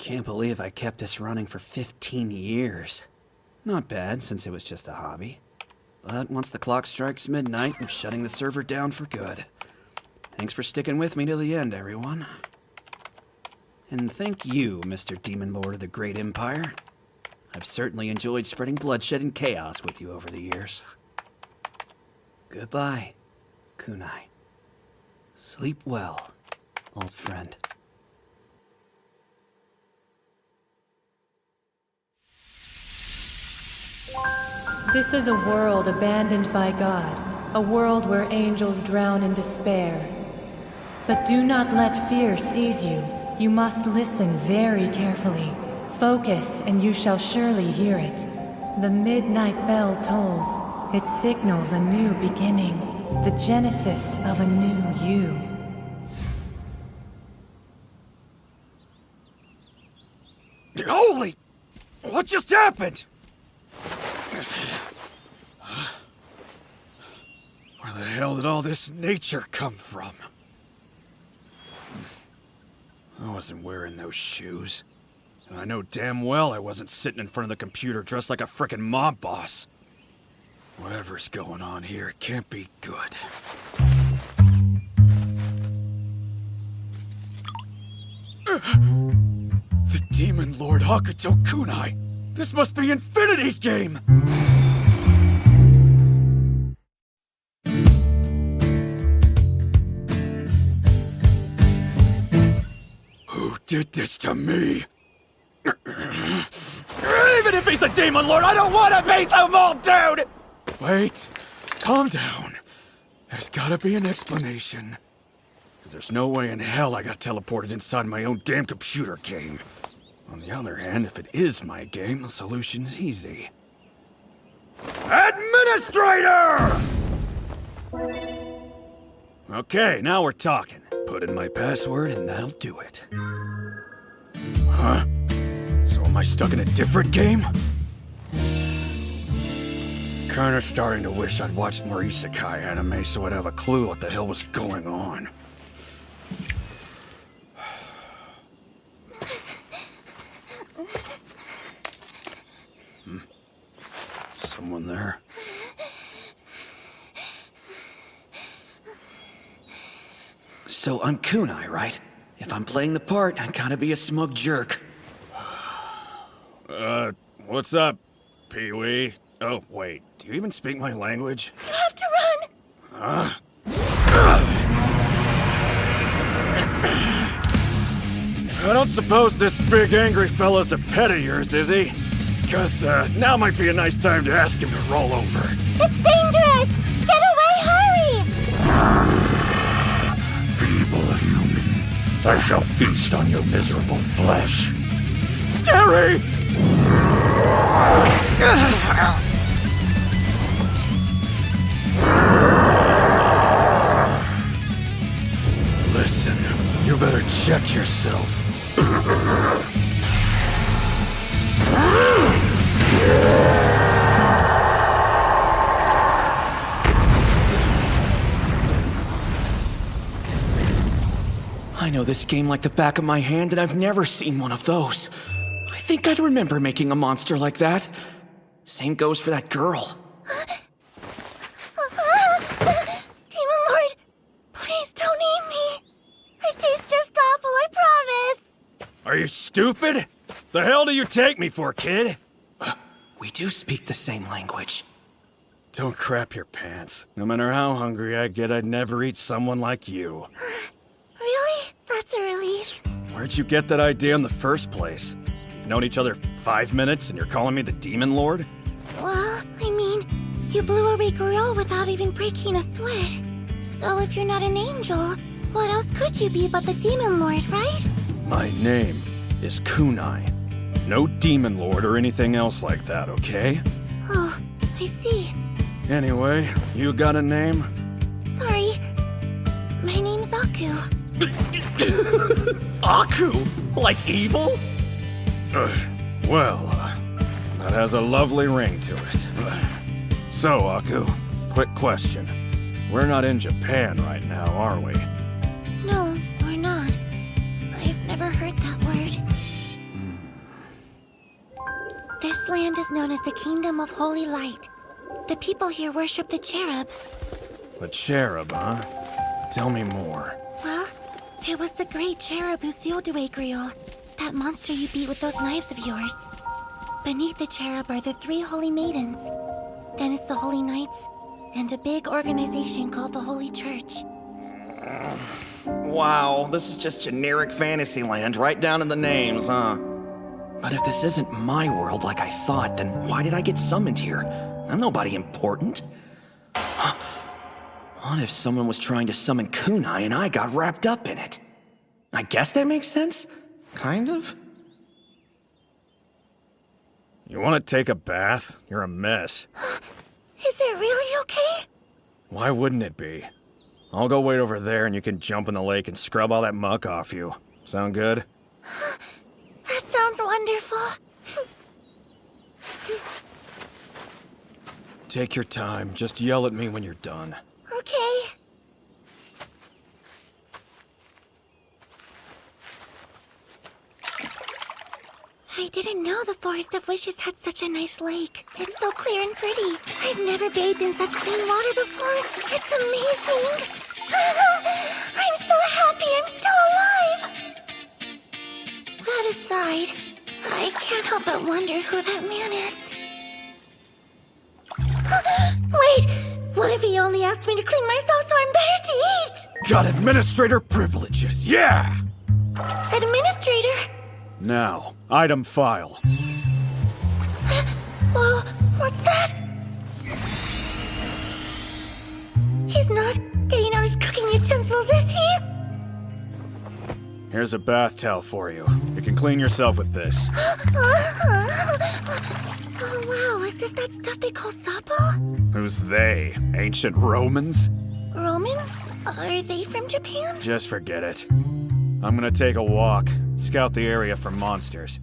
Can't believe I kept this running for 15 years. Not bad, since it was just a hobby. But once the clock strikes midnight, I'm shutting the server down for good. Thanks for sticking with me to the end, everyone. And thank you, Mr. Demon Lord of the Great Empire. I've certainly enjoyed spreading bloodshed and chaos with you over the years. Goodbye, Kunai. Sleep well, old friend. This is a world abandoned by God, a world where angels drown in despair. But do not let fear seize you. You must listen very carefully. Focus, and you shall surely hear it. The midnight bell tolls. It signals a new beginning, the genesis of a new you. Holy! What just happened? Where the hell did all this nature come from? I wasn't wearing those shoes. And I know damn well I wasn't sitting in front of the computer dressed like a frickin' mob boss. Whatever's going on here can't be good. The Demon Lord Hakuto Kunai! This must be Infinity Game! Who did this to me? Even if he's a Demon Lord, I don't want to be some old dude! Wait, calm down. There's gotta be an explanation. Because there's no way in hell I got teleported inside my own damn computer game. On the other hand, if it is my game, the solution's easy. Administrator! Okay, now we're talking. Put in my password and that'll do it. Huh? So am I stuck in a different game? Kinda starting to wish I'd watched more isekai anime so I'd have a clue what the hell was going on. Someone there? So I'm Kunai, right? If I'm playing the part, I gotta be a smug jerk. What's up, Pee-wee? Oh, wait, do you even speak my language? You have to run! I don't suppose this big angry fella's a pet of yours, is he? 'Cause, now might be a nice time to ask him to roll over. It's dangerous! Get away, hurry! Feeble human, I shall feast on your miserable flesh. Scary! Listen, you better check yourself. I know this game like the back of my hand, and I've never seen one of those. I think I'd remember making a monster like that. Same goes for that girl. Demon Lord, please don't eat me. It tastes just awful, I promise. Are you stupid? The hell do you take me for, kid? We do speak the same language. Don't crap your pants. No matter how hungry I get, I'd never eat someone like you. Really? That's a relief. Where'd you get that idea in the first place? We've known each other 5 minutes and you're calling me the Demon Lord? Well, I mean, you blew away Gorille without even breaking a sweat. So if you're not an angel, what else could you be but the Demon Lord, right? My name is Kunai. No Demon Lord or anything else like that, okay? Oh, I see. Anyway, you got a name? Sorry. My name's Aku. Aku? Like evil? Well, that has a lovely ring to it. So, Aku, quick question. We're not in Japan right now, are we? No, we're not. I've never heard that word. This land is known as the Kingdom of Holy Light. The people here worship the cherub. The cherub, huh? Tell me more. Well, it was the great cherub who sealed away Griel, that monster you beat with those knives of yours. Beneath the cherub are the 3 holy maidens. Then it's the Holy Knights, and a big organization called the Holy Church. Wow, this is just generic fantasy land, right down in the names, huh? But if this isn't my world like I thought, then why did I get summoned here? I'm nobody important. What if someone was trying to summon Kunai and I got wrapped up in it? I guess that makes sense? Kind of? You want to take a bath? You're a mess. Is it really okay? Why wouldn't it be? I'll go wait over there and you can jump in the lake and scrub all that muck off you. Sound good? That sounds wonderful. Take your time. Just yell at me when you're done. Okay. I didn't know the Forest of Wishes had such a nice lake. It's so clear and pretty. I've never bathed in such clean water before. It's amazing. I'm so happy I'm still alive. That aside, I can't help but wonder who that man is. Wait, what if he only asked me to clean myself so I'm better to eat? Got administrator privileges, yeah! Administrator? Now, item file. Whoa, what's that? He's not getting out his cooking utensils, is he? Here's a bath towel for you. You can clean yourself with this. Oh, wow, is this that stuff they call Sapo? Who's they? Ancient Romans? Romans? Are they from Japan? Just forget it. I'm gonna take a walk, scout the area for monsters.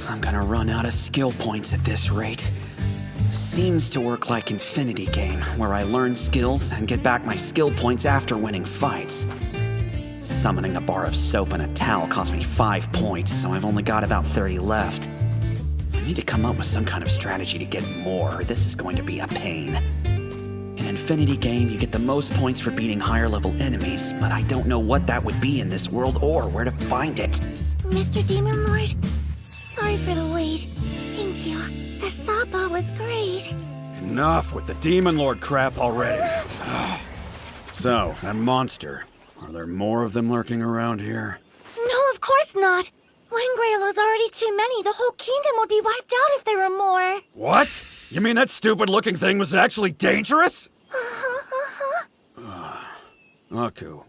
I'm gonna run out of skill points at this rate. Seems to work like Infinity Game, where I learn skills and get back my skill points after winning fights. Summoning a bar of soap and a towel cost me 5 points, so I've only got about 30 left. I need to come up with some kind of strategy to get more, or this is going to be a pain. In Infinity Game, you get the most points for beating higher level enemies, but I don't know what that would be in this world or where to find it. Mr. Demon Lord, sorry for the wait. Thank you. The Sapo was great. Enough with the Demon Lord crap already. So, that monster. Are there more of them lurking around here? No, of course not. When Greylo's already too many, the whole kingdom would be wiped out if there were more. What? You mean that stupid-looking thing was actually dangerous? Aku,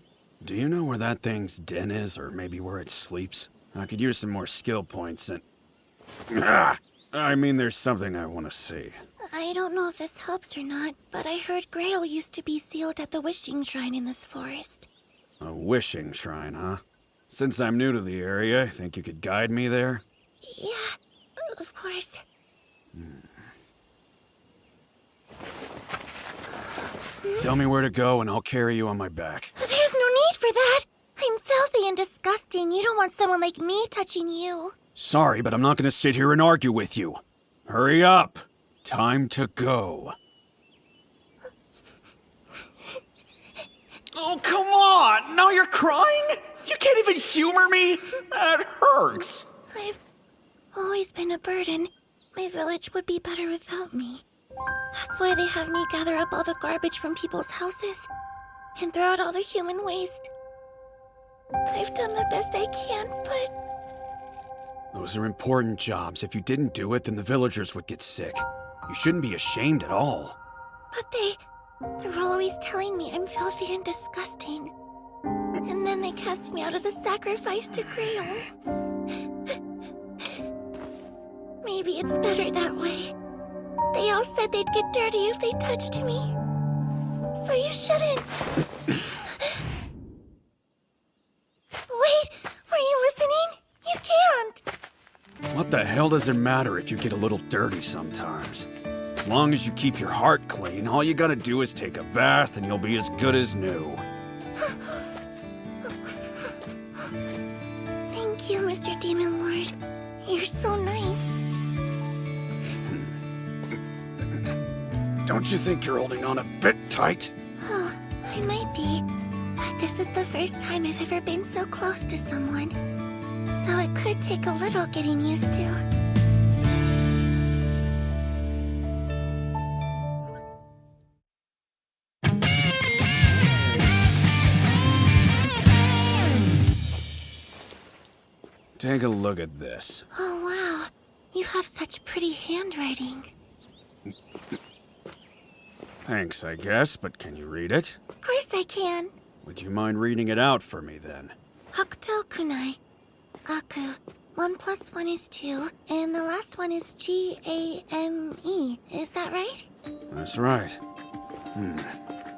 do you know where that thing's den is, or maybe where it sleeps? I could use some more skill points and... I mean, there's something I want to see. I don't know if this helps or not, but I heard Grail used to be sealed at the Wishing Shrine in this forest. A wishing shrine, huh? Since I'm new to the area, I think you could guide me there? Yeah, of course. Tell me where to go and I'll carry you on my back. There's no need for that. I'm filthy and disgusting. You don't want someone like me touching you. Sorry, but I'm not gonna sit here and argue with you. Hurry up. Time to go. Oh, come on! Now you're crying? You can't even humor me? That hurts. I've always been a burden. My village would be better without me. That's why they have me gather up all the garbage from people's houses and throw out all the human waste. I've done the best I can, but... Those are important jobs. If you didn't do it, then the villagers would get sick. You shouldn't be ashamed at all. But they're always telling me I'm filthy and disgusting. And then they cast me out as a sacrifice to Grail. Maybe it's better that way. They all said they'd get dirty if they touched me. So you shouldn't. Wait, were you listening? You can't. What the hell does it matter if you get a little dirty sometimes? As long as you keep your heart clean, all you gotta do is take a bath and you'll be as good as new. You're so nice. Don't you think you're holding on a bit tight? Oh, I might be. But this is the first time I've ever been so close to someone. So it could take a little getting used to. Take a look at this. Oh, wow. You have such pretty handwriting. Thanks, I guess, but can you read it? Of course I can. Would you mind reading it out for me, then? Hakuto kunai. Aku. 1 + 1 is 2, and the last one is G-A-M-E. Is that right? That's right.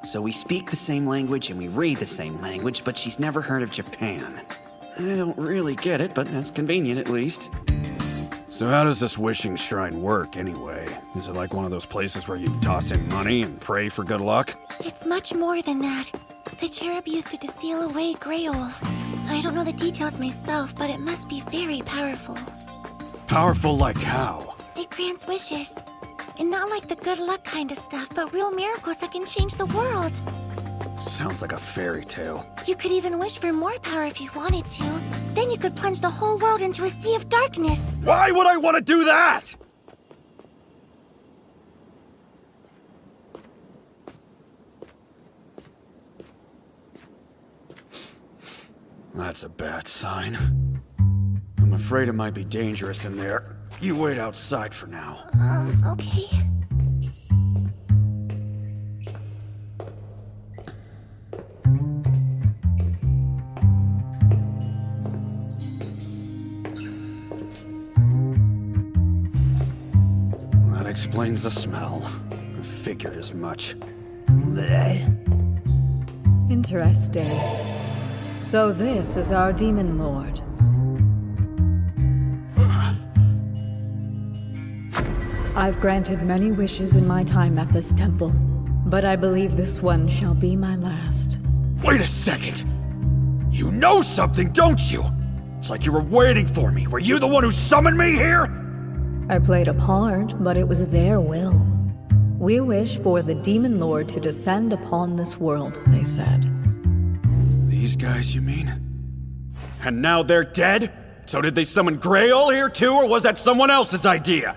So we speak the same language and we read the same language, but she's never heard of Japan. I don't really get it, but that's convenient at least. So how does this wishing shrine work, anyway? Is it like one of those places where you toss in money and pray for good luck? It's much more than that. The cherub used it to seal away Grail. I don't know the details myself, but it must be very powerful. Powerful like how? It grants wishes. And not like the good luck kind of stuff, but real miracles that can change the world. Sounds like a fairy tale. You could even wish for more power if you wanted to. Then you could plunge the whole world into a sea of darkness. Why would I want to do that? That's a bad sign. I'm afraid it might be dangerous in there. You wait outside for now. Okay. That explains the smell. I figured as much. Blech. Interesting. So this is our demon lord. I've granted many wishes in my time at this temple, but I believe this one shall be my last. Wait a second! You know something, don't you? It's like you were waiting for me. Were you the one who summoned me here? I played a part, but it was their will. We wish for the demon lord to descend upon this world, they said. These guys, you mean? And now they're dead? So did they summon Grail here too, or was that someone else's idea?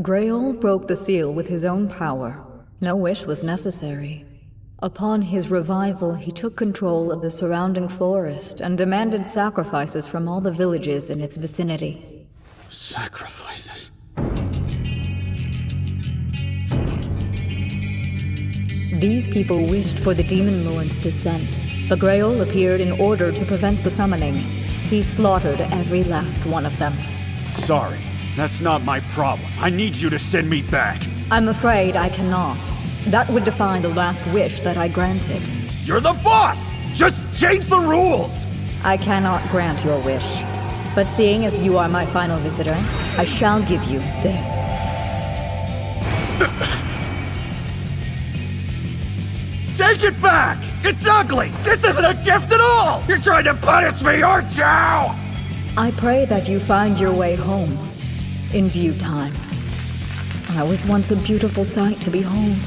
Grail broke the seal with his own power. No wish was necessary. Upon his revival, he took control of the surrounding forest and demanded sacrifices from all the villages in its vicinity. Sacrifices? These people wished for the Demon Lord's descent, but Grail appeared in order to prevent the summoning. He slaughtered every last one of them. Sorry, that's not my problem. I need you to send me back. I'm afraid I cannot. That would define the last wish that I granted. You're the boss! Just change the rules! I cannot grant your wish. But seeing as you are my final visitor, I shall give you this. Take it back! It's ugly! This isn't a gift at all! You're trying to punish me, aren't you? I pray that you find your way home in due time. I was once a beautiful sight to behold,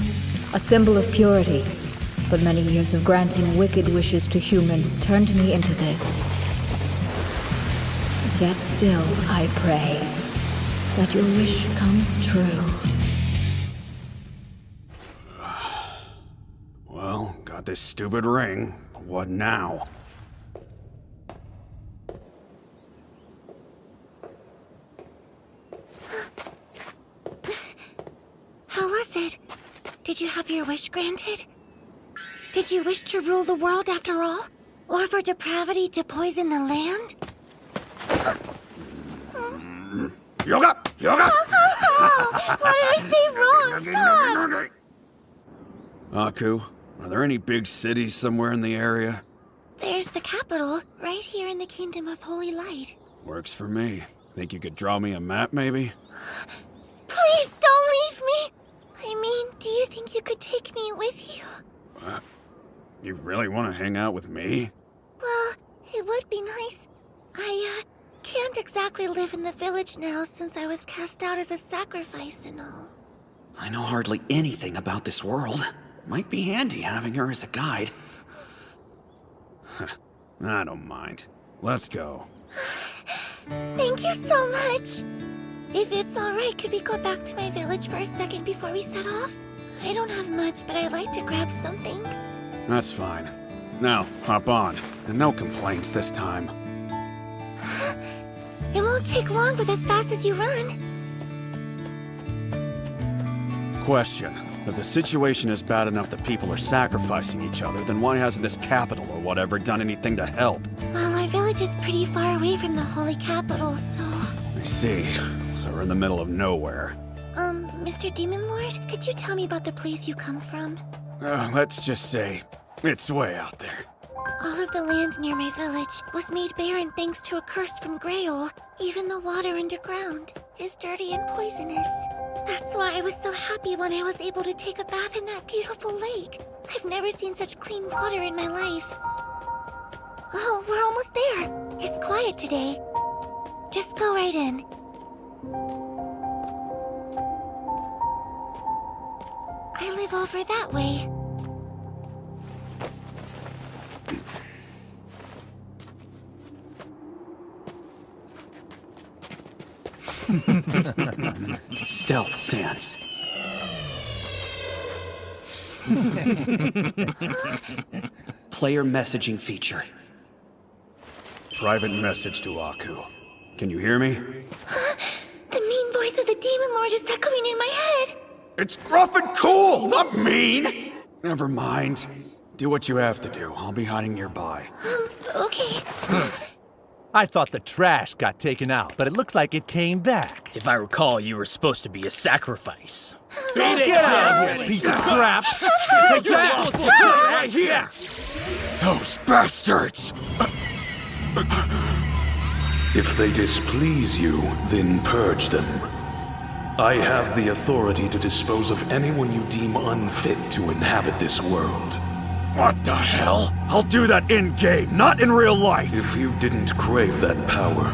a symbol of purity, but many years of granting wicked wishes to humans turned me into this. Yet still, I pray that your wish comes true. Well, got this stupid ring. What now? How was it? Did you have your wish granted? Did you wish to rule the world after all? Or for depravity to poison the land? Yoga! Yoga! Oh, what did I say wrong? Stop! Aku, are there any big cities somewhere in the area? There's the capital, right here in the Kingdom of Holy Light. Works for me. Think you could draw me a map, maybe? Please don't leave me! I mean, do you think you could take me with you? What? You really want to hang out with me? Well, it would be nice. can't exactly live in the village now since I was cast out as a sacrifice and all. I know hardly anything about this world. Might be handy having her as a guide. I don't mind. Let's go. Thank you so much. If it's alright, could we go back to my village for a second before we set off? I don't have much, but I'd like to grab something. That's fine. Now, hop on. And no complaints this time. It won't take long with as fast as you run. Question. If the situation is bad enough that people are sacrificing each other, then why hasn't this capital or whatever done anything to help? Well, our village is pretty far away from the holy capital, so... I see. So we're in the middle of nowhere. Mr. Demon Lord, could you tell me about the place you come from? Let's just say, it's way out there. All of the land near my village was made barren thanks to a curse from Grail. Even the water underground is dirty and poisonous. That's why I was so happy when I was able to take a bath in that beautiful lake. I've never seen such clean water in my life. Oh, we're almost there. It's quiet today. Just go right in. I live over that way. Stealth stance. Player messaging feature. Private message to Aku. Can you hear me? The mean voice of the Demon Lord is echoing in my head. It's gruff and cool, not mean! Never mind. Do what you have to do. I'll be hiding nearby. Okay. I thought the trash got taken out, but it looks like it came back. If I recall, you were supposed to be a sacrifice. Get out of here, piece of crap! Take that! Right here! Those bastards! If they displease you, then purge them. I have the authority to dispose of anyone you deem unfit to inhabit this world. What the hell? I'll do that in-game, not in real life! If you didn't crave that power,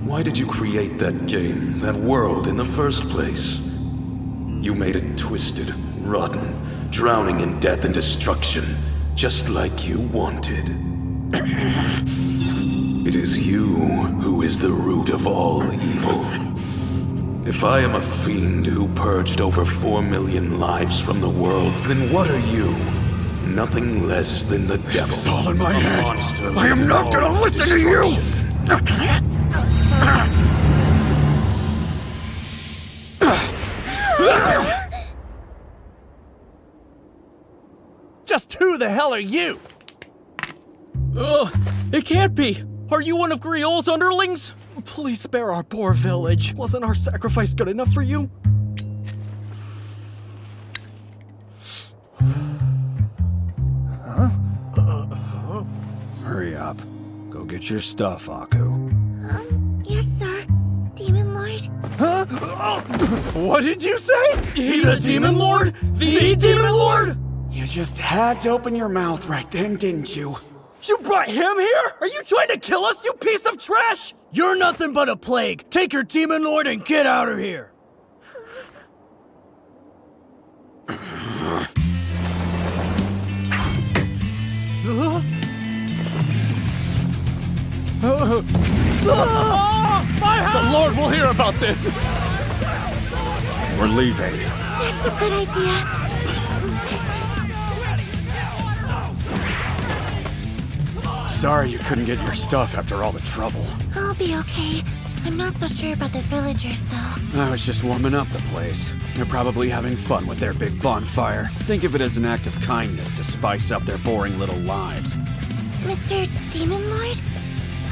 why did you create that game, that world in the first place? You made it twisted, rotten, drowning in death and destruction, just like you wanted. It is you who is the root of all evil. If I am a fiend who purged over 4 million lives from the world, then what are you? Nothing less than the devil. This is all in my head. Monster I am not gonna listen to you! Just who the hell are you? It can't be! Are you one of Griol's underlings? Please spare our poor village. Wasn't our sacrifice good enough for you? Hurry up. Go get your stuff, Aku. Yes, sir. Demon Lord. What did you say? He's a Demon Lord? The Demon Lord? You just had to open your mouth right then, didn't you? You brought him here? Are you trying to kill us, you piece of trash? You're nothing but a plague. Take your Demon Lord and get out of here. The Lord will hear about this! We're leaving. That's a good idea. Sorry you couldn't get your stuff after all the trouble. I'll be okay. I'm not so sure about the villagers, though. I was just warming up the place. They're probably having fun with their big bonfire. Think of it as an act of kindness to spice up their boring little lives. Mr. Demon Lord?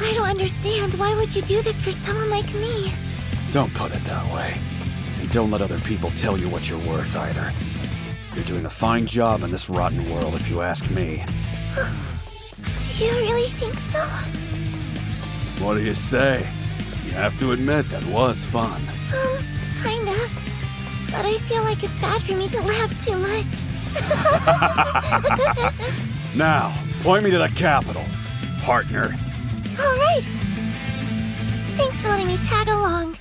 I don't understand. Why would you do this for someone like me? Don't put it that way. And don't let other people tell you what you're worth, either. You're doing a fine job in this rotten world, if you ask me. Do you really think so? What do you say? You have to admit that was fun. Kind of. But I feel like it's bad for me to laugh too much. Now, point me to the capital, partner. All right. letting me tag along.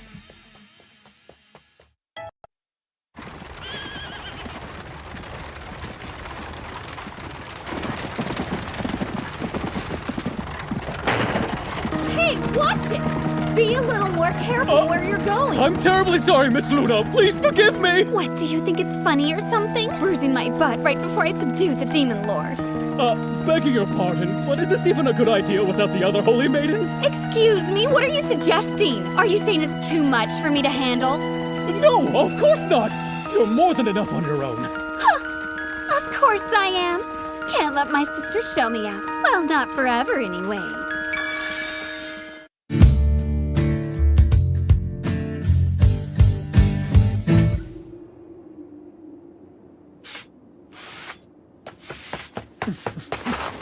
Hey, watch it! Be a little more careful where you're going. I'm terribly sorry, Miss Luna. Please forgive me. What, do you think it's funny or something? Bruising my butt right before I subdue the Demon Lord. Begging your pardon, but is this even a good idea without the other holy maidens? Excuse me, what are you suggesting? Are you saying it's too much for me to handle? No, of course not. You're more than enough on your own. Of course I am. Can't let my sister show me up. Well, not forever anyway.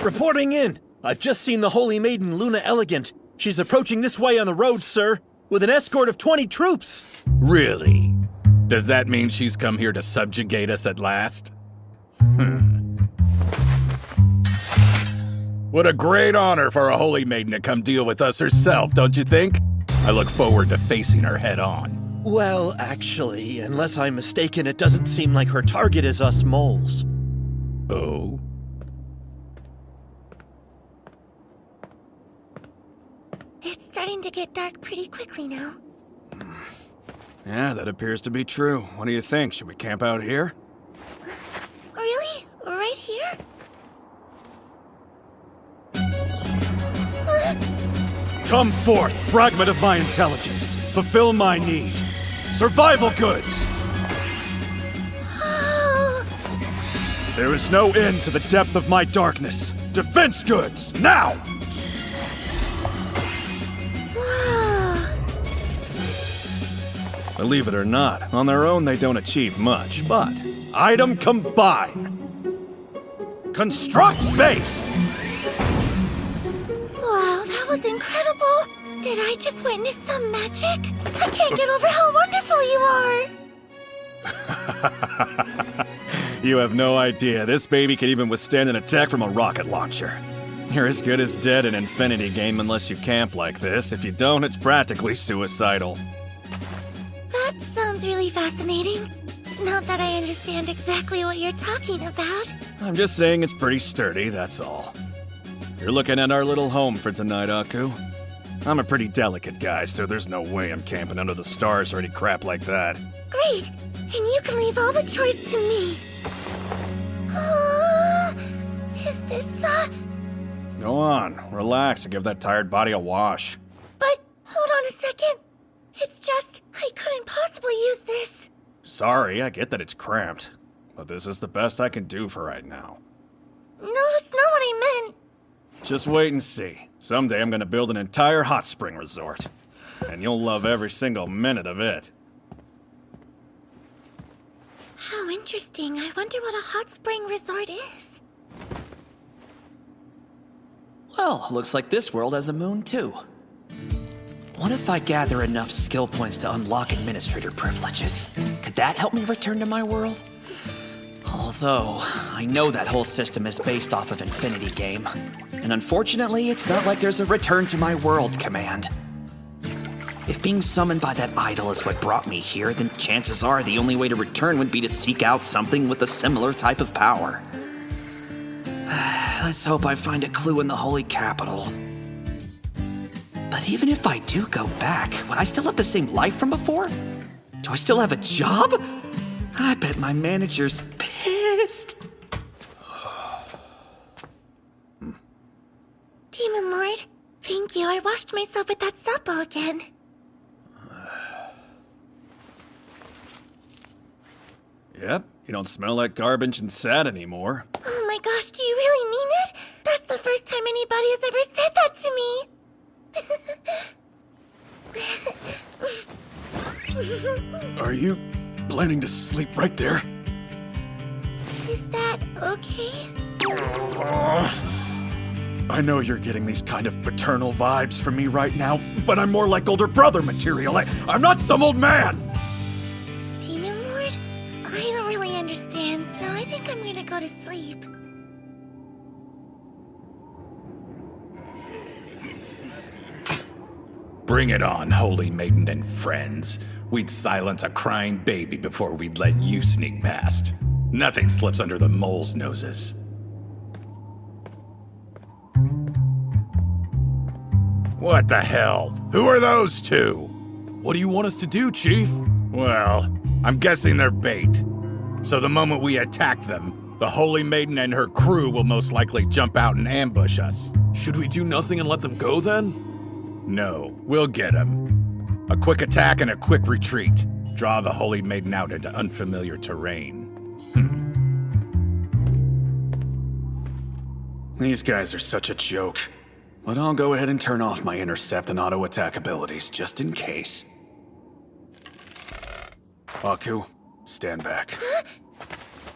Reporting in. I've just seen the Holy Maiden Luna Elegant. She's approaching this way on the road, sir, with an escort of 20 troops. Really? Does that mean she's come here to subjugate us at last? What a great honor for a Holy Maiden to come deal with us herself, don't you think? I look forward to facing her head on. Well, actually, unless I'm mistaken, it doesn't seem like her target is us moles. Oh? It's starting to get dark pretty quickly now. Yeah, that appears to be true. What do you think? Should we camp out here? Really? Right here? Come forth, fragment of my intelligence. Fulfill my need. Survival goods! There is no end to the depth of my darkness. Defense goods, now! Believe it or not, on their own they don't achieve much, but item combine. Construct base! Wow, that was incredible! Did I just witness some magic? I can't get over how wonderful you are! You have no idea. This baby can even withstand an attack from a rocket launcher. You're as good as dead in Infinity Game unless you camp like this. If you don't, it's practically suicidal. That sounds really fascinating. Not that I understand exactly what you're talking about. I'm just saying it's pretty sturdy, that's all. You're looking at our little home for tonight, Aku. I'm a pretty delicate guy, so there's no way I'm camping under the stars or any crap like that. Great! And you can leave all the chores to me. Is this, Go on, relax and give that tired body a wash. But, hold on a second. It's just, I couldn't possibly use this. Sorry, I get that it's cramped. But this is the best I can do for right now. No, that's not what I meant. Just wait and see. Someday I'm gonna build an entire hot spring resort. And you'll love every single minute of it. How interesting. I wonder what a hot spring resort is. Well, looks like this world has a moon too. What if I gather enough skill points to unlock administrator privileges? Could that help me return to my world? Although, I know that whole system is based off of Infinity Game. And unfortunately, it's not like there's a return to my world command. If being summoned by that idol is what brought me here, then chances are the only way to return would be to seek out something with a similar type of power. Let's hope I find a clue in the Holy Capital. But even if I do go back, would I still have the same life from before? Do I still have a job? I bet my manager's pissed. Demon Lord, thank you. I washed myself with that suppo again. Yep, you don't smell like garbage and sad anymore. Oh my gosh, do you really mean it? That's the first time anybody has ever said that to me. Are you planning to sleep right there? Is that okay? I know you're getting these kind of paternal vibes from me right now, but I'm more like older brother material. I'm not some old man! Demon Lord, I don't really understand, so I think I'm gonna go to sleep. Bring it on, Holy Maiden and friends. We'd silence a crying baby before we'd let you sneak past. Nothing slips under the mole's noses. What the hell? Who are those two? What do you want us to do, Chief? Well, I'm guessing they're bait. So the moment we attack them, the Holy Maiden and her crew will most likely jump out and ambush us. Should we do nothing and let them go then? No, we'll get them. A quick attack and a quick retreat. Draw the Holy Maiden out into unfamiliar terrain. These guys are such a joke. But I'll go ahead and turn off my intercept and auto attack abilities, just in case. Aku, stand back.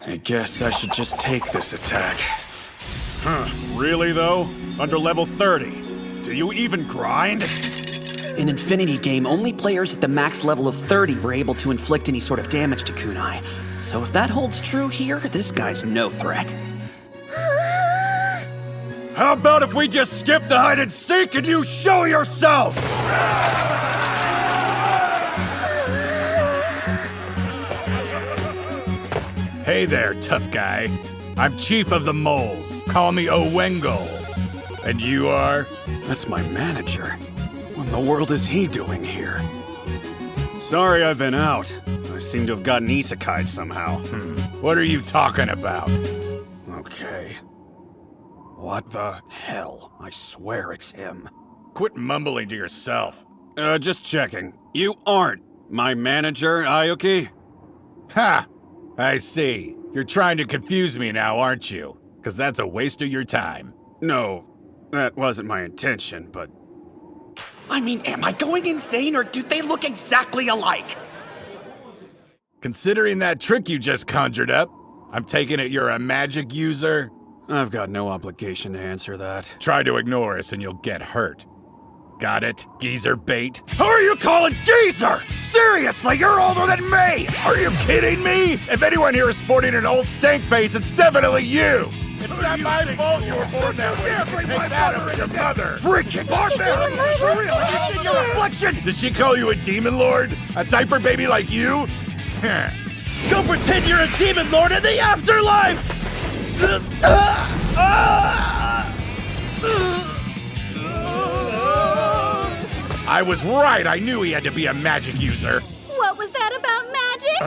I guess I should just take this attack. Really though? Under level 30. Do you even grind? In Infinity Game, only players at the max level of 30 were able to inflict any sort of damage to Kunai. So if that holds true here, this guy's no threat. How about if we just skip the hide and seek and you show yourself? Hey there, tough guy. I'm Chief of the Moles. Call me Owengo. And you are? That's my manager. What in the world is he doing here? Sorry I've been out. I seem to have gotten isekai'd somehow. What are you talking about? Okay. What the hell? I swear it's him. Quit mumbling to yourself. Just checking. You aren't my manager, Ayuki? Ha! I see. You're trying to confuse me now, aren't you? Because that's a waste of your time. No, that wasn't my intention, but... I mean, am I going insane or do they look exactly alike? Considering that trick you just conjured up, I'm taking it you're a magic user? I've got no obligation to answer that. Try to ignore us and you'll get hurt. Got it, geezer bait? Who are you calling geezer? Seriously, you're older than me! Are you kidding me? If anyone here is sporting an old stank face, it's definitely you! It's not my fault you were born that way. You can take that over your mother. Freaking barbarian! For real, you think your reflection? Did she call you a demon lord? A diaper baby like you? Go pretend you're a demon lord in the afterlife! I was right. I knew he had to be a magic user. What was that about magic?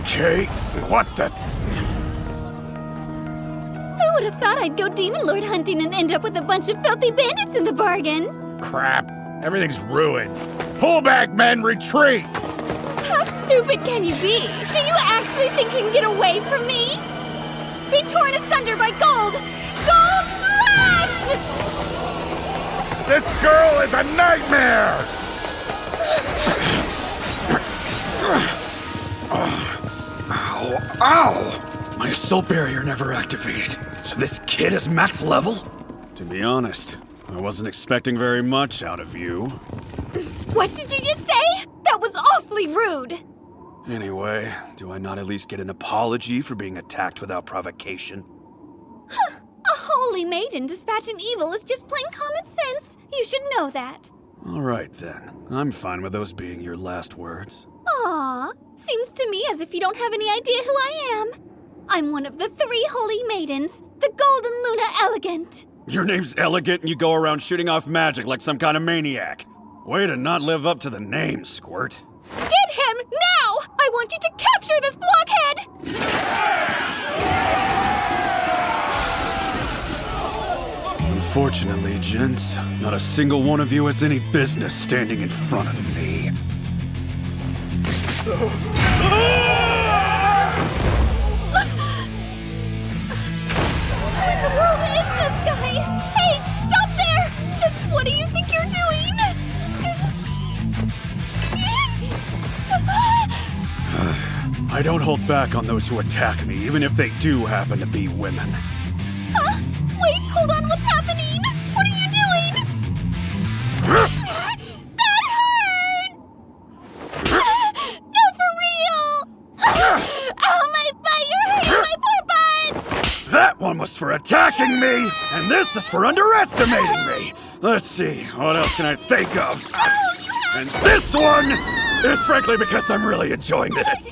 Okay, what the... Who would have thought I'd go demon lord hunting and end up with a bunch of filthy bandits in the bargain? Crap. Everything's ruined. Pull back, men. Retreat. How stupid can you be? Do you actually think you can get away from me? Be torn asunder by gold! Gold flash! This girl is a nightmare! Ow! My assault barrier never activated. So this kid is max level? To be honest, I wasn't expecting very much out of you. What did you just say? That was awfully rude! Anyway, do I not at least get an apology for being attacked without provocation? A holy maiden dispatching evil is just plain common sense. You should know that. All right, then. I'm fine with those being your last words. Aw, seems to me as if you don't have any idea who I am. I'm one of the 3 holy maidens, the Golden Luna Elegant. Your name's Elegant and you go around shooting off magic like some kind of maniac. Way to not live up to the name, Squirt. Get him, now! I want you to capture this blockhead! Unfortunately, gents, not a single one of you has any business standing in front of me. Who in the world is this guy? Hey, stop there! Just what do you think you're doing? I don't hold back on those who attack me, even if they do happen to be women. Huh? Wait, hold on, what's happening? What are you doing? That hurt! No, for real! Ow, my butt, you're hurting my poor butt! That one was for attacking me, and this is for underestimating me. Let's see, what else can I think of? And this one is frankly because I'm really enjoying this.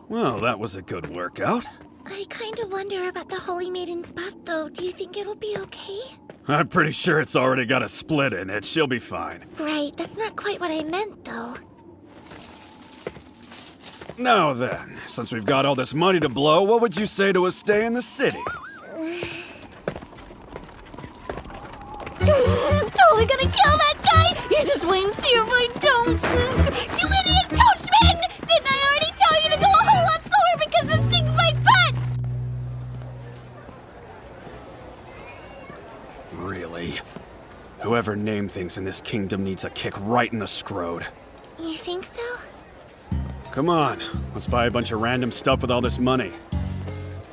Well, that was a good workout. I kind of wonder about the Holy Maiden's butt, though. Do you think it'll be okay? I'm pretty sure it's already got a split in it. She'll be fine. Right, that's not quite what I meant, though. Now then, since we've got all this money to blow, what would you say to us stay in the city? Totally gonna kill that guy! You just wait and see if I don't! You idiot coachman! Didn't I already tell you to go a whole lot slower because this stings my butt? Really? Whoever named things in this kingdom needs a kick right in the scrode. You think so? Come on, let's buy a bunch of random stuff with all this money.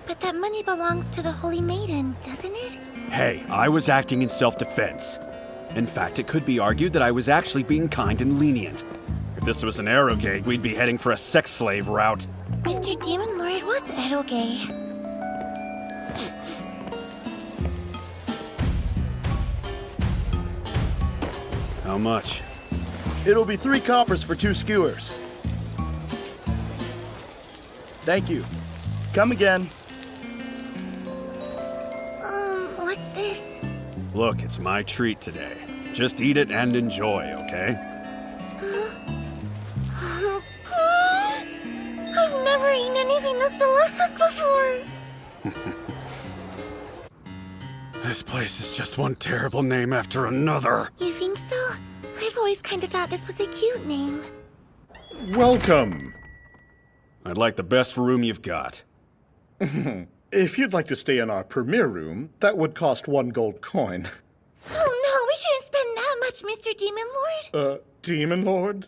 But that money belongs to the Holy Maiden, doesn't it? Hey, I was acting in self-defense. In fact, it could be argued that I was actually being kind and lenient. If this was an Arrowgate, we'd be heading for a sex slave route. Mr. Demon Lord, what's Arrowgate? How much? It'll be 3 coppers for 2 skewers. Thank you. Come again. What's this? Look, it's my treat today. Just eat it and enjoy, okay? I've never eaten anything this delicious before. This place is just one terrible name after another. You think so? I've always kind of thought this was a cute name. Welcome. I'd like the best room you've got. If you'd like to stay in our premier room, that would cost 1 gold coin. Oh no, we shouldn't spend that much, Mr. Demon Lord. Demon Lord?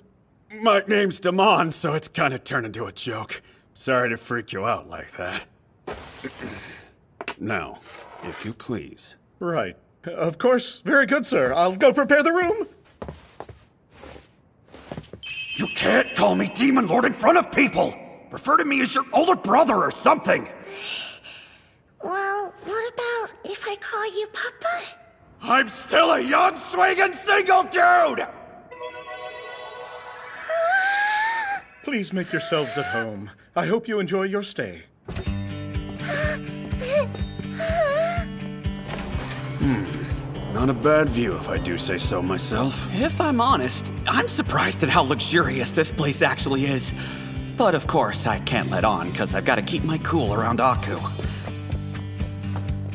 My name's Damon, so it's kind of turned into a joke. Sorry to freak you out like that. Now, if you please. Right. Of course. Very good, sir. I'll go prepare the room. You can't call me Demon Lord in front of people! Refer to me as your older brother or something! Well, what about if I call you Papa? I'm still a young, swinging, single dude! Please make yourselves at home. I hope you enjoy your stay. Not a bad view, if I do say so myself. If I'm honest, I'm surprised at how luxurious this place actually is. But of course, I can't let on, because I've got to keep my cool around Aku.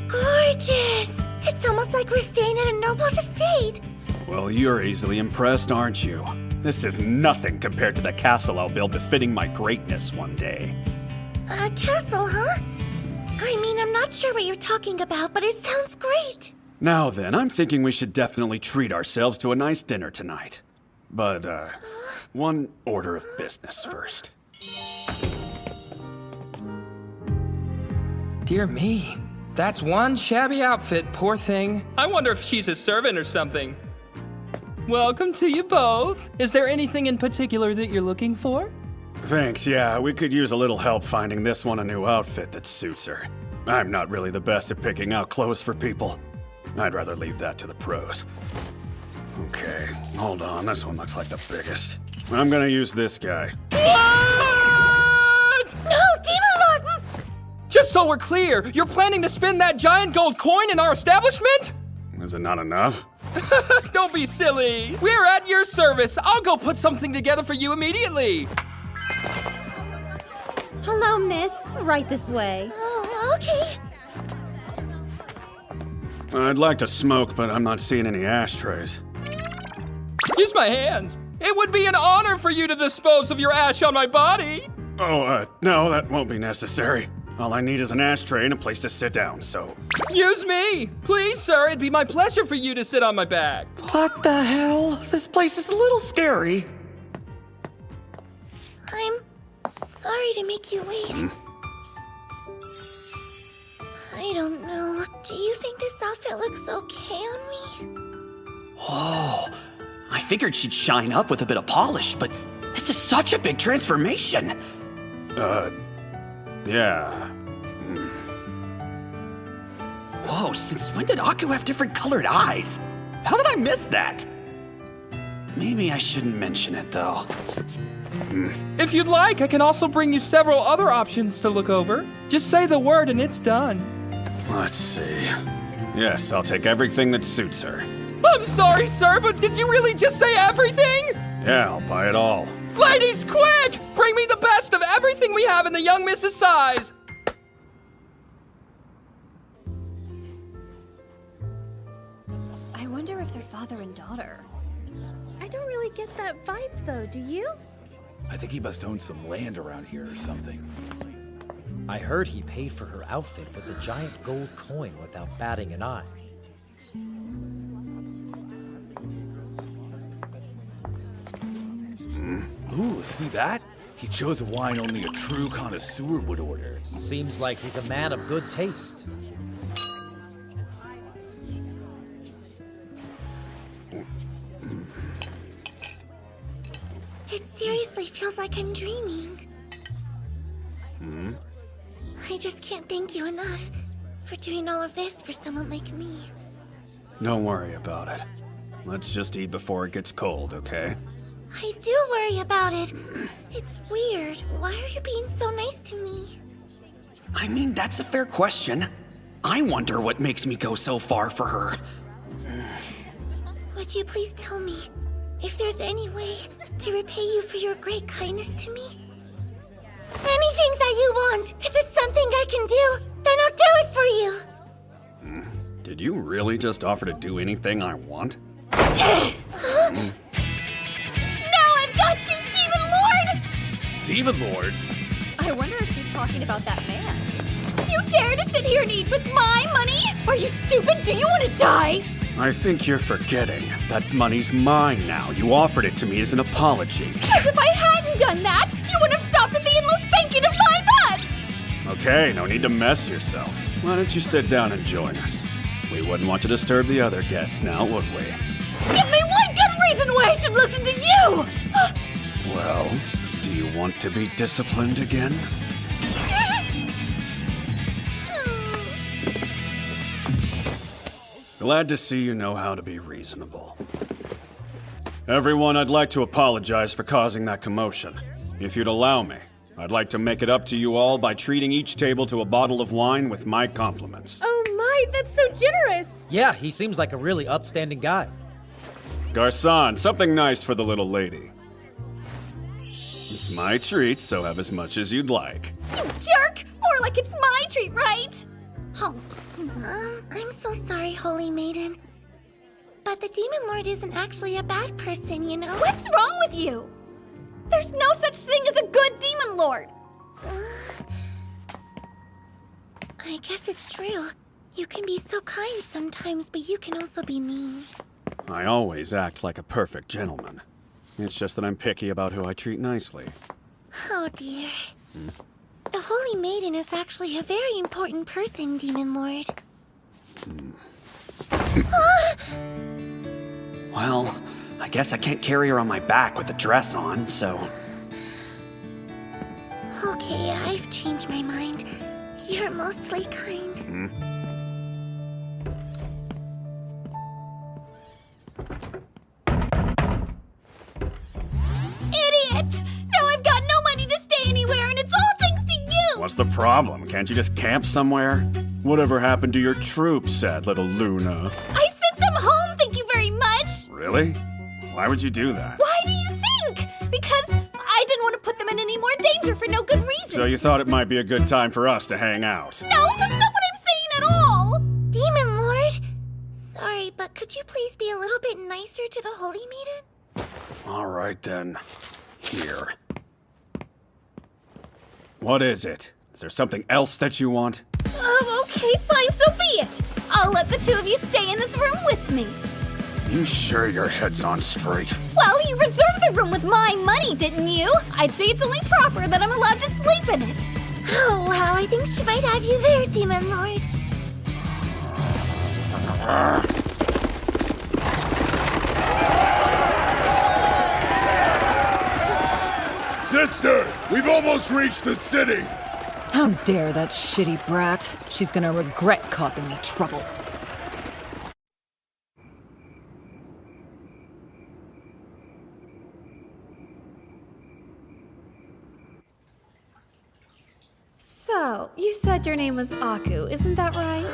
Gorgeous! It's almost like we're staying at a noble's estate. Well, you're easily impressed, aren't you? This is nothing compared to the castle I'll build befitting my greatness one day. A castle, huh? I mean, I'm not sure what you're talking about, but it sounds great. Now then, I'm thinking we should definitely treat ourselves to a nice dinner tonight. But, one order of business first. Dear me. That's one shabby outfit, poor thing. I wonder if she's a servant or something. Welcome to you both. Is there anything in particular that you're looking for? Thanks, yeah, we could use a little help finding this one a new outfit that suits her. I'm not really the best at picking out clothes for people. I'd rather leave that to the pros. Okay, hold on, this one looks like the biggest. I'm gonna use this guy. What? No, Demon Lord! Just so we're clear, you're planning to spend that giant gold coin in our establishment? Is it not enough? Don't be silly. We're at your service. I'll go put something together for you immediately. Hello, miss. Right this way. Oh, okay. I'd like to smoke, but I'm not seeing any ashtrays. Use my hands. It would be an honor for you to dispose of your ash on my body. Oh, no, that won't be necessary. All I need is an ashtray and a place to sit down, so... Use me! Please, sir, it'd be my pleasure for you to sit on my back. What the hell? This place is a little scary. I'm sorry to make you wait. I don't know. Do you think this outfit looks okay on me? Oh, I figured she'd shine up with a bit of polish, but this is such a big transformation. Yeah. Whoa, since when did Aku have different colored eyes? How did I miss that? Maybe I shouldn't mention it, though. If you'd like, I can also bring you several other options to look over. Just say the word and it's done. Let's see. Yes, I'll take everything that suits her. I'm sorry, sir, but did you really just say everything? Yeah, I'll buy it all. Ladies, quick! Bring me the best of everything we have in the young Mrs. size. I wonder if they're father and daughter. I don't really get that vibe, though, do you? I think he must own some land around here or something. I heard he paid for her outfit with a giant gold coin without batting an eye. Ooh, see that? He chose a wine only a true connoisseur would order. Seems like he's a man of good taste. It seriously feels like I'm dreaming. I just can't thank you enough for doing all of this for someone like me. Don't worry about it. Let's just eat before it gets cold, okay? I do worry about it. It's weird. Why are you being so nice to me? I mean, that's a fair question. I wonder what makes me go so far for her. Would you please tell me if there's any way to repay you for your great kindness to me? Anything that you want. If it's something I can do, then I'll do it for you. Did you really just offer to do anything I want? Now I've got you, Demon Lord! Demon Lord? I wonder if she's talking about that man. You dare to sit here and eat with my money? Are you stupid? Do you want to die? I think you're forgetting. That money's mine now. You offered it to me as an apology. Because if I hadn't done that, you would have stopped at the endless spanking of my butt! Okay, no need to mess yourself. Why don't you sit down and join us? We wouldn't want to disturb the other guests now, would we? Give me one good reason why I should listen to you! Well, do you want to be disciplined again? Glad to see you know how to be reasonable. Everyone, I'd like to apologize for causing that commotion. If you'd allow me, I'd like to make it up to you all by treating each table to a bottle of wine with my compliments. Oh my, that's so generous! Yeah, he seems like a really upstanding guy. Garçon, something nice for the little lady. It's my treat, so have as much as you'd like. You jerk! More like it's my treat, right? Oh, I'm so sorry, Holy Maiden. But the Demon Lord isn't actually a bad person, you know? What's wrong with you? There's no such thing as a good Demon Lord! I guess it's true. You can be so kind sometimes, but you can also be mean. I always act like a perfect gentleman. It's just that I'm picky about who I treat nicely. Oh dear. The Holy Maiden is actually a very important person, Demon Lord. Well, I guess I can't carry her on my back with a dress on, so... Okay, I've changed my mind. You're mostly kind. Idiot! Now I've got no money to stay anywhere, and it's all thanks to you! What's the problem? Can't you just camp somewhere? Whatever happened to your troops, sad little Luna? I sent them home, thank you very much! Really? Why would you do that? Why do you think? Because I didn't want to put them in any more danger for no good reason. So you thought it might be a good time for us to hang out? No, that's not what I'm saying at all! Demon Lord! Sorry, but could you please be a little bit nicer to the Holy Maiden? All right then. Here. What is it? Is there something else that you want? Okay, fine, so be it. I'll let the two of you stay in this room with me. You sure your head's on straight? Well, you reserved the room with my money, didn't you? I'd say it's only proper that I'm allowed to sleep in it. Oh, wow, I think she might have you there, Demon Lord. Sister, we've almost reached the city. How dare that shitty brat? She's gonna regret causing me trouble. So, you said your name was Aku, isn't that right?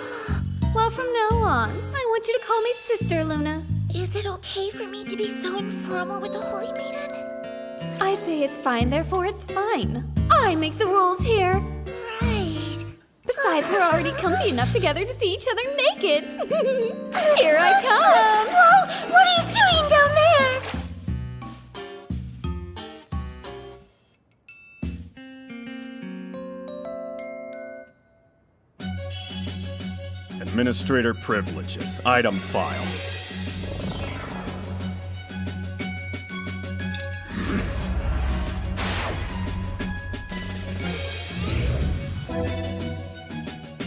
Well, from now on, I want you to call me Sister Luna. Is it okay for me to be so informal with the Holy Maiden? I say it's fine, therefore it's fine. I make the rules here. Right. Besides, we're already comfy enough together to see each other naked. Here I come! Whoa! What are you doing down there? Administrator privileges. Item file.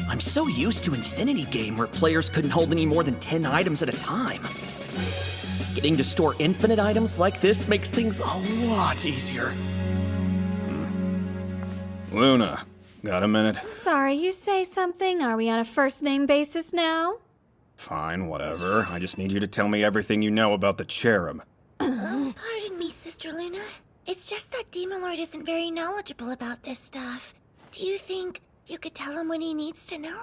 I'm so used to Infinity Game where players couldn't hold any more than 10 items at a time. Getting to store infinite items like this makes things a lot easier. Luna, got a minute? Sorry, you say something? Are we on a first-name basis now? Fine, whatever. I just need you to tell me everything you know about the cherub. Pardon me, Sister Luna. It's just that Demon Lord isn't very knowledgeable about this stuff. Do you think you could tell him what he needs to know?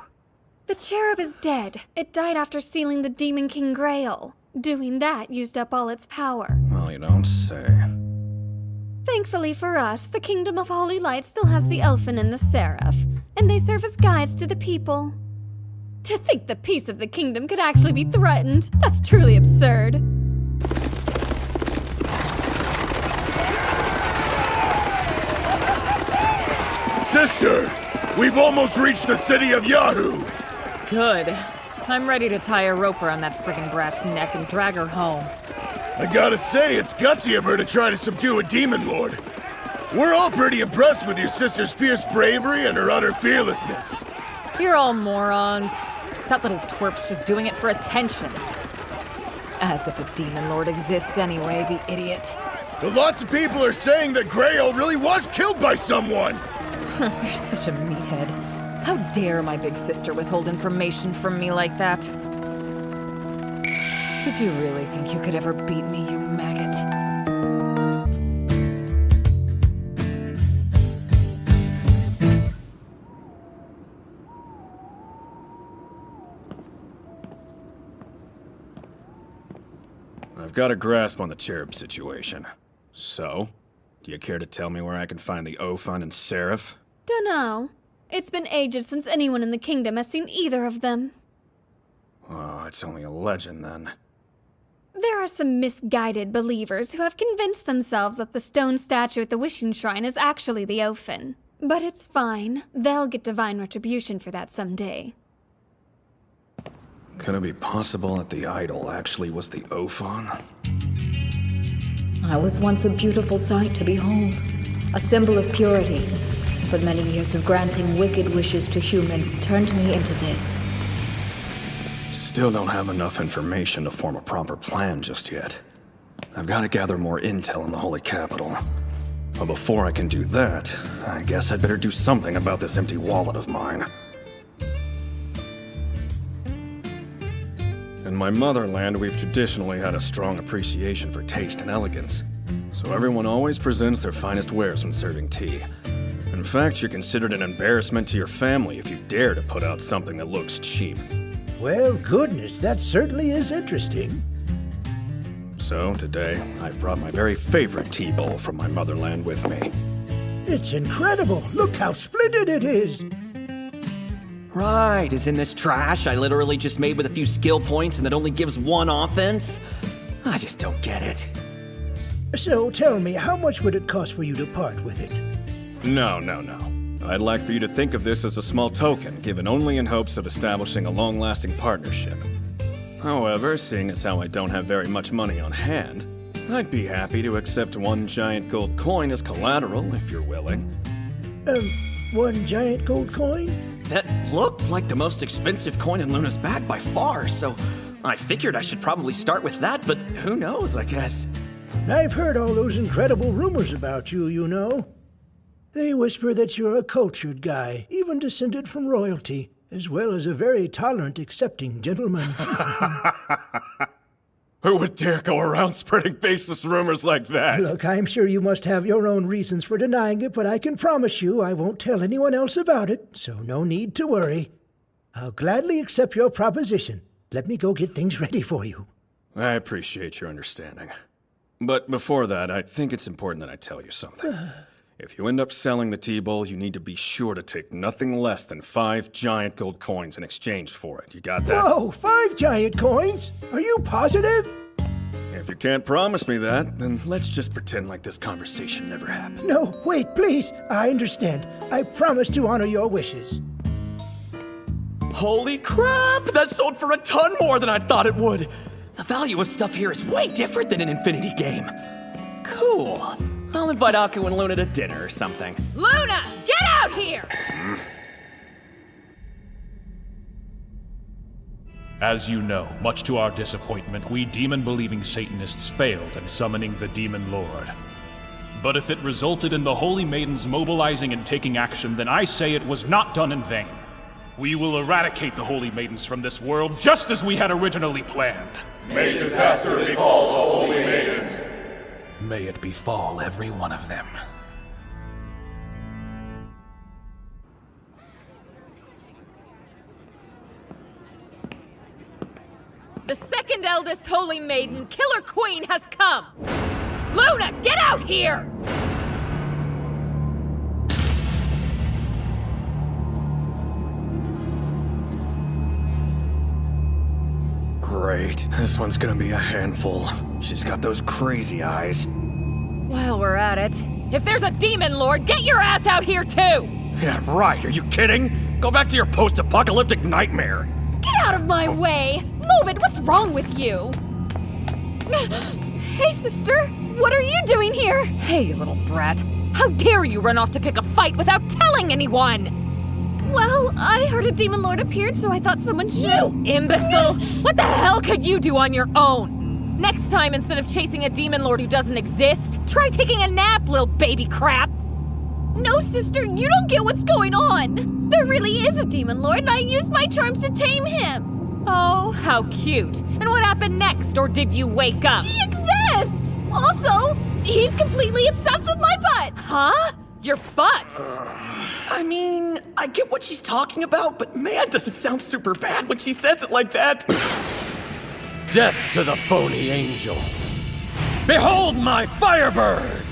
The cherub is dead. It died after sealing the Demon King Grail. Doing that used up all its power. Well, you don't say. Thankfully for us, the Kingdom of Holy Light still has the Elfin and the Seraph, and they serve as guides to the people. To think the peace of the kingdom could actually be threatened, that's truly absurd. Sister, we've almost reached the city of Yahoo! Good. I'm ready to tie a rope around that friggin' brat's neck and drag her home. I gotta say, it's gutsy of her to try to subdue a demon lord. We're all pretty impressed with your sister's fierce bravery and her utter fearlessness. You're all morons. That little twerp's just doing it for attention. As if a demon lord exists anyway, the idiot. But lots of people are saying that Grail really was killed by someone! You're such a meathead. How dare my big sister withhold information from me like that? Did you really think you could ever beat me, you maggot? I've got a grasp on the cherub situation. So, do you care to tell me where I can find the Ophon and Seraph? Dunno. It's been ages since anyone in the kingdom has seen either of them. Oh, it's only a legend then. There are some misguided believers who have convinced themselves that the stone statue at the Wishing Shrine is actually the Ophon. But it's fine. They'll get divine retribution for that someday. Could it be possible that the idol actually was the Ophon? I was once a beautiful sight to behold, a symbol of purity. But many years of granting wicked wishes to humans turned me into this. Still don't have enough information to form a proper plan just yet. I've got to gather more intel in the Holy Capital. But before I can do that, I guess I'd better do something about this empty wallet of mine. In my motherland, we've traditionally had a strong appreciation for taste and elegance. So everyone always presents their finest wares when serving tea. In fact, you're considered an embarrassment to your family if you dare to put out something that looks cheap. Well, goodness, that certainly is interesting. So, today, I've brought my very favorite tea bowl from my motherland with me. It's incredible. Look how splendid it is. Right, isn't this trash I literally just made with a few skill points and that only gives one offense? I just don't get it. So, tell me, how much would it cost for you to part with it? No. I'd like for you to think of this as a small token, given only in hopes of establishing a long-lasting partnership. However, seeing as how I don't have very much money on hand, I'd be happy to accept one giant gold coin as collateral, if you're willing. One giant gold coin? That looked like the most expensive coin in Luna's bag by far, so I figured I should probably start with that, but who knows, I guess. I've heard all those incredible rumors about you, you know. They whisper that you're a cultured guy, even descended from royalty, as well as a very tolerant, accepting gentleman. Who would dare go around spreading baseless rumors like that? Look, I'm sure you must have your own reasons for denying it, but I can promise you I won't tell anyone else about it, so no need to worry. I'll gladly accept your proposition. Let me go get things ready for you. I appreciate your understanding. But before that, I think it's important that I tell you something. If you end up selling the T-Bowl, you need to be sure to take nothing less than 5 giant gold coins in exchange for it. You got that? Whoa, 5 giant coins? Are you positive? If you can't promise me that, then let's just pretend like this conversation never happened. No, wait, please. I understand. I promise to honor your wishes. Holy crap! That sold for a ton more than I thought it would! The value of stuff here is way different than an Infinity game. Cool. I'll invite Aku and Luna to dinner or something. Luna, get out here! As you know, much to our disappointment, we demon-believing Satanists failed in summoning the Demon Lord. But if it resulted in the Holy Maidens mobilizing and taking action, then I say it was not done in vain. We will eradicate the Holy Maidens from this world, just as we had originally planned. May disaster befall the Holy Maidens. May it befall every one of them. The second eldest Holy Maiden, Killer Queen, has come! Luna, get out here! Great. This one's gonna be a handful. She's got those crazy eyes. While we're at it, if there's a Demon Lord, get your ass out here too! Yeah, right. Are you kidding? Go back to your post-apocalyptic nightmare. Get out of my way! Move it! What's wrong with you? Hey, sister! What are you doing here? Hey, you little brat. How dare you run off to pick a fight without telling anyone? Well, I heard a Demon Lord appeared, so I thought someone should... You imbecile! What the hell could you do on your own? Next time, instead of chasing a Demon Lord who doesn't exist, try taking a nap, little baby crap! No, sister, you don't get what's going on! There really is a Demon Lord, and I used my charms to tame him! Oh, how cute. And what happened next, or did you wake up? He exists! Also, he's completely obsessed with my butt! Huh? Your butt? I mean, I get what she's talking about, but man, does it sound super bad when she says it like that. Death to the phony angel. Behold my Firebird!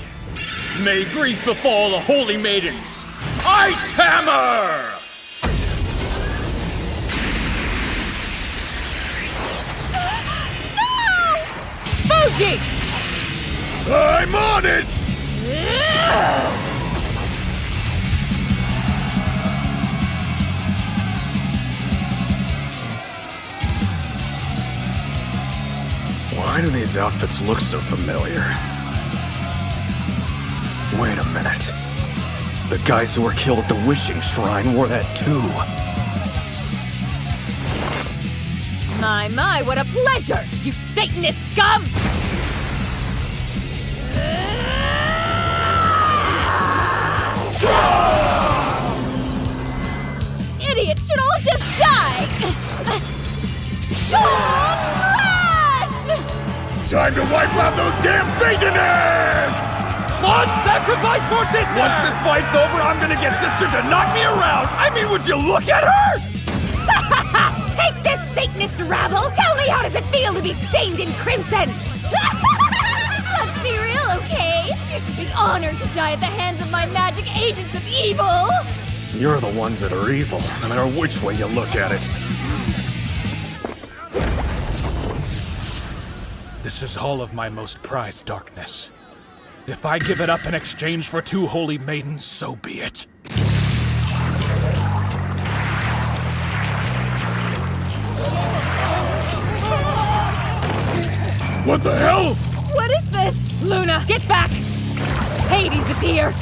May grief befall the Holy Maidens. Ice Hammer! Fuji! I'm on it! Why do these outfits look so familiar? Wait a minute. The guys who were killed at the Wishing Shrine wore that too. My, what a pleasure, you Satanist scum! Idiots should all just die! Gold Flash! Time to wipe out those damn Satanists! Blood sacrifice for sister! Once this fight's over, I'm gonna get sister to knock me around! I mean, would you look at her? Take this, Satanist rabble! Tell me, how does it feel to be stained in crimson? Let's be real, okay? You should be honored to die at the hands of my magic agents of evil! You're the ones that are evil, no matter which way you look at it. This is all of my most prized darkness. If I give it up in exchange for 2 holy maidens, so be it. What the hell? What is this? Luna, get back! Hades is here!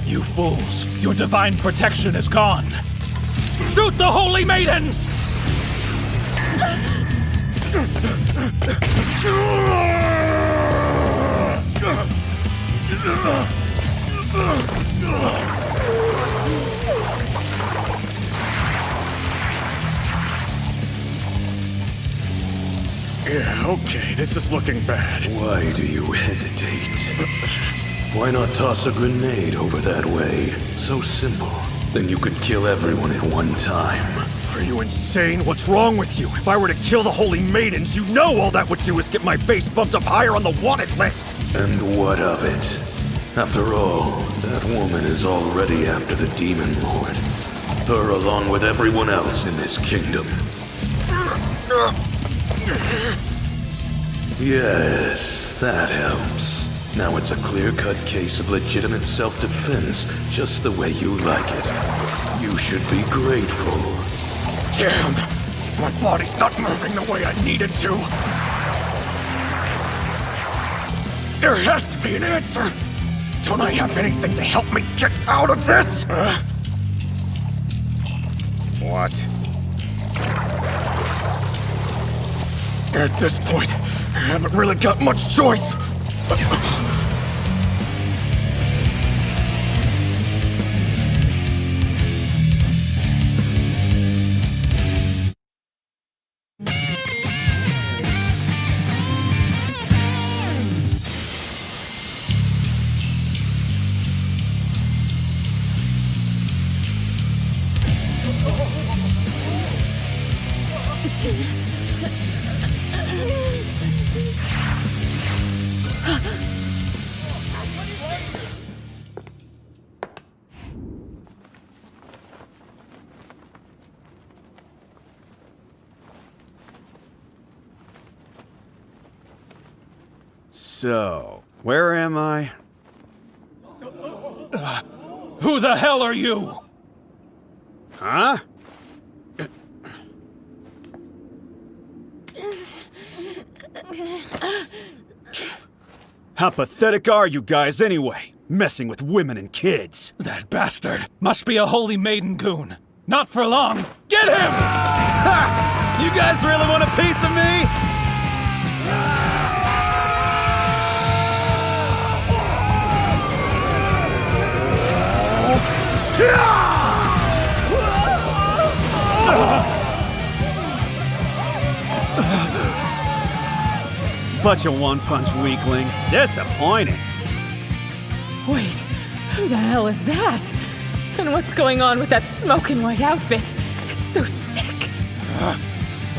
You fools! Your divine protection is gone! Shoot the Holy Maidens! Yeah, okay, this is looking bad. Why do you hesitate? Why not toss a grenade over that way? So simple. Then you could kill everyone at one time. Are you insane? What's wrong with you? If I were to kill the Holy Maidens, you know all that would do is get my face bumped up higher on the wanted list! And what of it? After all, that woman is already after the Demon Lord. Her along with everyone else in this kingdom. Yes, that helps. Now it's a clear-cut case of legitimate self-defense, just the way you like it. You should be grateful. Damn! My body's not moving the way I needed to! There has to be an answer! Don't I have anything to help me get out of this? What? At this point, I haven't really got much choice. So, where am I? Who the hell are you? Huh? How pathetic are you guys anyway? Messing with women and kids. That bastard must be a Holy Maiden goon. Not for long. Get him! Ha! You guys really want a piece of me? Bunch of one-punch weaklings. Disappointing. Wait, who the hell is that? And what's going on with that smoking white outfit? It's so sick.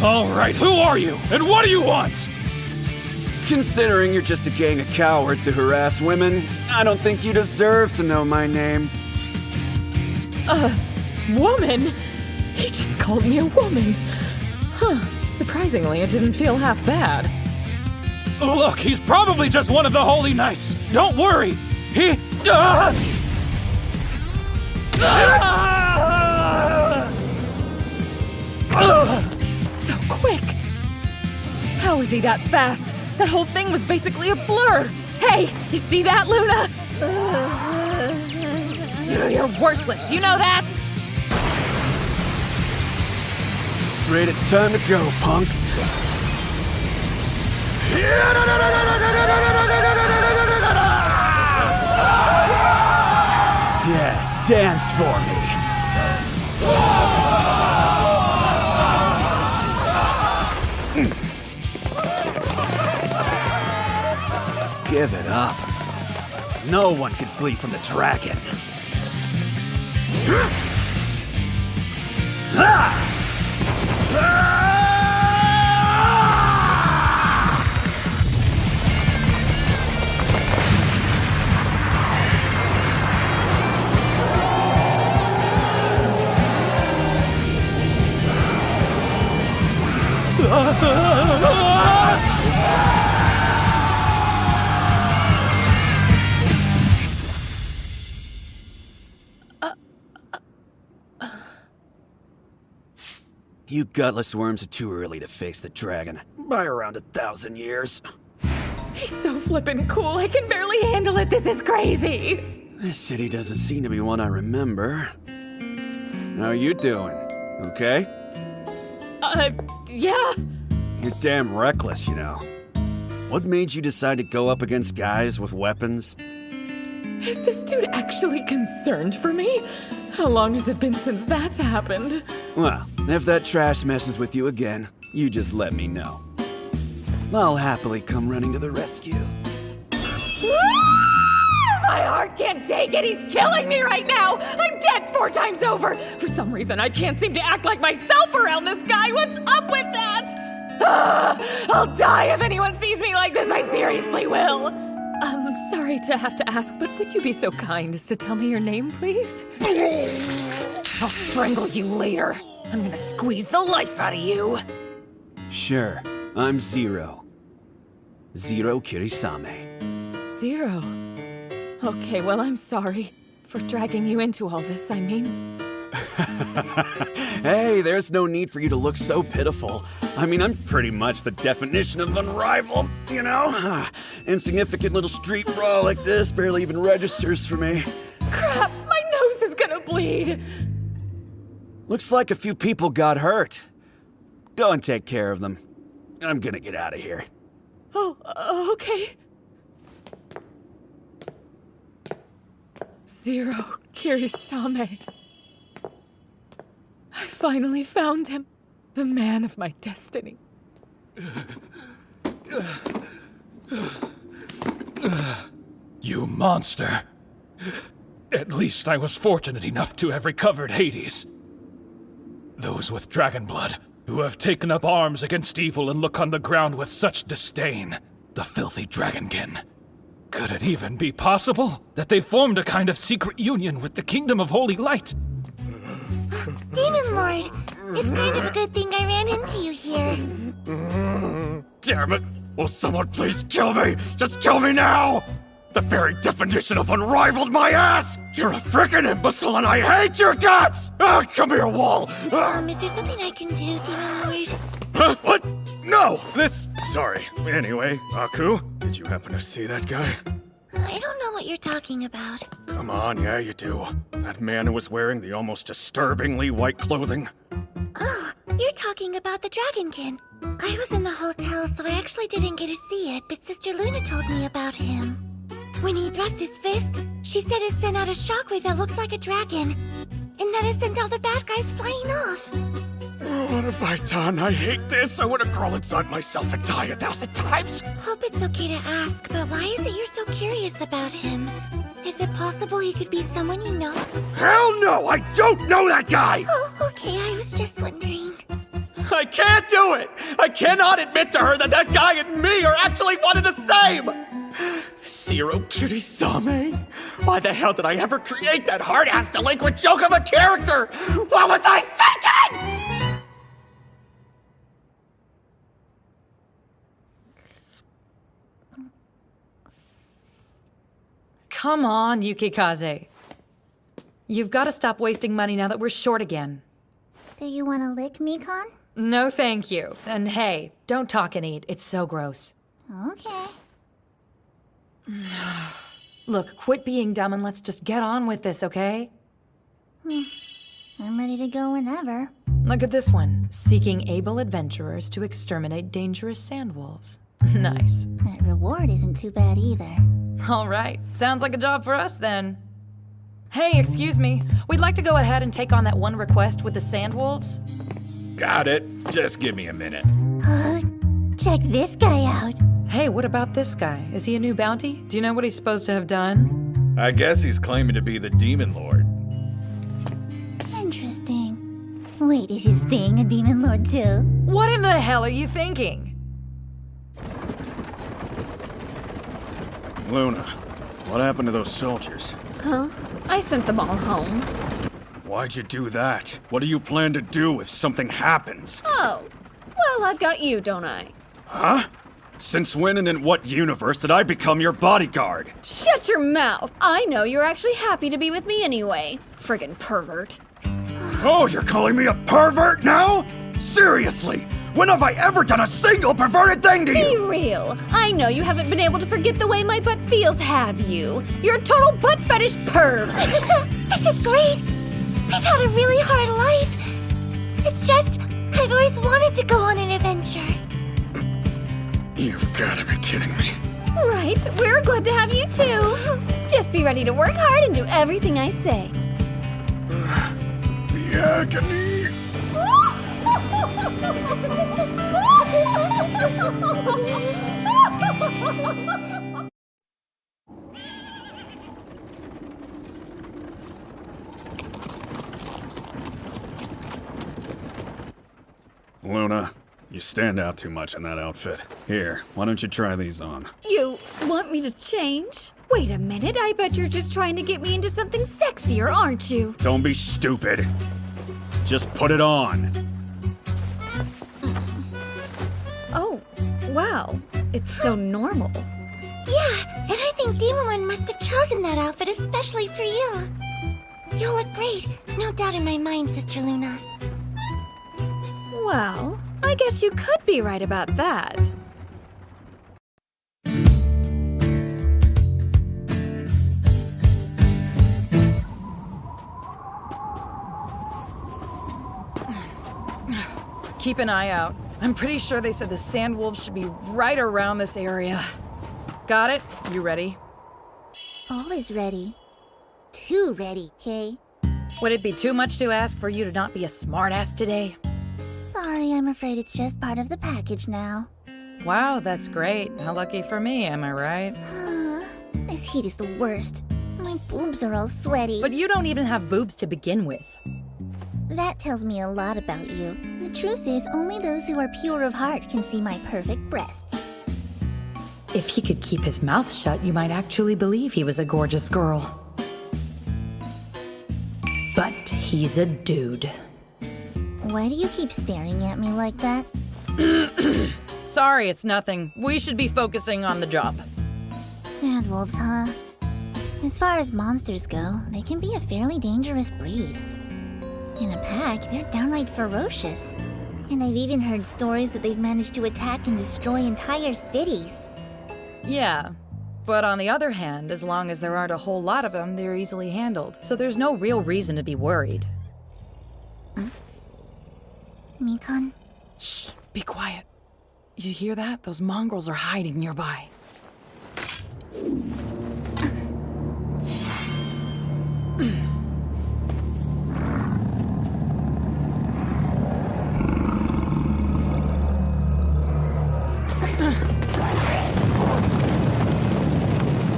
All right, who are you? And what do you want? Considering you're just a gang of cowards who harass women, I don't think you deserve to know my name. Woman? He just called me a woman. Huh, surprisingly, it didn't feel half bad. Look, he's probably just one of the Holy Knights. Don't worry. He... So quick. How is he that fast? That whole thing was basically a blur. Hey, you see that, Luna? You're worthless, you know that? Afraid it's time to go, punks. Yes, dance for me. Give it up. No one can flee from the dragon. You gutless worms are too early to face the dragon. By around 1,000 years. He's so flippin' cool, I can barely handle it. This is crazy. This city doesn't seem to be one I remember. How you doing? Okay? Yeah. You're damn reckless, you know. What made you decide to go up against guys with weapons? Is this dude actually concerned for me? How long has it been since that's happened? Well, if that trash messes with you again, you just let me know. I'll happily come running to the rescue. My heart can't take it! He's killing me right now! I'm dead 4 times over! For some reason, I can't seem to act like myself around this guy! What's up with that? I'll die if anyone sees me like this, I seriously will! I'm sorry to have to ask, but would you be so kind as to tell me your name, please? I'll strangle you later. I'm gonna squeeze the life out of you. Sure, I'm Zero. Zero Kirisame. Zero. Okay, well, I'm sorry for dragging you into all this, I mean. Hey, there's no need for you to look so pitiful. I mean, I'm pretty much the definition of unrivaled, you know? Insignificant little street brawl like this barely even registers for me. Crap, my nose is gonna bleed. Looks like a few people got hurt. Go and take care of them. I'm gonna get out of here. Oh, okay. Zero Kirisame. I finally found him. The man of my destiny. You monster. At least I was fortunate enough to have recovered Hades. Those with dragon blood, who have taken up arms against evil and look on the ground with such disdain. The filthy dragonkin. Could it even be possible that they formed a kind of secret union with the Kingdom of Holy Light? Demon Lord, it's kind of a good thing I ran into you here. Damn it! Will someone please kill me? Just kill me now! The very definition of unrivaled, my ass! You're a frickin' imbecile and I hate your guts! Come here, Wall! Is there something I can do, Demon Lord? Huh? What? No! Sorry. Anyway, Aku, did you happen to see that guy? I don't know what you're talking about. Come on, yeah, you do. That man who was wearing the almost disturbingly white clothing. Oh, you're talking about the Dragonkin. I was in the hotel, so I actually didn't get to see it, but Sister Luna told me about him. When he thrust his fist, she said it sent out a shockwave that looks like a dragon, and that it sent all the bad guys flying off. What have I done? I hate this. I want to crawl inside myself and die 1,000 times. Hope it's okay to ask, but why is it you're so curious about him? Is it possible he could be someone you know? Hell no! I don't know that guy! Oh, okay, I was just wondering. I can't do it! I cannot admit to her that that guy and me are actually one and the same! Zero Kirisame? Why the hell did I ever create that hard-ass delinquent joke of a character? What was I thinking? Come on, Yukikaze. You've got to stop wasting money now that we're short again. Do you want to lick me, Con? No, thank you. And hey, don't talk and eat. It's so gross. Okay. Look, quit being dumb and let's just get on with this, okay? I'm ready to go whenever. Look at this one. Seeking able adventurers to exterminate dangerous sandwolves. Nice. That reward isn't too bad either. All right. Sounds like a job for us, then. Hey, excuse me. We'd like to go ahead and take on that one request with the sandwolves. Got it. Just give me a minute. Check this guy out. Hey, what about this guy? Is he a new bounty? Do you know what he's supposed to have done? I guess he's claiming to be the Demon Lord. Interesting. Wait, is his thing a Demon Lord too? What in the hell are you thinking? Luna, what happened to those soldiers? Huh? I sent them all home. Why'd you do that? What do you plan to do if something happens? Oh, well, I've got you, don't I? Huh? Since when and in what universe did I become your bodyguard? Shut your mouth! I know you're actually happy to be with me anyway. Friggin' pervert. Oh, you're calling me a pervert now? Seriously, When have I ever done a single perverted thing to Be you? real. I know you haven't been able to forget the way my butt feels, have you? You're a total butt fetish perv. This is great. I've had a really hard life. It's just, I've always wanted to go on an adventure. You've got to be kidding me. Right, we're glad to have you too. Just be ready to work hard and do everything I say. The agony. Luna, you stand out too much in that outfit. Here, why don't you try these on? You want me to change? Wait a minute, I bet you're just trying to get me into something sexier, aren't you? Don't be stupid. Just put it on. Oh, wow. It's so normal. Yeah, and I think Demon Lord must have chosen that outfit especially for you. You look great. No doubt in my mind, Sister Luna. Well, I guess you could be right about that. Keep an eye out. I'm pretty sure they said the Sandwolves should be right around this area. Got it? You ready? Always ready. Too ready, Kay. Would it be too much to ask for you to not be a smartass today? Sorry, I'm afraid it's just part of the package now. Wow, that's great. How lucky for me, am I right? This heat is the worst. My boobs are all sweaty. But you don't even have boobs to begin with. That tells me a lot about you. The truth is, only those who are pure of heart can see my perfect breasts. If he could keep his mouth shut, you might actually believe he was a gorgeous girl. But he's a dude. Why do you keep staring at me like that? Sorry, it's nothing. We should be focusing on the job. Sandwolves, huh? As far as monsters go, they can be a fairly dangerous breed. In a pack, they're downright ferocious. And I've even heard stories that they've managed to attack and destroy entire cities. Yeah, but on the other hand, as long as there aren't a whole lot of them, they're easily handled. So there's no real reason to be worried. Mikan? Shh, be quiet. You hear that? Those mongrels are hiding nearby.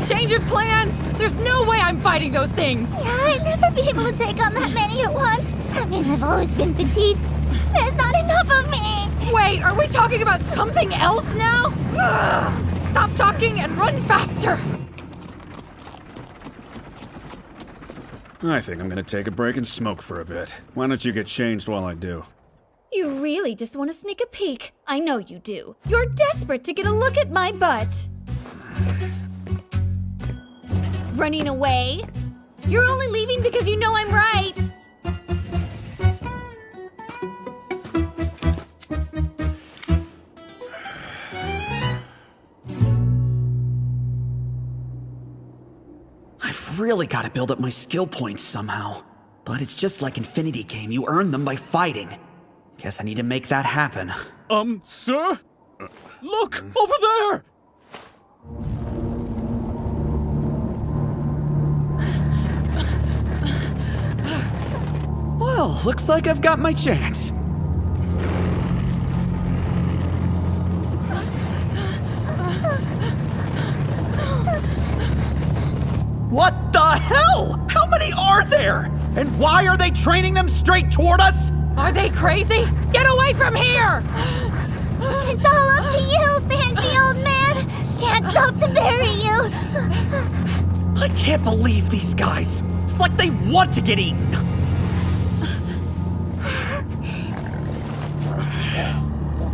Change of plans! There's no way I'm fighting those things! Yeah, I'd never be able to take on that many at once. I mean, I've always been petite. There's not enough of me! Wait, are we talking about something else now? Ugh, stop talking and run faster! I think I'm gonna take a break and smoke for a bit. Why don't you get changed while I do? You really just want to sneak a peek. I know you do. You're desperate to get a look at my butt. Running away? You're only leaving because you know I'm right. I've really got to build up my skill points somehow. But it's just like Infinity Game, you earn them by fighting. Guess I need to make that happen. Sir? Look, over there! Well, looks like I've got my chance. What the hell? How many are there? And why are they training them straight toward us? Are they crazy? Get away from here! It's all up to you, fancy old man! Can't stop to bury you! I can't believe these guys. It's like they want to get eaten.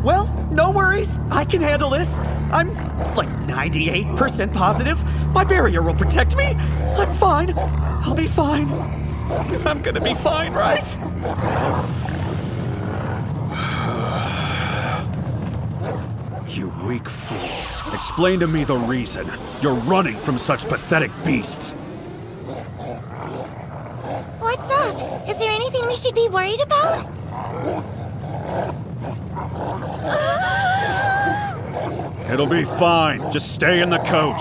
Well, no worries. I can handle this. I'm like 98% positive. My barrier will protect me. I'm fine. I'll be fine. I'm gonna be fine, right? You weak fools. Explain to me the reason. You're running from such pathetic beasts. What's up? Is there anything we should be worried about? It'll be fine. Just stay in the coach.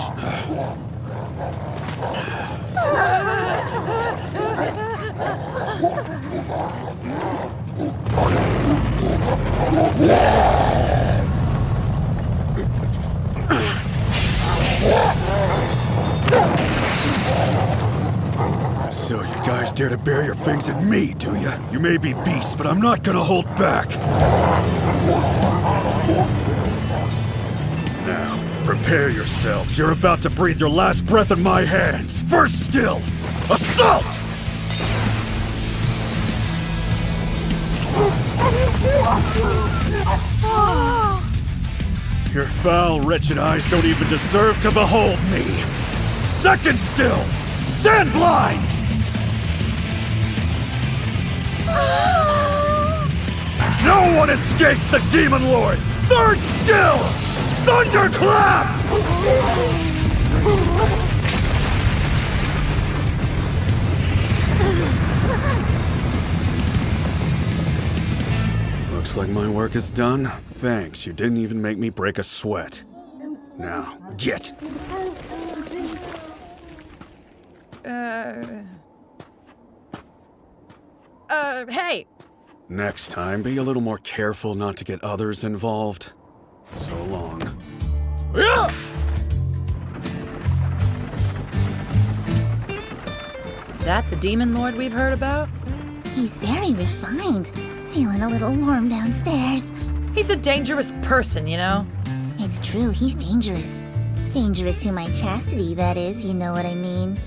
So you guys dare to bare your fangs at me, do ya? You may be beasts, but I'm not gonna hold back. Now, prepare yourselves. You're about to breathe your last breath in my hands. First skill, assault! Your foul, wretched eyes don't even deserve to behold me. Second skill, sandblind! No one escapes the Demon Lord! Third skill, thunderclap! Looks like my work is done. Thanks, you didn't even make me break a sweat. Now, get! Hey! Next time, be a little more careful not to get others involved. So long. Yeah! That the Demon Lord we've heard about? He's very refined. Feeling a little warm downstairs. He's a dangerous person, you know? It's true, he's dangerous. Dangerous to my chastity, that is, you know what I mean.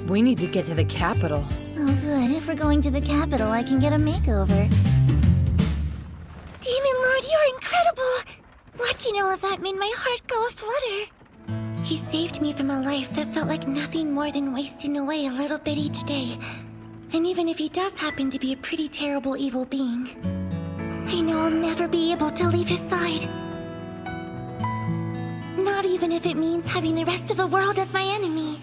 We need to get to the capital. Oh good, if we're going to the capital, I can get a makeover. Demon Lord, you're incredible! Watching all of that made my heart go aflutter. He saved me from a life that felt like nothing more than wasting away a little bit each day. And even if he does happen to be a pretty terrible evil being, I know I'll never be able to leave his side. Not even if it means having the rest of the world as my enemy.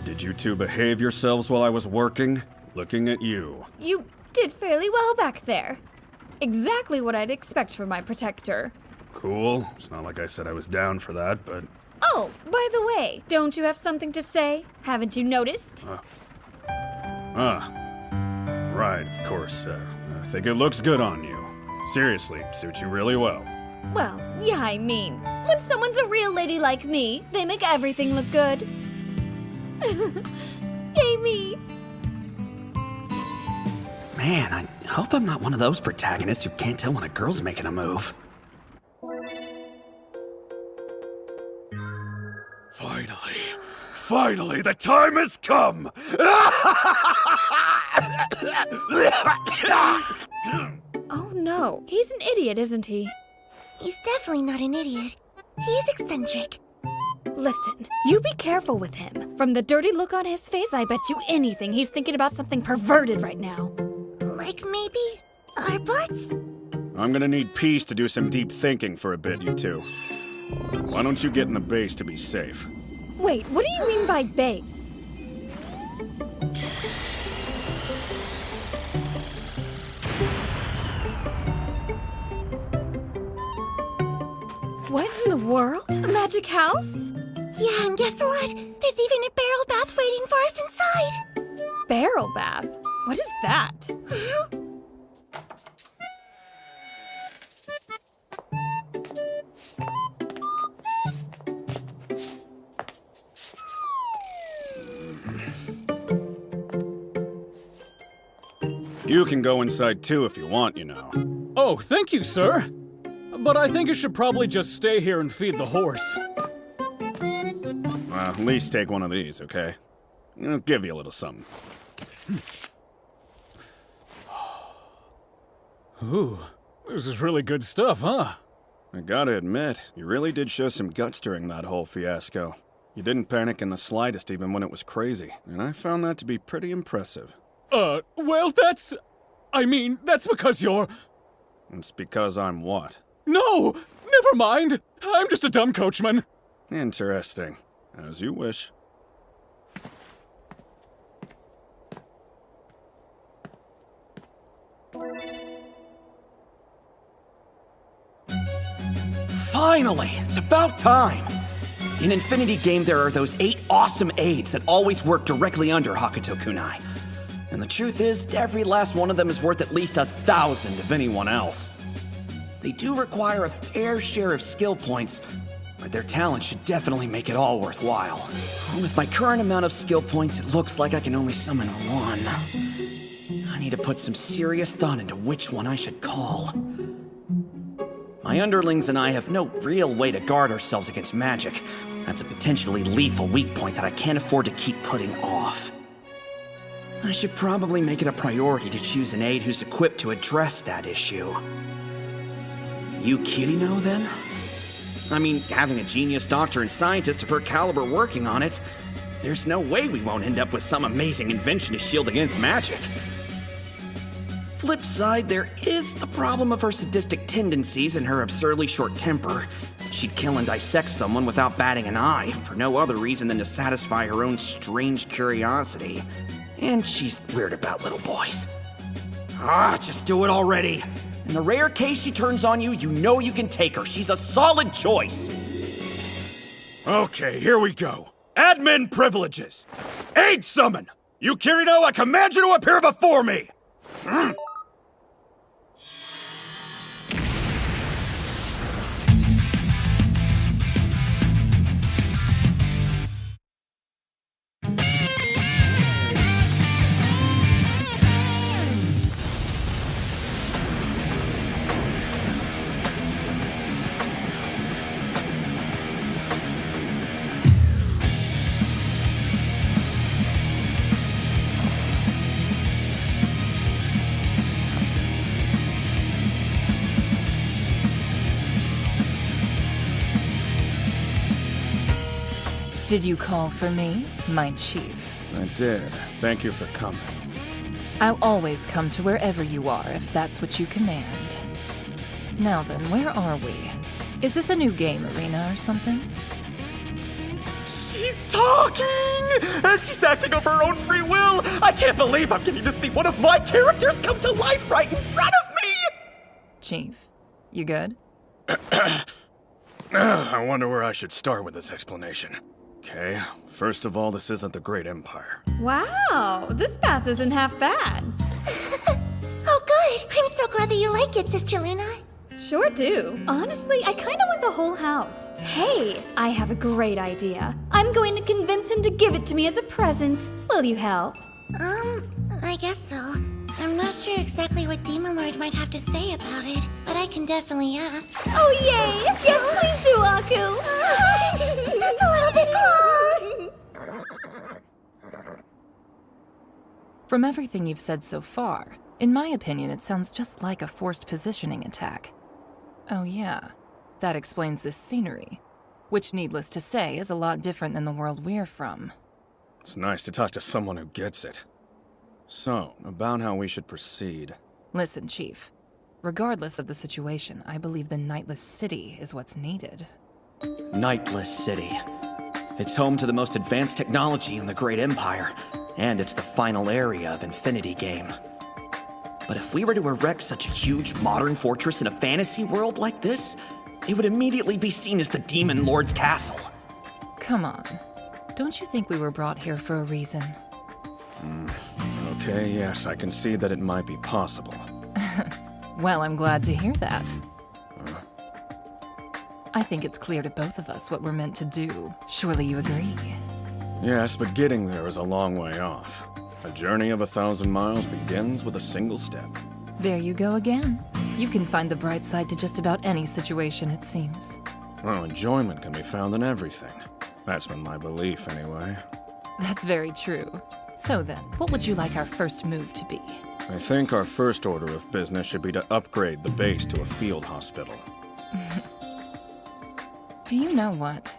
Did you two behave yourselves while I was working? Looking at you. You did fairly well back there. Exactly what I'd expect from my protector. Cool. It's not like I said I was down for that, but... Oh, by the way, don't you have something to say? Haven't you noticed? Right, of course. I think it looks good on you. Seriously, suits you really well. Well, yeah, I mean, when someone's a real lady like me, they make everything look good. Yay me! Man, I hope I'm not one of those protagonists who can't tell when a girl's making a move. Finally, the time has come! Oh no, he's an idiot, isn't he? He's definitely not an idiot. He's eccentric. Listen, you be careful with him. From the dirty look on his face, I bet you anything he's thinking about something perverted right now. Like maybe our butts? I'm gonna need peace to do some deep thinking for a bit, you two. Why don't you get in the base to be safe? Wait, what do you mean by base? What in the world? A magic house? Yeah, and guess what? There's even a barrel bath waiting for us inside. Barrel bath? What is that? You can go inside too if you want, you know. Oh, thank you, sir. But I think you should probably just stay here and feed the horse. Well, at least take one of these, okay? I'll give you a little something. Ooh, this is really good stuff, huh? I gotta admit, you really did show some guts during that whole fiasco. You didn't panic in the slightest even when it was crazy, and I found that to be pretty impressive. Well, that's... I mean, that's because you're... It's because I'm what? No! Never mind! I'm just a dumb coachman. Interesting. As you wish. Finally! It's about time! In Infinity Game, there are those 8 awesome aids that always work directly under Hakuto Kunai. And the truth is, every last one of them is worth at least 1,000 of anyone else. They do require a fair share of skill points, but their talent should definitely make it all worthwhile. With my current amount of skill points, it looks like I can only summon one. I need to put some serious thought into which one I should call. My underlings and I have no real way to guard ourselves against magic. That's a potentially lethal weak point that I can't afford to keep putting off. I should probably make it a priority to choose an aide who's equipped to address that issue. You Kirino, then? I mean, having a genius doctor and scientist of her caliber working on it, there's no way we won't end up with some amazing invention to shield against magic. Flip side, there is the problem of her sadistic tendencies and her absurdly short temper. She'd kill and dissect someone without batting an eye, for no other reason than to satisfy her own strange curiosity. And she's weird about little boys. Just do it already. In the rare case she turns on you, you know you can take her. She's a solid choice. Okay, here we go. Admin privileges. Aid summon! You Kirino, I command you to appear before me! Did you call for me, my chief? I did. Thank you for coming. I'll always come to wherever you are if that's what you command. Now then, where are we? Is this a new game arena or something? She's talking! And she's acting of her own free will! I can't believe I'm getting to see one of my characters come to life right in front of me! Chief, you good? I wonder where I should start with this explanation. Okay, first of all, this isn't the Great Empire. Wow, this path isn't half bad. Oh, good. I'm so glad that you like it, Sister Luna. Sure do. Honestly, I kinda want the whole house. Hey, I have a great idea. I'm going to convince him to give it to me as a present. Will you help? I guess so. I'm not sure exactly what Demon Lord might have to say about it, but I can definitely ask. Oh, yay! Yes, please do, Aku! That's a little bit close! From everything you've said so far, in my opinion, it sounds just like a forced positioning attack. Oh yeah, that explains this scenery, which, needless to say, is a lot different than the world we're from. It's nice to talk to someone who gets it. So, about how we should proceed. Listen, Chief. Regardless of the situation, I believe the Nightless City is what's needed. Nightless City. It's home to the most advanced technology in the Great Empire, and it's the final area of Infinity Game. But if we were to erect such a huge modern fortress in a fantasy world like this, it would immediately be seen as the Demon Lord's castle. Come on. Don't you think we were brought here for a reason? Okay, yes, I can see that it might be possible. Well, I'm glad to hear that. I think it's clear to both of us what we're meant to do. Surely you agree? Yes, but getting there is a long way off. A journey of 1,000 miles begins with a single step. There you go again. You can find the bright side to just about any situation, it seems. Well, enjoyment can be found in everything. That's been my belief, anyway. That's very true. So then, what would you like our first move to be? I think our first order of business should be to upgrade the base to a field hospital. Do you know what?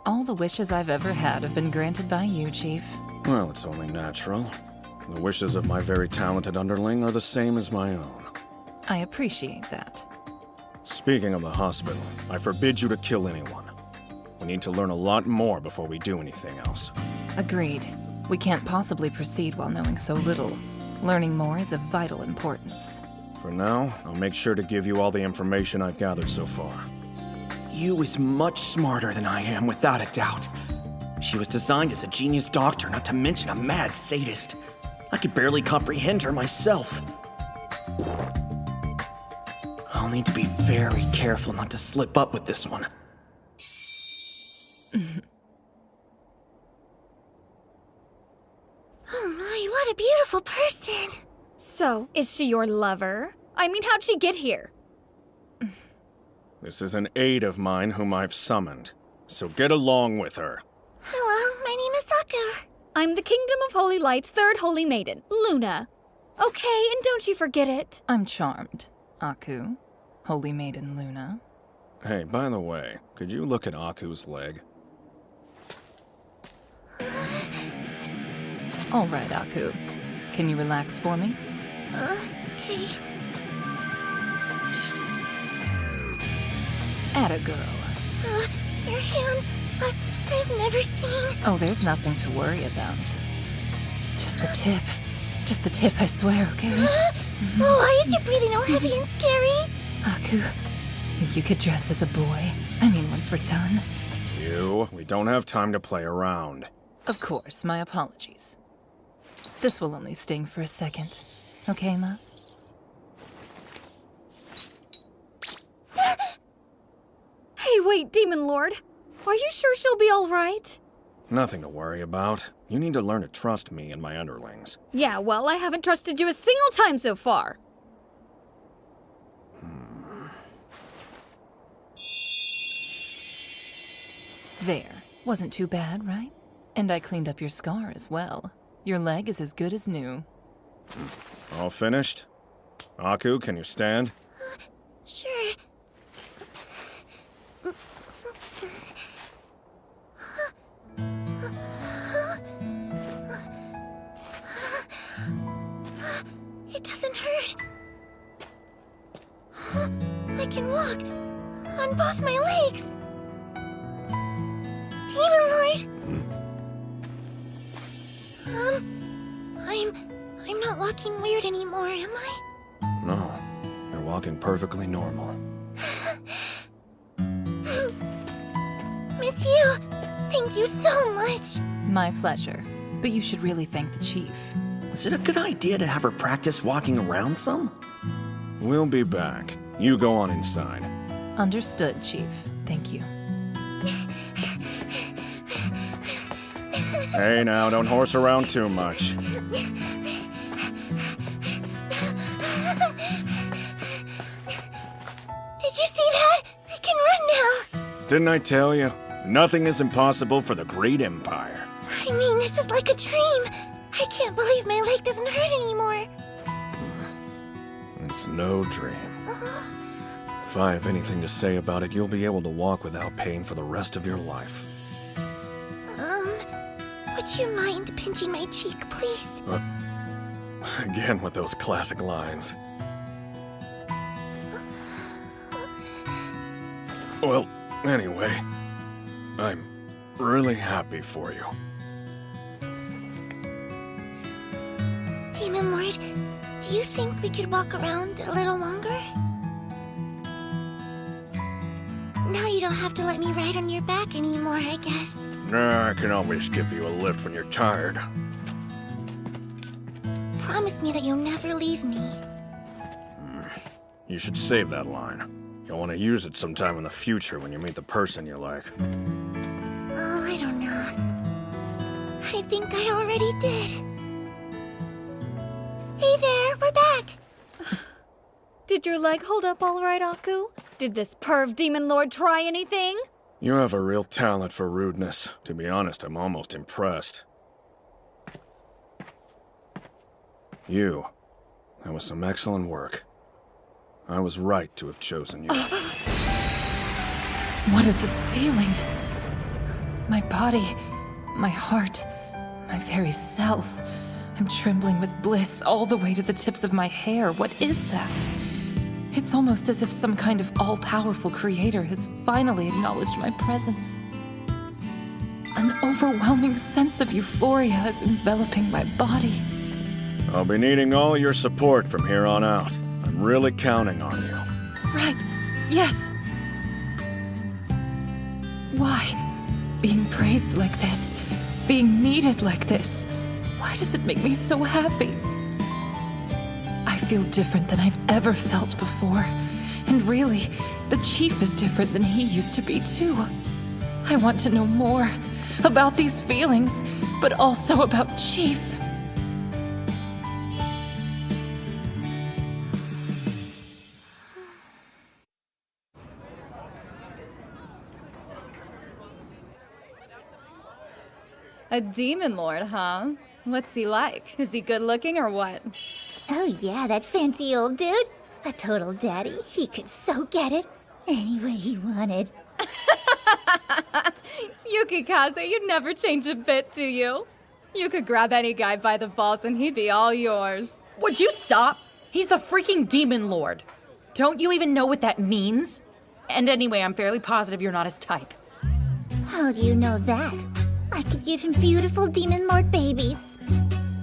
All the wishes I've ever had have been granted by you, Chief. Well, it's only natural. The wishes of my very talented underling are the same as my own. I appreciate that. Speaking of the hospital, I forbid you to kill anyone. We need to learn a lot more before we do anything else. Agreed. We can't possibly proceed while knowing so little. Learning more is of vital importance. For now, I'll make sure to give you all the information I've gathered so far. Yu is much smarter than I am, without a doubt. She was designed as a genius doctor, not to mention a mad sadist. I could barely comprehend her myself. I'll need to be very careful not to slip up with this one. Oh my, what a beautiful person! So, is she your lover? I mean, how'd she get here? This is an aide of mine whom I've summoned, so get along with her. Hello, my name is Aku. I'm the Kingdom of Holy Light's third holy maiden, Luna. Okay, and don't you forget it. I'm charmed. Aku, Holy Maiden Luna. Hey, by the way, could you look at Aku's leg? All right, Aku. Can you relax for me? Okay. Atta girl. Your hand, I've never seen. Oh, there's nothing to worry about. Just the tip. Just the tip, I swear, okay? Why is your breathing all heavy and scary? Aku, think you could dress as a boy? I mean, once we're done. We don't have time to play around. Of course, my apologies. This will only sting for a second. Okay, love? Hey, wait, Demon Lord. Are you sure she'll be all right? Nothing to worry about. You need to learn to trust me and my underlings. Yeah, well, I haven't trusted you a single time so far. There. Wasn't too bad, right? And I cleaned up your scar as well. Your leg is as good as new. All finished? Aku, can you stand? Sure. It doesn't hurt. I can walk on both my legs. Demon Lord! I'm not walking weird anymore, am I? No, you're walking perfectly normal. Miss Yu, thank you so much. My pleasure. But you should really thank the chief. Is it a good idea to have her practice walking around some? We'll be back. You go on inside. Understood, Chief. Thank you. Hey now, don't horse around too much. Did you see that? I can run now. Didn't I tell you? Nothing is impossible for the great empire. I mean, this is like a dream. I can't believe my leg doesn't hurt anymore. It's no dream. If I have anything to say about it, you'll be able to walk without pain for the rest of your life. Would you mind pinching my cheek, please? Again with those classic lines. Well, anyway, I'm really happy for you. Demon Lord, do you think we could walk around a little longer? Now you don't have to let me ride on your back anymore, I guess. I can always give you a lift when you're tired. Promise me that you'll never leave me. You should save that line. You'll want to use it sometime in the future when you meet the person you like. Oh, I don't know. I think I already did. Hey there, we're back! Did your leg hold up all right, Aku? Did this perv Demon Lord try anything? You have a real talent for rudeness. To be honest, I'm almost impressed. That was some excellent work. I was right to have chosen you. What is this feeling? My body, my heart, my very cells. I'm trembling with bliss all the way to the tips of my hair. What is that? It's almost as if some kind of all-powerful creator has finally acknowledged my presence. An overwhelming sense of euphoria is enveloping my body. I'll be needing all your support from here on out. I'm really counting on you. Right. Yes. Why? Being praised like this, being needed like this, why does it make me so happy? I feel different than I've ever felt before. And really, the Chief is different than he used to be too. I want to know more about these feelings, but also about Chief. A demon lord, huh? What's he like? Is he good looking or what? Oh yeah, that fancy old dude. A total daddy. He could so get it any way he wanted. Yukikaze, you'd never change a bit, do you? You could grab any guy by the balls and he'd be all yours. Would you stop? He's the freaking demon lord. Don't you even know what that means? And anyway, I'm fairly positive you're not his type. How do you know that? I could give him beautiful demon lord babies.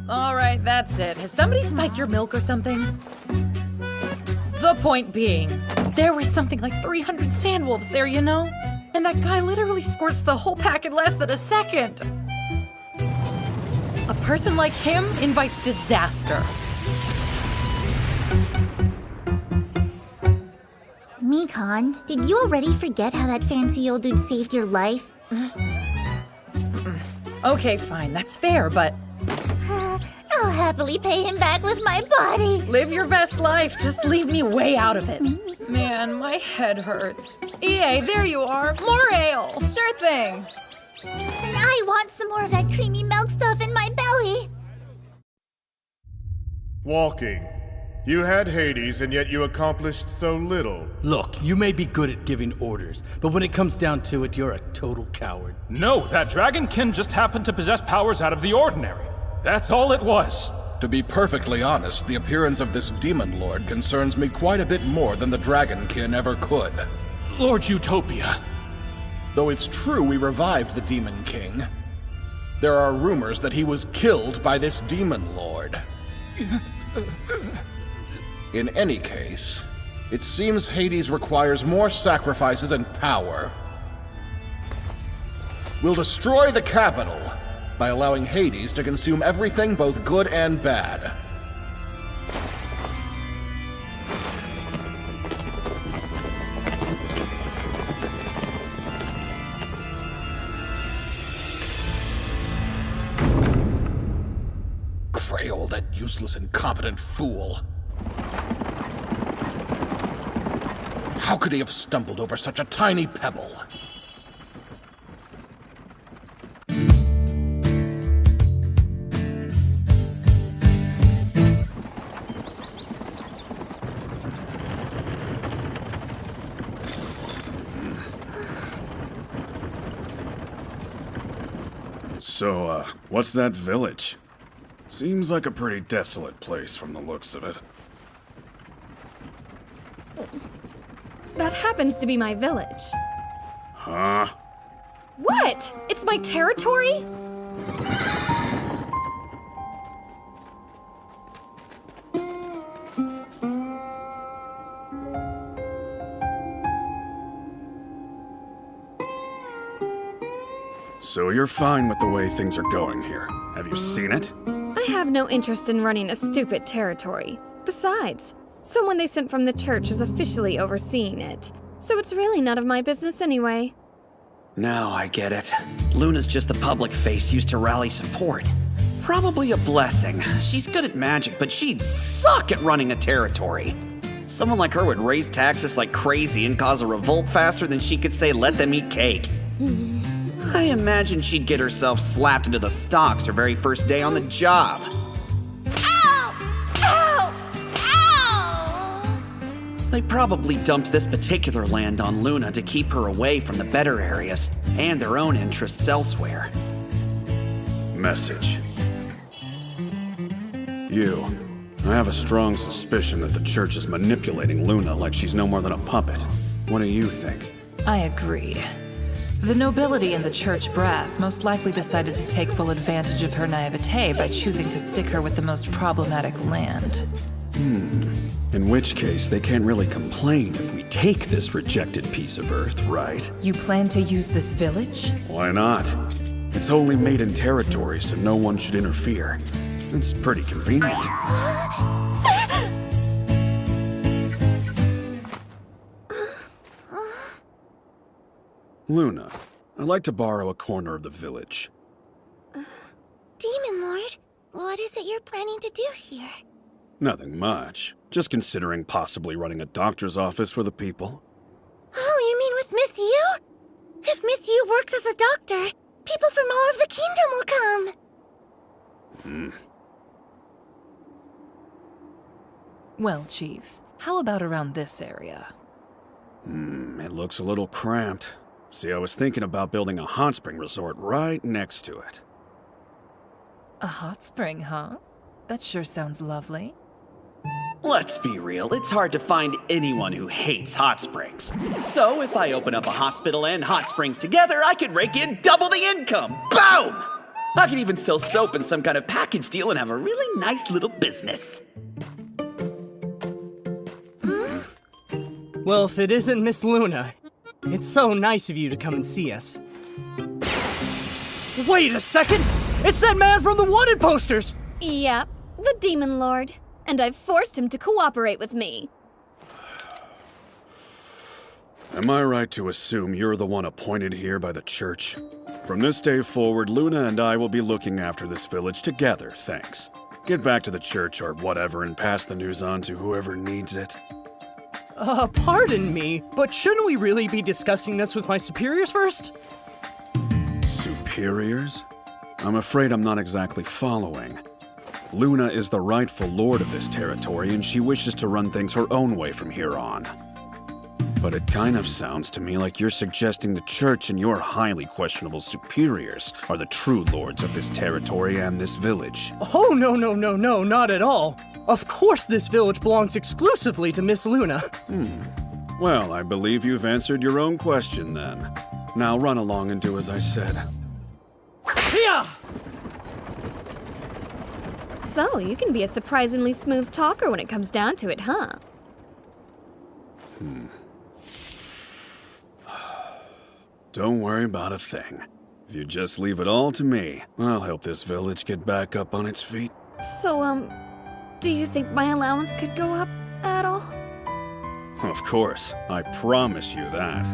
All right, that's it. Has somebody spiked your milk or something? The point being, there was something like 300 sandwolves there, you know? And that guy literally squirts the whole pack in less than a second. A person like him invites disaster. Mikan, did you already forget how that fancy old dude saved your life? Okay, fine, that's fair, but... I'll happily pay him back with my body. Live your best life. Just leave me way out of it. Man, my head hurts. EA, there you are. More ale. Sure thing. And I want some more of that creamy milk stuff in my belly. Walking. You had Hades, and yet you accomplished so little. Look, you may be good at giving orders, but when it comes down to it, you're a total coward. No, that dragonkin just happened to possess powers out of the ordinary. That's all it was. To be perfectly honest, the appearance of this demon lord concerns me quite a bit more than the dragonkin ever could. Lord Utopia. Though it's true we revived the Demon King, there are rumors that he was killed by this demon lord. In any case, it seems Hades requires more sacrifices and power. We'll destroy the capital by allowing Hades to consume everything both good and bad. Kraol, that useless, incompetent fool. How could he have stumbled over such a tiny pebble? So, what's that village? Seems like a pretty desolate place from the looks of it. That happens to be my village. Huh? What? It's my territory? So you're fine with the way things are going here. Have you seen it? I have no interest in running a stupid territory. Besides, someone they sent from the church is officially overseeing it. So it's really none of my business anyway. Now I get it. Luna's just the public face used to rally support. Probably a blessing. She's good at magic, but she'd suck at running a territory. Someone like her would raise taxes like crazy and cause a revolt faster than she could say let them eat cake. I imagine she'd get herself slapped into the stocks her very first day on the job. Ow! Ow! Ow! They probably dumped this particular land on Luna to keep her away from the better areas and their own interests elsewhere. Message. You. I have a strong suspicion that the church is manipulating Luna like she's no more than a puppet. What do you think? I agree. The nobility and the church brass most likely decided to take full advantage of her naivete by choosing to stick her with the most problematic land. In which case, they can't really complain if we take this rejected piece of Earth, right? You plan to use this village? Why not? It's only Maiden territory, so no one should interfere. It's pretty convenient. Luna, I'd like to borrow a corner of the village. Demon Lord, what is it you're planning to do here? Nothing much. Just considering possibly running a doctor's office for the people. Oh, you mean with Miss Yu? If Miss Yu works as a doctor, people from all over the kingdom will come. Well, Chief, how about around this area? It looks a little cramped. See, I was thinking about building a hot spring resort right next to it. A hot spring, huh? That sure sounds lovely. Let's be real, it's hard to find anyone who hates hot springs. So if I open up a hospital and hot springs together, I could rake in double the income. Boom! I could even sell soap in some kind of package deal and have a really nice little business. Well, if it isn't Miss Luna, it's so nice of you to come and see us. Wait a second! It's that man from the wanted posters! Yep, the Demon Lord. And I've forced him to cooperate with me. Am I right to assume you're the one appointed here by the church? From this day forward, Luna and I will be looking after this village together, thanks. Get back to the church or whatever and pass the news on to whoever needs it. Pardon me, but shouldn't we really be discussing this with my superiors first? Superiors? I'm afraid I'm not exactly following. Luna is the rightful lord of this territory, and she wishes to run things her own way from here on. But it kind of sounds to me like you're suggesting the church and your highly questionable superiors are the true lords of this territory and this village. Oh, no, not at all. Of course this village belongs exclusively to Miss Luna. Well, I believe you've answered your own question then. Now run along and do as I said. Yeah! So, you can be a surprisingly smooth talker when it comes down to it, huh? Don't worry about a thing. If you just leave it all to me, I'll help this village get back up on its feet. So, do you think my allowance could go up at all? Of course, I promise you that.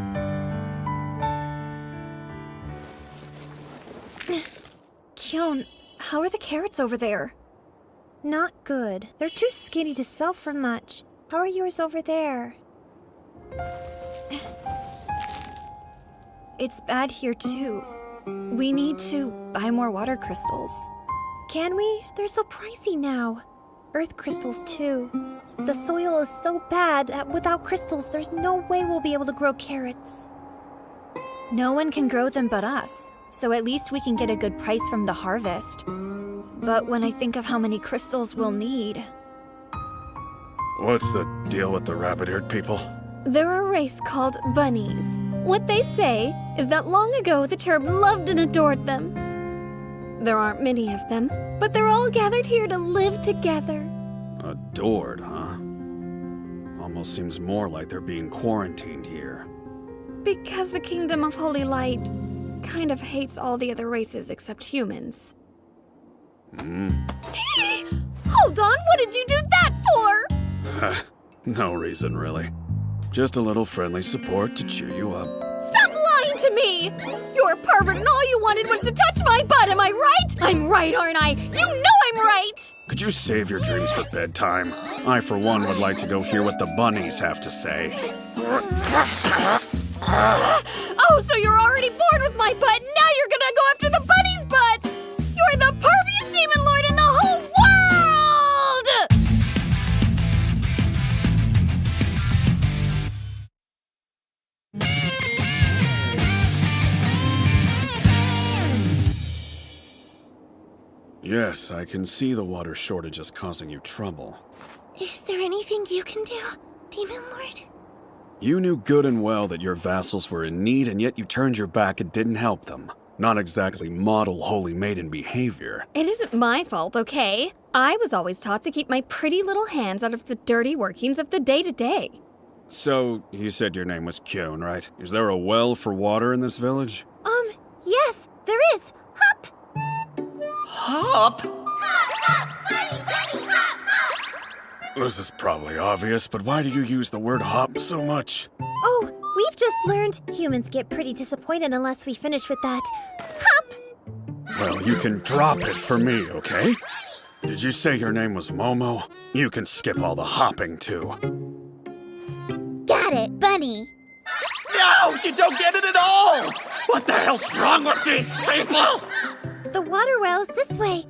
Kyon, how are the carrots over there? Not good. They're too skinny to sell for much. How are yours over there? It's bad here too. We need to buy more water crystals. Can we? They're so pricey now. Earth crystals too. The soil is so bad that without crystals, there's no way we'll be able to grow carrots. No one can grow them but us, so at least we can get a good price from the harvest. But when I think of how many crystals we'll need... What's the deal with the rabbit-eared people? They're a race called bunnies. What they say is that long ago the cherub loved and adored them. There aren't many of them, but they're all gathered here to live together. Adored, huh? Almost seems more like they're being quarantined here. Because the Kingdom of Holy Light kind of hates all the other races except humans. Hold on, what did you do that for? No reason, really. Just a little friendly support to cheer you up. Stop lying to me! You're a pervert and all you wanted was to touch my butt, am I right? I'm right, aren't I? You know I'm right! Could you save your dreams for bedtime? I, for one, would like to go hear what the bunnies have to say. Oh, so you're already bored with my butt, and now you're gonna go after the bunnies' butts! You're the perviest demon lord in the whole world! Yes, I can see the water shortage is causing you trouble. Is there anything you can do, Demon Lord? You knew good and well that your vassals were in need, and yet you turned your back and didn't help them. Not exactly model Holy Maiden behavior. It isn't my fault, okay? I was always taught to keep my pretty little hands out of the dirty workings of the day-to-day. So, you said your name was Kyon, right? Is there a well for water in this village? Yes, there is. Hop! Hop? This is probably obvious, but why do you use the word hop so much? Oh, we've just learned humans get pretty disappointed unless we finish with that. Hop! Well, you can drop it for me, okay? Did you say your name was Momo? You can skip all the hopping, too. Got it, Bunny. No, you don't get it at all! What the hell's wrong with these people? The water well's this way.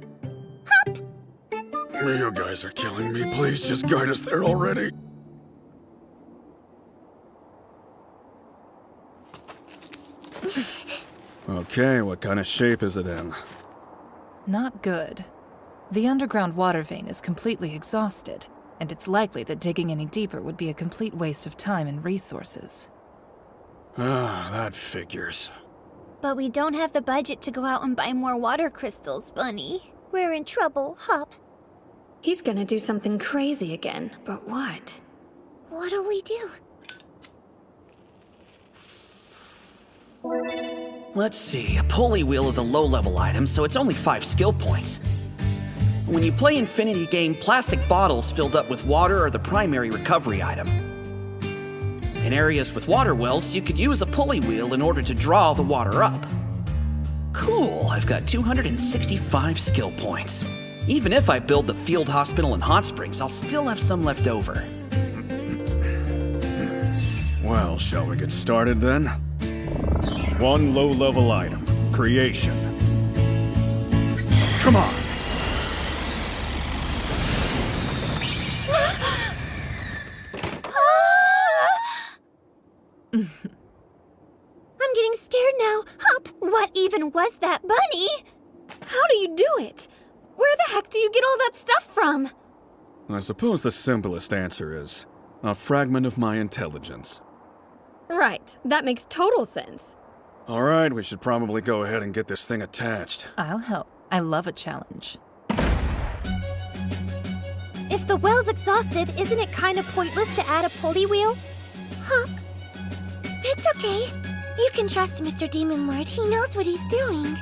You guys are killing me. Please just guide us there already. Okay, what kind of shape is it in? Not good. The underground water vein is completely exhausted, and it's likely that digging any deeper would be a complete waste of time and resources. Ah, that figures. But we don't have the budget to go out and buy more water crystals, Bunny. We're in trouble, Hop. He's gonna do something crazy again, but what? What'll we do? Let's see, a pulley wheel is a low-level item, so it's only 5 skill points. When you play Infinity Game, plastic bottles filled up with water are the primary recovery item. In areas with water wells, you could use a pulley wheel in order to draw the water up. Cool, I've got 265 skill points. Even if I build the field hospital in Hot Springs, I'll still have some left over. Well, shall we get started then? 1 low-level item, creation. Come on! I'm getting scared now. Hop! What even was that, Bunny? How do you do it? Where the heck do you get all that stuff from? I suppose the simplest answer is a fragment of my intelligence. Right, that makes total sense. All right, we should probably go ahead and get this thing attached. I'll help. I love a challenge. If the well's exhausted, isn't it kind of pointless to add a pulley wheel? Hop. It's okay. You can trust Mr. Demon Lord. He knows what he's doing.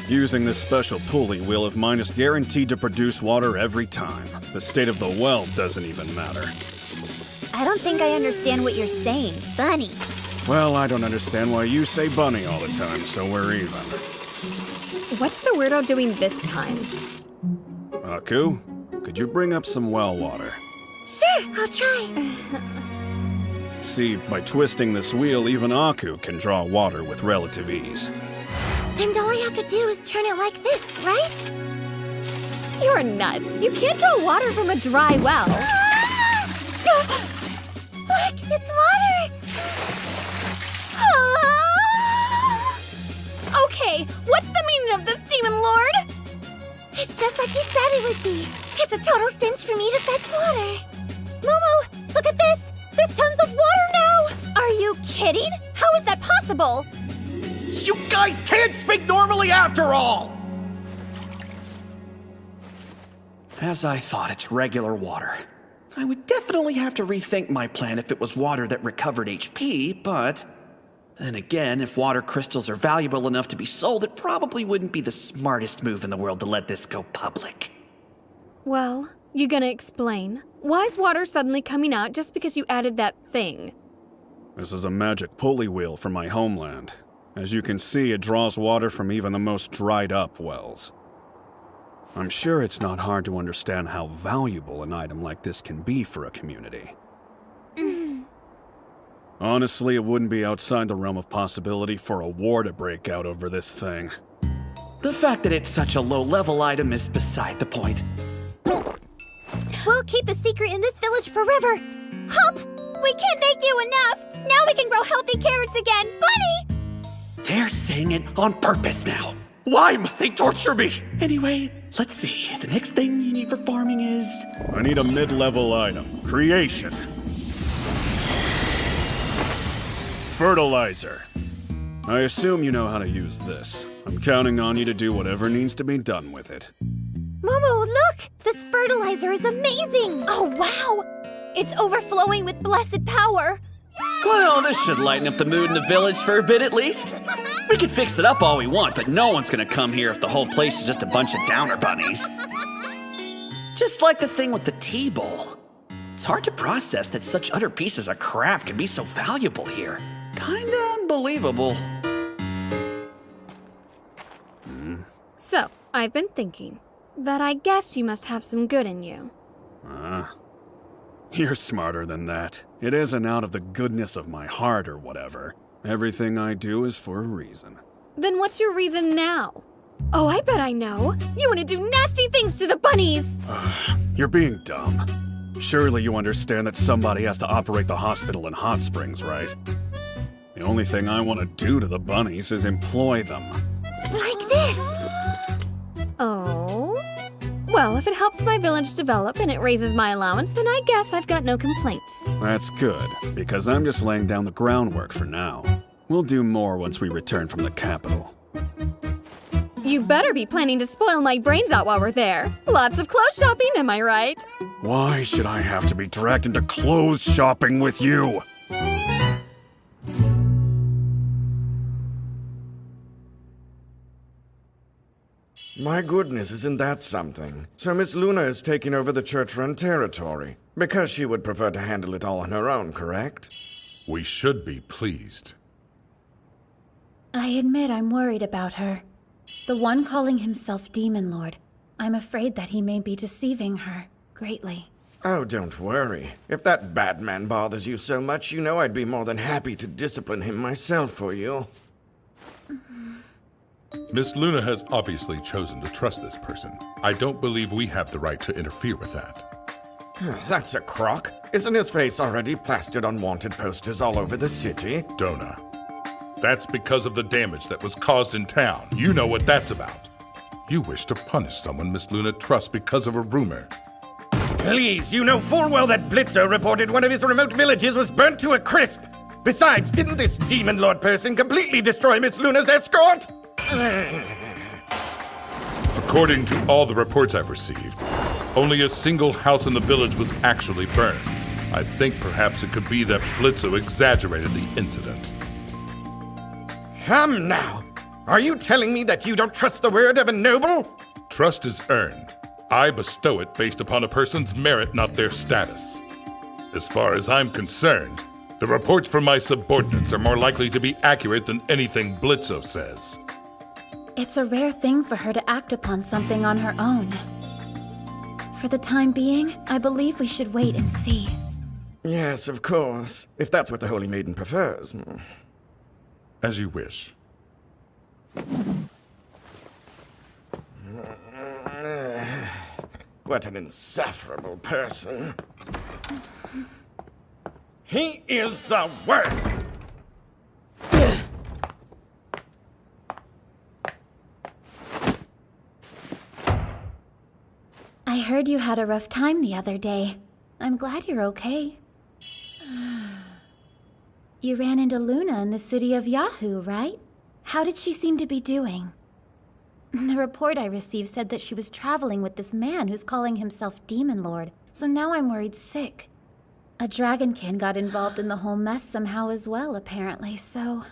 Using this special pulley wheel of mine is guaranteed to produce water every time. The state of the well doesn't even matter. I don't think I understand what you're saying, Bunny. Well, I don't understand why you say bunny all the time, so we're even. What's the weirdo doing this time? Aku, could you bring up some well water? Sure, I'll try. See, by twisting this wheel, even Aku can draw water with relative ease. And all I have to do is turn it like this, right? You're nuts. You can't draw water from a dry well. Ah! Look, it's water! Ah! Okay, what's the meaning of this, Demon Lord? It's just like you said it would be. It's a total cinch for me to fetch water. Momo, look at this! There's tons of water now! Are you kidding? How is that possible? You guys can't speak normally after all! As I thought, it's regular water. I would definitely have to rethink my plan if it was water that recovered HP, but then again, if water crystals are valuable enough to be sold, it probably wouldn't be the smartest move in the world to let this go public. Well, you gonna explain? Why's water suddenly coming out just because you added that thing? This is a magic pulley wheel from my homeland. As you can see, it draws water from even the most dried-up wells. I'm sure it's not hard to understand how valuable an item like this can be for a community. Honestly, it wouldn't be outside the realm of possibility for a war to break out over this thing. The fact that it's such a low-level item is beside the point. We'll keep the secret in this village forever. Hop! We can't thank you enough. Now we can grow healthy carrots again. Bunny! They're saying it on purpose now. Why must they torture me? Anyway, let's see. The next thing you need for farming is... I need a mid-level item. Creation. Fertilizer. I assume you know how to use this. I'm counting on you to do whatever needs to be done with it. Momo, look! This fertilizer is amazing! Oh, wow! It's overflowing with blessed power. Well, this should lighten up the mood in the village for a bit at least. We can fix it up all we want, but no one's gonna come here if the whole place is just a bunch of downer bunnies. Just like the thing with the tea bowl. It's hard to process that such utter pieces of crap can be so valuable here. Kinda unbelievable. So, I've been thinking that I guess you must have some good in you. You're smarter than that. It isn't out of the goodness of my heart or whatever. Everything I do is for a reason. Then what's your reason now? Oh, I bet I know. You want to do nasty things to the bunnies! You're being dumb. Surely you understand that somebody has to operate the hospital in Hot Springs, right? The only thing I want to do to the bunnies is employ them. Like this! Oh? Well, if it helps my village develop and it raises my allowance, then I guess I've got no complaints. That's good, because I'm just laying down the groundwork for now. We'll do more once we return from the capital. You better be planning to spoil my brains out while we're there. Lots of clothes shopping, am I right? Why should I have to be dragged into clothes shopping with you? My goodness, isn't that something? So Miss Luna is taking over the church-run territory, because she would prefer to handle it all on her own, correct? We should be pleased. I admit I'm worried about her. The one calling himself Demon Lord. I'm afraid that he may be deceiving her greatly. Oh, don't worry. If that bad man bothers you so much, you know I'd be more than happy to discipline him myself for you. Miss Luna has obviously chosen to trust this person. I don't believe we have the right to interfere with that. That's a crock. Isn't his face already plastered on wanted posters all over the city? Dona, that's because of the damage that was caused in town. You know what that's about. You wish to punish someone Miss Luna trusts because of a rumor. Please, you know full well that Blitzo reported one of his remote villages was burnt to a crisp. Besides, didn't this Demon Lord person completely destroy Miss Luna's escort? According to all the reports I've received, only a single house in the village was actually burned. I think perhaps it could be that Blitzo exaggerated the incident. Come now! Are you telling me that you don't trust the word of a noble? Trust is earned. I bestow it based upon a person's merit, not their status. As far as I'm concerned, the reports from my subordinates are more likely to be accurate than anything Blitzo says. It's a rare thing for her to act upon something on her own. For the time being, I believe we should wait and see. Yes, of course. If that's what the Holy Maiden prefers. As you wish. What an insufferable person. He is the worst! I heard you had a rough time the other day. I'm glad you're okay. You ran into Luna in the city of Yahoo, right? How did she seem to be doing? The report I received said that she was traveling with this man who's calling himself Demon Lord, so now I'm worried sick. A dragonkin got involved in the whole mess somehow as well, apparently, so...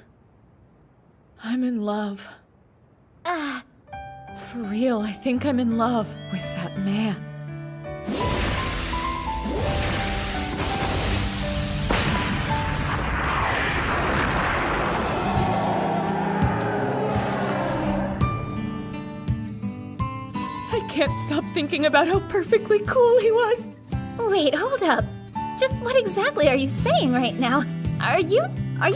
I'm in love. For real, I think I'm in love with that man. I can't stop thinking about how perfectly cool he was. Wait, hold up. Just what exactly are you saying right now? Are you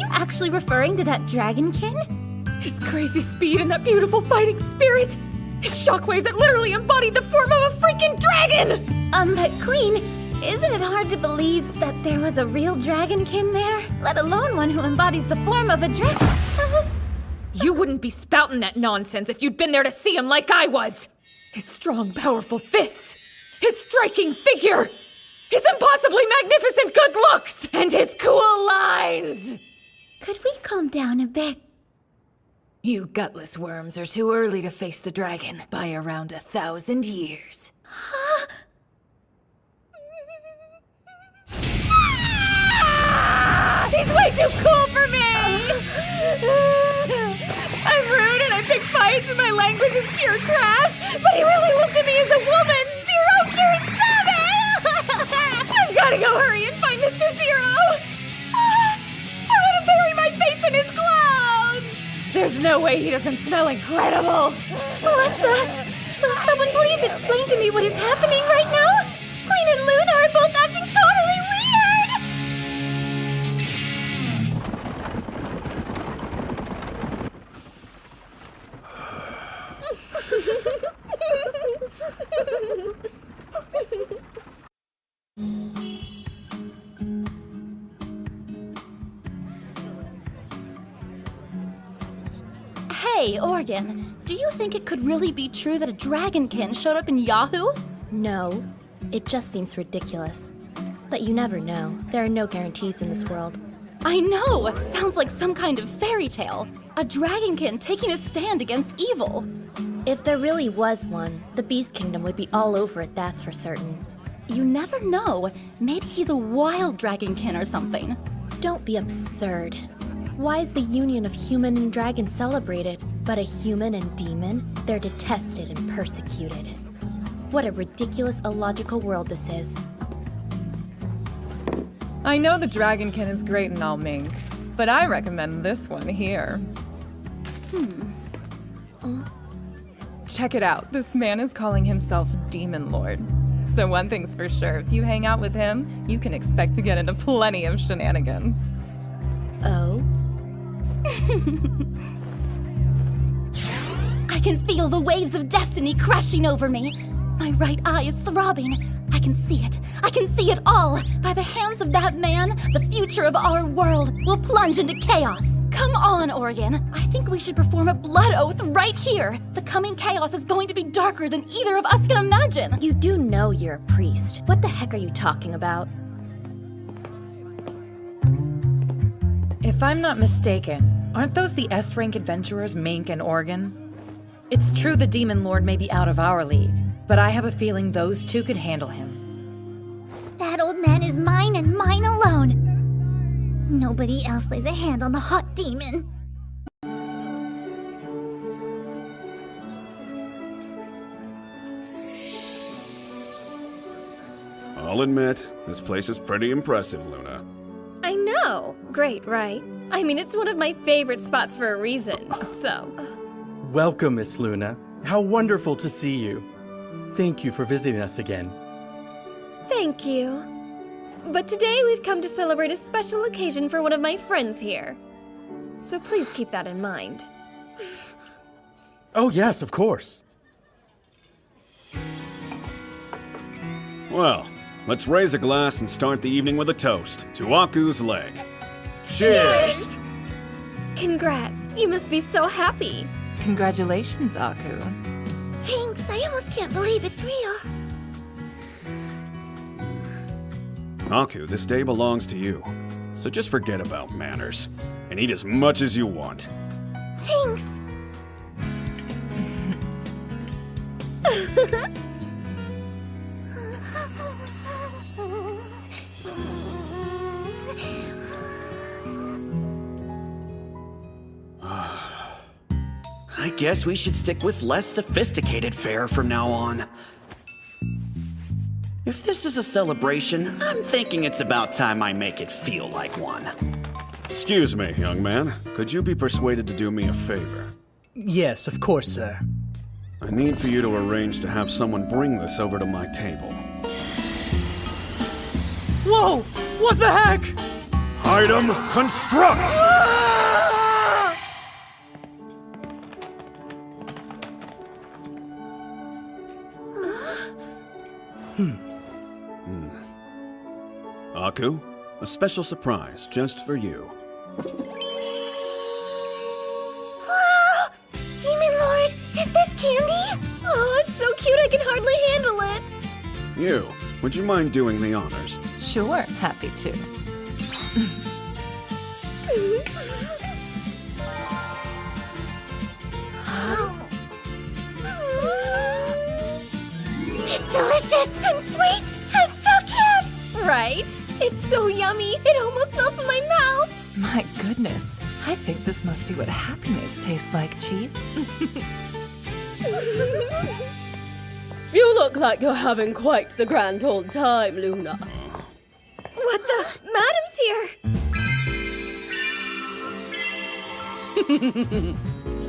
actually referring to that dragonkin? His crazy speed and that beautiful fighting spirit! His shockwave that literally embodied the form of a freaking dragon! But Queen, isn't it hard to believe that there was a real dragonkin there? Let alone one who embodies the form of a dragon. You wouldn't be spouting that nonsense if you'd been there to see him like I was! His strong, powerful fists, his striking figure, his impossibly magnificent good looks, and his cool lines! Could we calm down a bit? You gutless worms are too early to face the dragon by around 1,000 years. He's way too cool for me! I'm rude and I pick fights and my language is pure trash, but he really looked at me as a woman! Zero Kurosabe! I've gotta go hurry and find Mr. Zero! I want to bury my face in his clothes! There's no way he doesn't smell incredible! What the? Will someone please explain to me what is happening right now? Queen and Luna are both acting totally weird! Hey, Organ, do you think it could really be true that a dragonkin showed up in Yahoo? No, it just seems ridiculous. But you never know. There are no guarantees in this world. I know! Sounds like some kind of fairy tale. A dragonkin taking a stand against evil. If there really was one, the Beast Kingdom would be all over it, that's for certain. You never know. Maybe he's a wild dragonkin or something. Don't be absurd. Why is the union of human and dragon celebrated, but a human and demon, they're detested and persecuted? What a ridiculous, illogical world this is. I know the dragonkin is great and all, Mink, but I recommend this one here. Check it out. This man is calling himself Demon Lord. So one thing's for sure, if you hang out with him, you can expect to get into plenty of shenanigans. Oh? I can feel the waves of destiny crashing over me. My right eye is throbbing. I can see it. I can see it all. By the hands of that man, the future of our world will plunge into chaos. Come on, Organ. I think we should perform a blood oath right here. The coming chaos is going to be darker than either of us can imagine. You do know you're a priest. What the heck are you talking about? If I'm not mistaken, aren't those the S-rank adventurers Mink and Organ? It's true the Demon Lord may be out of our league, but I have a feeling those two could handle him. That old man is mine and mine alone. Nobody else lays a hand on the hot demon. I'll admit, this place is pretty impressive, Luna. I know. Great, right? I mean, it's one of my favorite spots for a reason, so... Welcome, Miss Luna. How wonderful to see you. Thank you for visiting us again. Thank you. But today we've come to celebrate a special occasion for one of my friends here. So please keep that in mind. Oh, yes, of course. Well, let's raise a glass and start the evening with a toast to Aku's leg. Cheers! Congrats. You must be so happy. Congratulations, Aku. Thanks, I almost can't believe it's real. Aku, this day belongs to you. So just forget about manners and eat as much as you want. Thanks. I guess we should stick with less sophisticated fare from now on. If this is a celebration, I'm thinking it's about time I make it feel like one. Excuse me, young man. Could you be persuaded to do me a favor? Yes, of course, sir. I need for you to arrange to have someone bring this over to my table. Whoa! What the heck? Item construct! Aku, a special surprise just for you. Wow! Demon Lord, is this candy? Oh, it's so cute You, would you mind doing the honors? Sure, happy to. It's delicious and sweet and so cute! Right? It's so yummy, it almost melts in my mouth! My goodness, I think this must be what happiness tastes like, Chief. You look like you're having quite the grand old time, Luna. What the? Madam's here!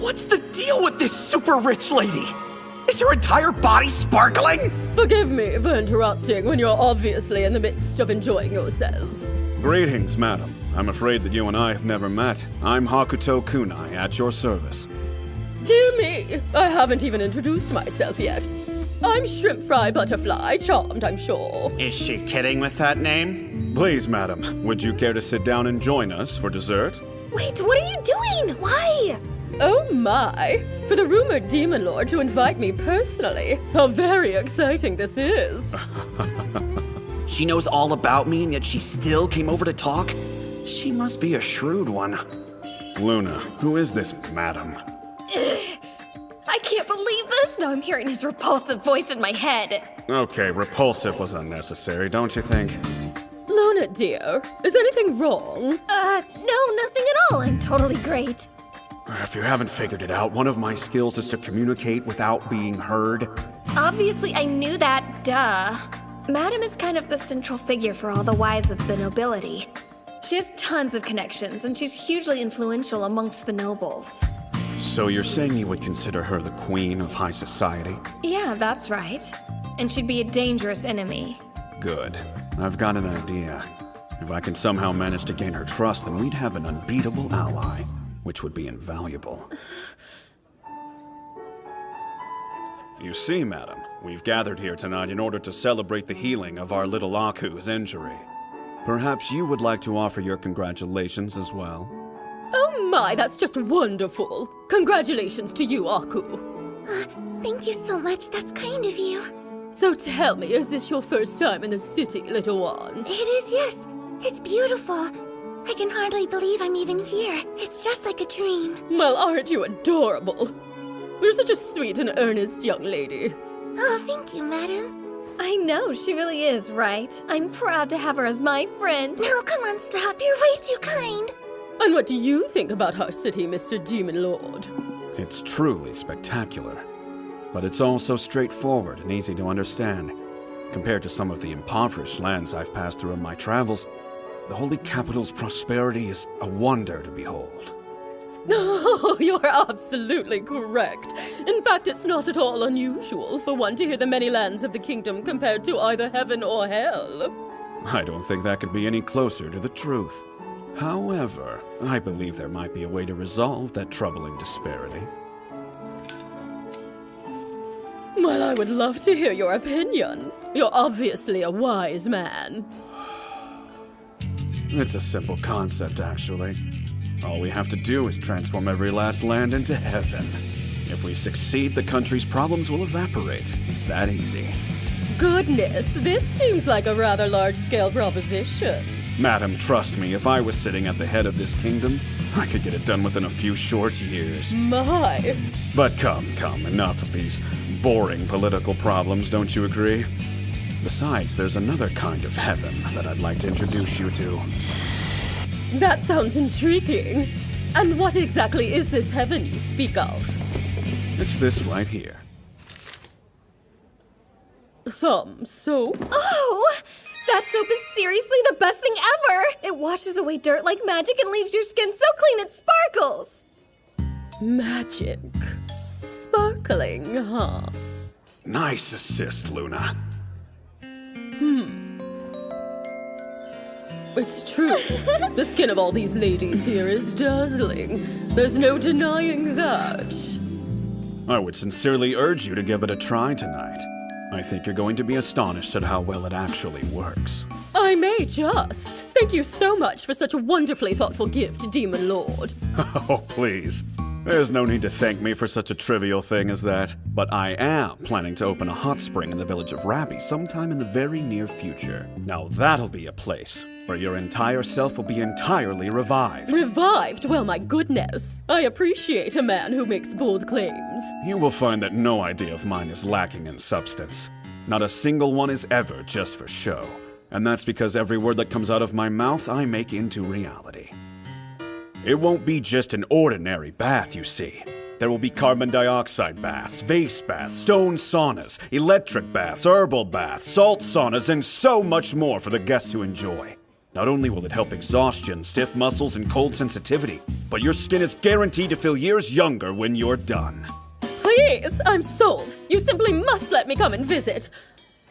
What's the deal with this super rich lady? Is her entire body sparkling? Forgive me for interrupting when you're obviously in the midst of enjoying yourselves. Greetings, madam. I'm afraid that you and I have never met. I'm Hakuto Kunai, at your service. Dear me, I haven't even introduced myself yet. I'm Shrimp Fry Butterfly, charmed, I'm sure. Is she kidding with that name? Please, madam, would you care to sit down and join us for dessert? Wait, what are you doing? Why? Oh my! For the rumored Demon Lord to invite me personally. How very exciting this is. She knows all about me, and yet she still came over to talk? She must be a shrewd one. Luna, who is this madam? I can't believe this! Now I'm hearing his repulsive voice in my head. Okay, repulsive was unnecessary, don't you think? Luna, dear, is anything wrong? No, nothing at all. I'm totally great. If you haven't figured it out, one of my skills is to communicate without being heard. Obviously, I knew that, duh. Madam is kind of the central figure for all the wives of the nobility. She has tons of connections, and she's hugely influential amongst the nobles. So you're saying you would consider her the queen of high society? Yeah, that's right. And she'd be a dangerous enemy. Good. I've got an idea. If I can somehow manage to gain her trust, then we'd have an unbeatable ally, which would be invaluable. You see, madam, we've gathered here tonight in order to celebrate the healing of our little Aku's injury. Perhaps you would like to offer your congratulations as well? Oh my, that's just wonderful. Congratulations to you, Aku. Thank you so much, that's kind of you. So tell me, is this your first time in the city, little one? It is, yes. It's beautiful. I can hardly believe I'm even here. It's just like a dream. Well, aren't you adorable? You're such a sweet and earnest young lady. Oh, thank you, madam. I know, she really is, right? I'm proud to have her as my friend. No, come on, stop. You're way too kind. And what do you think about our city, Mr. Demon Lord? It's truly spectacular. But it's also straightforward and easy to understand. Compared to some of the impoverished lands I've passed through in my travels, the Holy Capital's prosperity is a wonder to behold. Oh, you're absolutely correct. In fact, it's not at all unusual for one to hear the many lands of the kingdom compared to either heaven or hell. I don't think that could be any closer to the truth. However, I believe there might be a way to resolve that troubling disparity. Well, I would love to hear your opinion. You're obviously a wise man. It's a simple concept, actually. All we have to do is transform every last land into heaven. If we succeed, the country's problems will evaporate. It's that easy. Goodness, this seems like a rather large-scale proposition. Madam, trust me, if I was sitting at the head of this kingdom, I could get it done within a few short years. My. But come, enough of these boring political problems, don't you agree? Besides, there's another kind of heaven that I'd like to introduce you to. That sounds intriguing. And what exactly is this heaven you speak of? It's this right here. Some soap? Oh! That soap is seriously the best thing ever! It washes away dirt like magic and leaves your skin so clean it sparkles! Magic. Sparkling, huh? Nice assist, Luna. It's true. The skin of all these ladies here is dazzling. There's no denying that. I would sincerely urge you to give it a try tonight. I think you're going to be astonished at how well it actually works. I may just. Thank you so much for such a wonderfully thoughtful gift, Demon Lord. Oh, please. There's no need to thank me for such a trivial thing as that. But I am planning to open a hot spring in the village of Rabby sometime in the very near future. Now that'll be a place where your entire self will be entirely revived. Revived? Well, my goodness. I appreciate a man who makes bold claims. You will find that no idea of mine is lacking in substance. Not a single one is ever just for show. And that's because every word that comes out of my mouth I make into reality. It won't be just an ordinary bath, you see. There will be carbon dioxide baths, vase baths, stone saunas, electric baths, herbal baths, salt saunas, and so much more for the guests to enjoy. Not only will it help exhaustion, stiff muscles, and cold sensitivity, but your skin is guaranteed to feel years younger when you're done. Please, I'm sold. You simply must let me come and visit.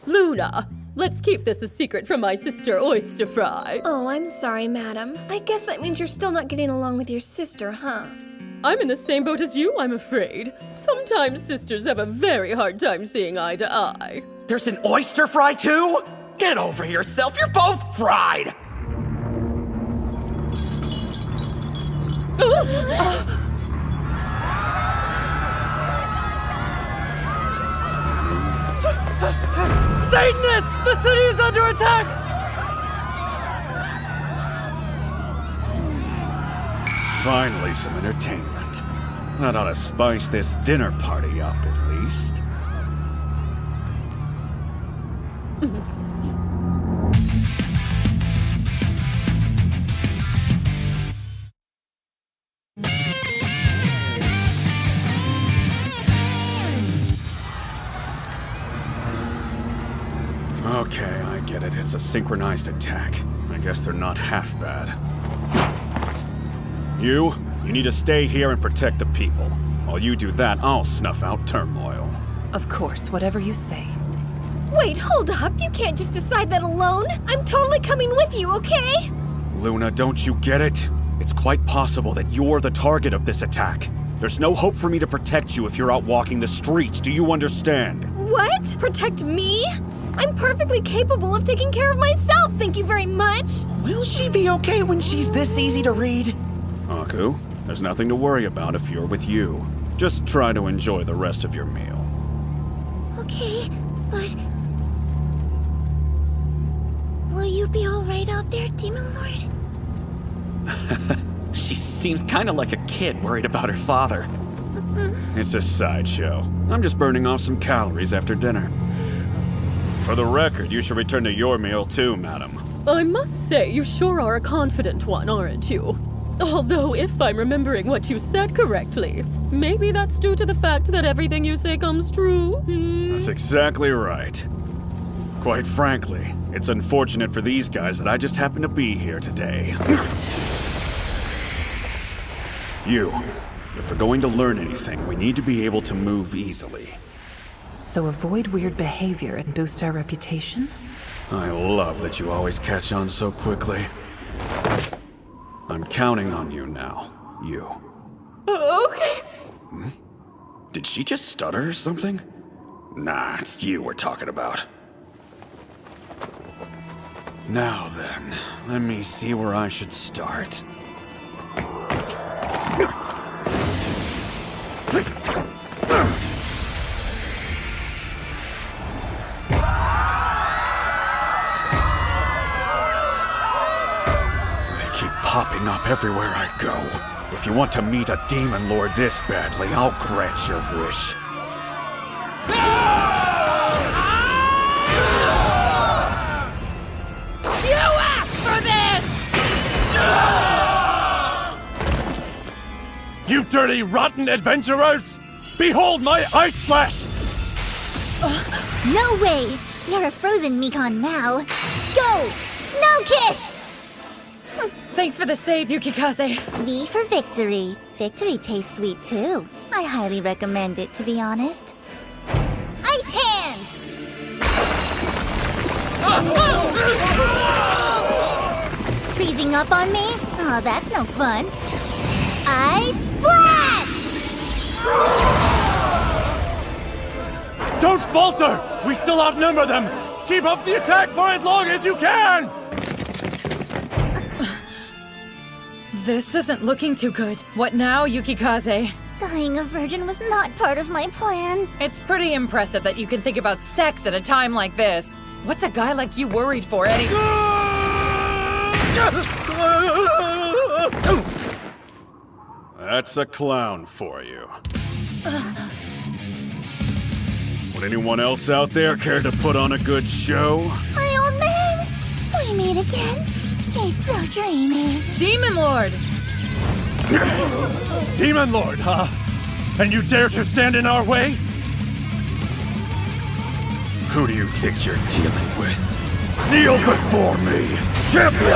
Luna, let's keep this a secret from my sister Oyster Fry. Oh, I'm sorry, madam. I guess that means you're still not getting along with your sister, huh? I'm in the same boat as you, I'm afraid. Sometimes sisters have a very hard time seeing eye to eye. There's an oyster fry too? Get over yourself, you're both fried! Satanists! The city is under attack! Finally, some entertainment. That ought to spice this dinner party up, at least. Okay, I get it. It's a synchronized attack. I guess they're not half bad. You need to stay here and protect the people. While you do that, I'll snuff out turmoil. Of course, whatever you say. Wait, hold up. You can't just decide that alone. I'm totally coming with you, okay? Luna, don't you get it? It's quite possible that you're the target of this attack. There's no hope for me to protect you if you're out walking the streets. Do you understand? What? Protect me? I'm perfectly capable of taking care of myself, thank you very much. Will she be okay when she's this easy to read? Aku, there's nothing to worry about if you're with you. Just try to enjoy the rest of your meal. Okay, but... will you be alright out there, Demon Lord? She seems kinda like a kid worried about her father. It's a sideshow. I'm just burning off some calories after dinner. For the record, you should return to your meal too, madam. I must say, you sure are a confident one, aren't you? Although, if I'm remembering what you said correctly, maybe that's due to the fact that everything you say comes true. That's exactly right. Quite frankly, it's unfortunate for these guys that I just happen to be here today. If we're going to learn anything, we need to be able to move easily. So avoid weird behavior and boost our reputation? I love that you always catch on so quickly. I'm counting on you now, you. Okay. Did she just stutter or something? Nah, it's you we're talking about. Now then, let me see where I should start. Popping up everywhere I go. If you want to meet a demon lord this badly, I'll grant your wish. You asked for this! You dirty, rotten adventurers! Behold my ice slash! No way! You're a frozen Mikon now. Go! Snow Kiss! Thanks for the save, Yukikaze. V for victory. Victory tastes sweet too. I highly recommend it, to be honest. Ice Hand! Freezing up on me? Oh, that's no fun. Ice Splash! Don't falter! We still outnumber them! Keep up the attack for as long as you can! This isn't looking too good. What now, Yukikaze? Dying a virgin was not part of my plan. It's pretty impressive that you can think about sex at a time like this. What's a guy like you worried for, Eddie? That's a clown for you. Would anyone else out there care to put on a good show? My old man! We meet again. He's so dreamy. Demon Lord! Demon Lord, huh? And you dare to stand in our way? Who do you think you're dealing with? Kneel before me, champion!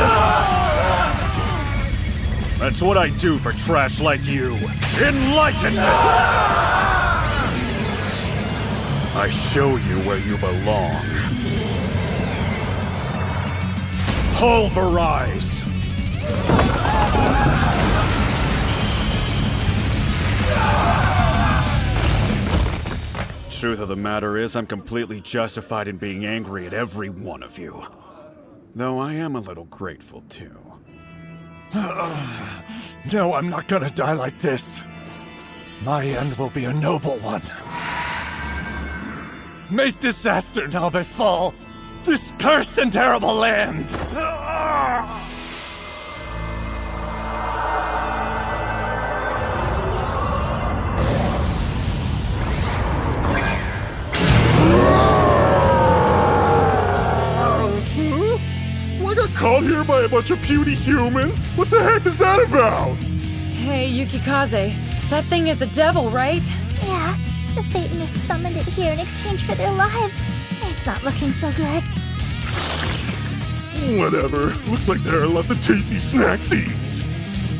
That's what I do for trash like you. Enlightenment! I show you where you belong. Pulverize! Truth of the matter is, I'm completely justified in being angry at every one of you. Though I am a little grateful, too. No, I'm not gonna die like this. My end will be a noble one. May disaster now befall this cursed and terrible land! So I got caught here by a bunch of puny humans? What the heck is that about? Hey, Yukikaze, that thing is a devil, right? Yeah, the Satanists summoned it here in exchange for their lives. It's not looking so good. Whatever. Looks like there are lots of tasty snacks to eat.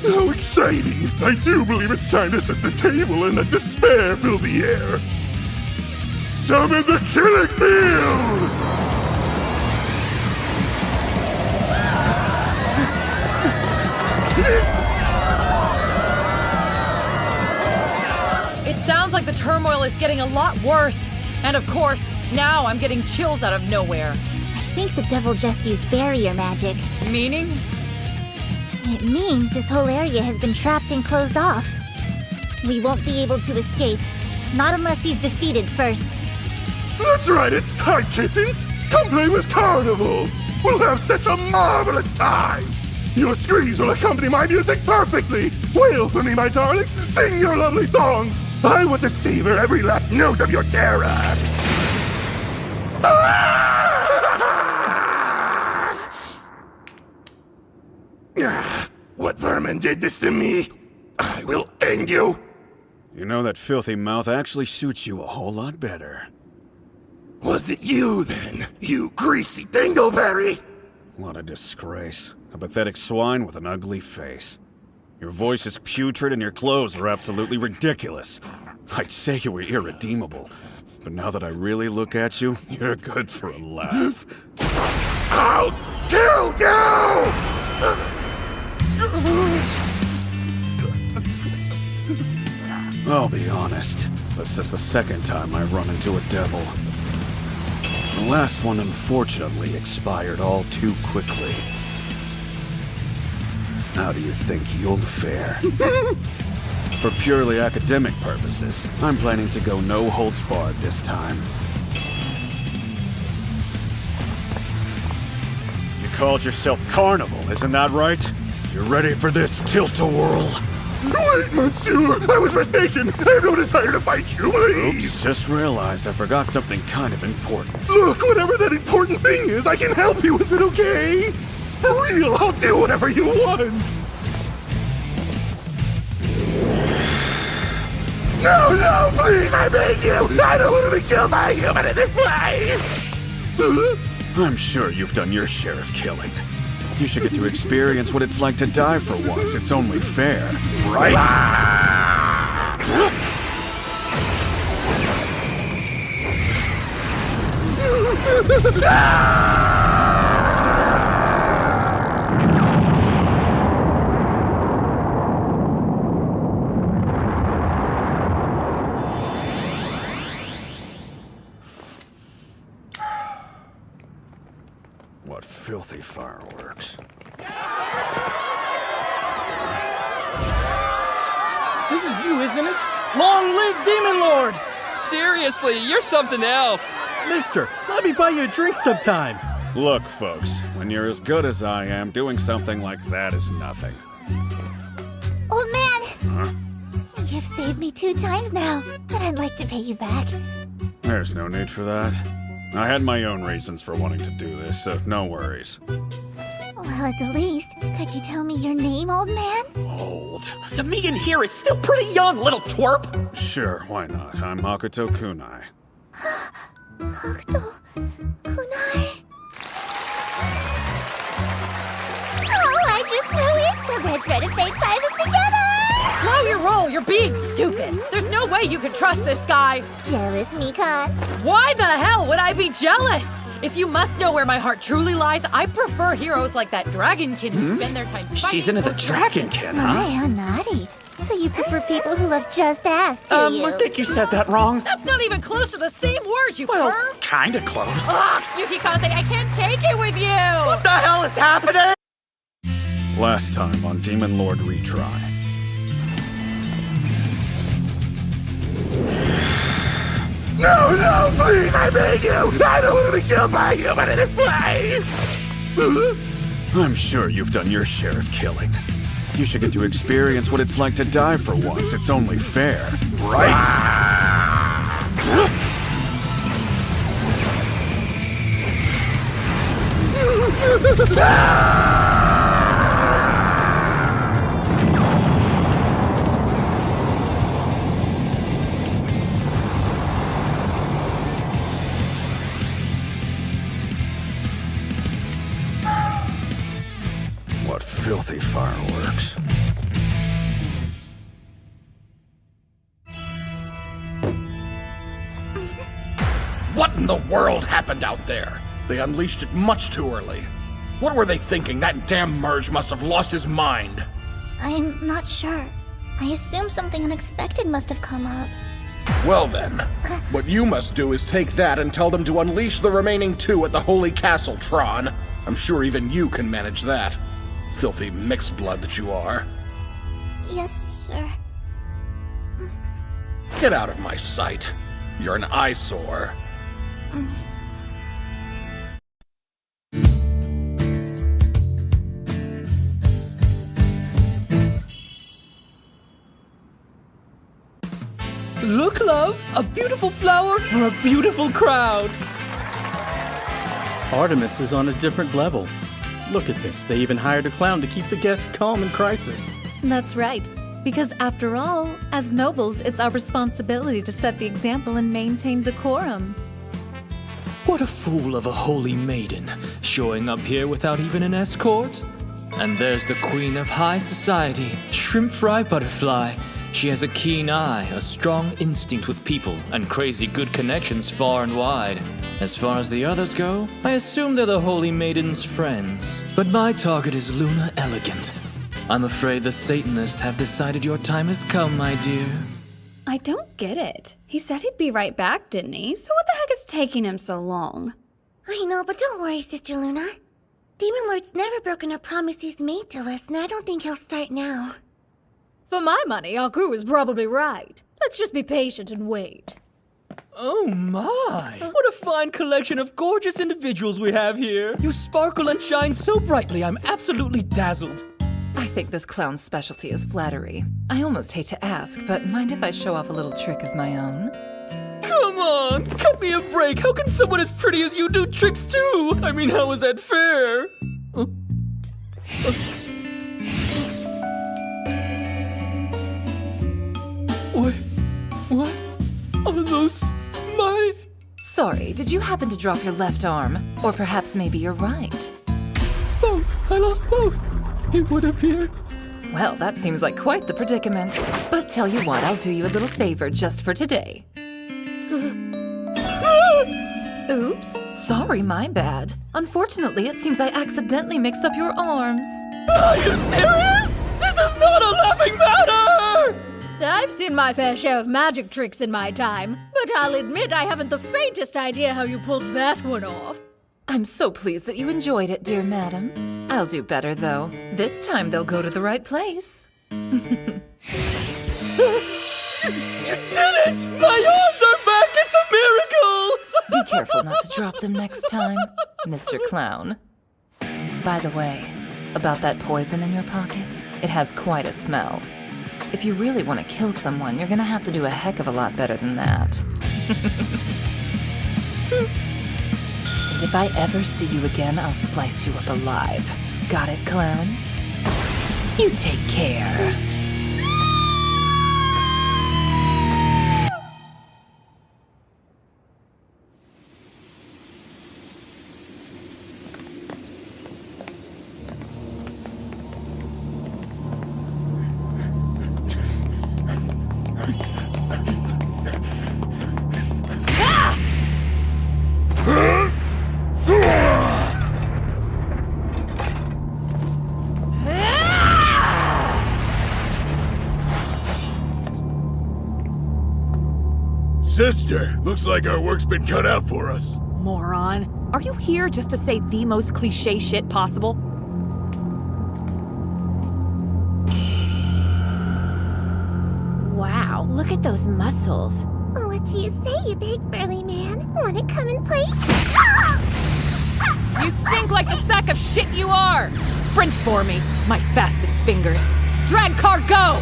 How exciting! I do believe it's time to set the table and let despair fill the air. Summon the killing field! It sounds like the turmoil is getting a lot worse. And of course, now I'm getting chills out of nowhere. I think the devil just used barrier magic. Meaning? It means this whole area has been trapped and closed off. We won't be able to escape. Not unless he's defeated first. That's right, it's time, kittens! Come play with Carnival! We'll have such a marvelous time! Your screams will accompany my music perfectly! Wail for me, my darlings! Sing your lovely songs! I want to savor every last note of your terror! What vermin did this to me? I will end you! You know, that filthy mouth actually suits you a whole lot better. Was it you, then? You greasy dingleberry! What a disgrace. A pathetic swine with an ugly face. Your voice is putrid and your clothes are absolutely ridiculous. I'd say you were irredeemable. But now that I really look at you, you're good for a laugh. I'll kill you! I'll be honest. This is the second time I've run into a devil. The last one unfortunately expired all too quickly. How do you think you'll fare? For purely academic purposes, I'm planning to go no holds barred this time. You called yourself Carnival, isn't that right? You ready for this tilt-a-whirl? Wait, monsieur! I was mistaken! I have no desire to fight you, please! Oops, just realized I forgot something kind of important. Look, whatever that important thing is, I can help you with it, okay? For real, I'll do whatever you want! No, please, I beg you! I don't want to be killed by a human in this place! I'm sure you've done your share of killing. You should get to experience what it's like to die for once. It's only fair, right? What filthy fireworks. This is you, isn't it? Long live Demon Lord! Seriously, you're something else. Mister, let me buy you a drink sometime. Look, folks, when you're as good as I am, doing something like that is nothing. Old man! Huh? You've saved me 2 times now, and I'd like to pay you back. There's no need for that. I had my own reasons for wanting to do this, so no worries. Well, at the least, could you tell me your name, old man? Old? The me in here is still pretty young, little twerp. Sure, why not? I'm Hakuto Kunai. Hakuto Kunai. Oh, I just knew it! The red thread of fate ties us together! Slow your roll, you're being stupid. There's no way you can trust this guy. Jealous, Mikan? Why the hell would I be jealous? If you must know where my heart truly lies, I prefer heroes like that Dragonkin who spend their time fighting. She's into the Dragonkin, huh? My, how naughty. So you prefer people who love just ass, do you? I think you said that wrong. That's not even close to the same word, you perv. Kinda close. Ugh, Yukikaze, I can't take it with you. What the hell is happening? Last time on Demon Lord Retry. No, please, I beg you! I don't want to be killed by a human in this place! I'm sure you've done your share of killing. You should get to experience what it's like to die for once. It's only fair, right? What filthy fireworks. What in the world happened out there? They unleashed it much too early. What were they thinking? That damn Merge must have lost his mind. I'm not sure. I assume something unexpected must have come up. Well then, what you must do is take that and tell them to unleash the remaining 2 at the Holy Castle, Tron. I'm sure even you can manage that. Filthy mixed blood that you are. Yes, sir. Get out of my sight. You're an eyesore. Look, loves, a beautiful flower for a beautiful crowd. Artemis is on a different level. Look at this. They even hired a clown to keep the guests calm in crisis. That's right. Because after all, as nobles, it's our responsibility to set the example and maintain decorum. What a fool of a holy maiden, showing up here without even an escort. And there's the queen of high society, Shrimp Fry Butterfly. She has a keen eye, a strong instinct with people, and crazy good connections far and wide. As far as the others go, I assume they're the holy maiden's friends. But my target is Luna Elegant. I'm afraid the Satanists have decided your time has come, my dear. I don't get it. He said he'd be right back, didn't he? So what the heck is taking him so long? I know, but don't worry, Sister Luna. Demon Lord's never broken a promise he's made to us, and I don't think he'll start now. For my money, our crew is probably right. Let's just be patient and wait. Oh my! What a fine collection of gorgeous individuals we have here. You sparkle and shine so brightly, I'm absolutely dazzled. I think this clown's specialty is flattery. I almost hate to ask, but mind if I show off a little trick of my own? Come on, cut me a break. How can someone as pretty as you do tricks too? I mean, how is that fair? What are those my... Sorry, did you happen to drop your left arm? Or perhaps maybe your right? Both. I lost both. It would appear. Well, that seems like quite the predicament. But tell you what, I'll do you a little favor just for today. Oops, sorry, my bad. Unfortunately, it seems I accidentally mixed up your arms. Are you serious? This is not a laughing matter! I've seen my fair share of magic tricks in my time, but I'll admit I haven't the faintest idea how you pulled that one off. I'm so pleased that you enjoyed it, dear madam. I'll do better, though. This time they'll go to the right place. You did it! My arms are back! It's a miracle! Be careful not to drop them next time, Mr. Clown. By the way, about that poison in your pocket, it has quite a smell. If you really want to kill someone, you're gonna have to do a heck of a lot better than that. And if I ever see you again, I'll slice you up alive. Got it, Clown? You take care. Sister, looks like our work's been cut out for us. Moron. Are you here just to say the most cliché shit possible? Wow, look at those muscles. What do you say, you big burly man? Wanna come and play? You stink like the sack of shit you are! Sprint for me, my fastest fingers. Drag car, go!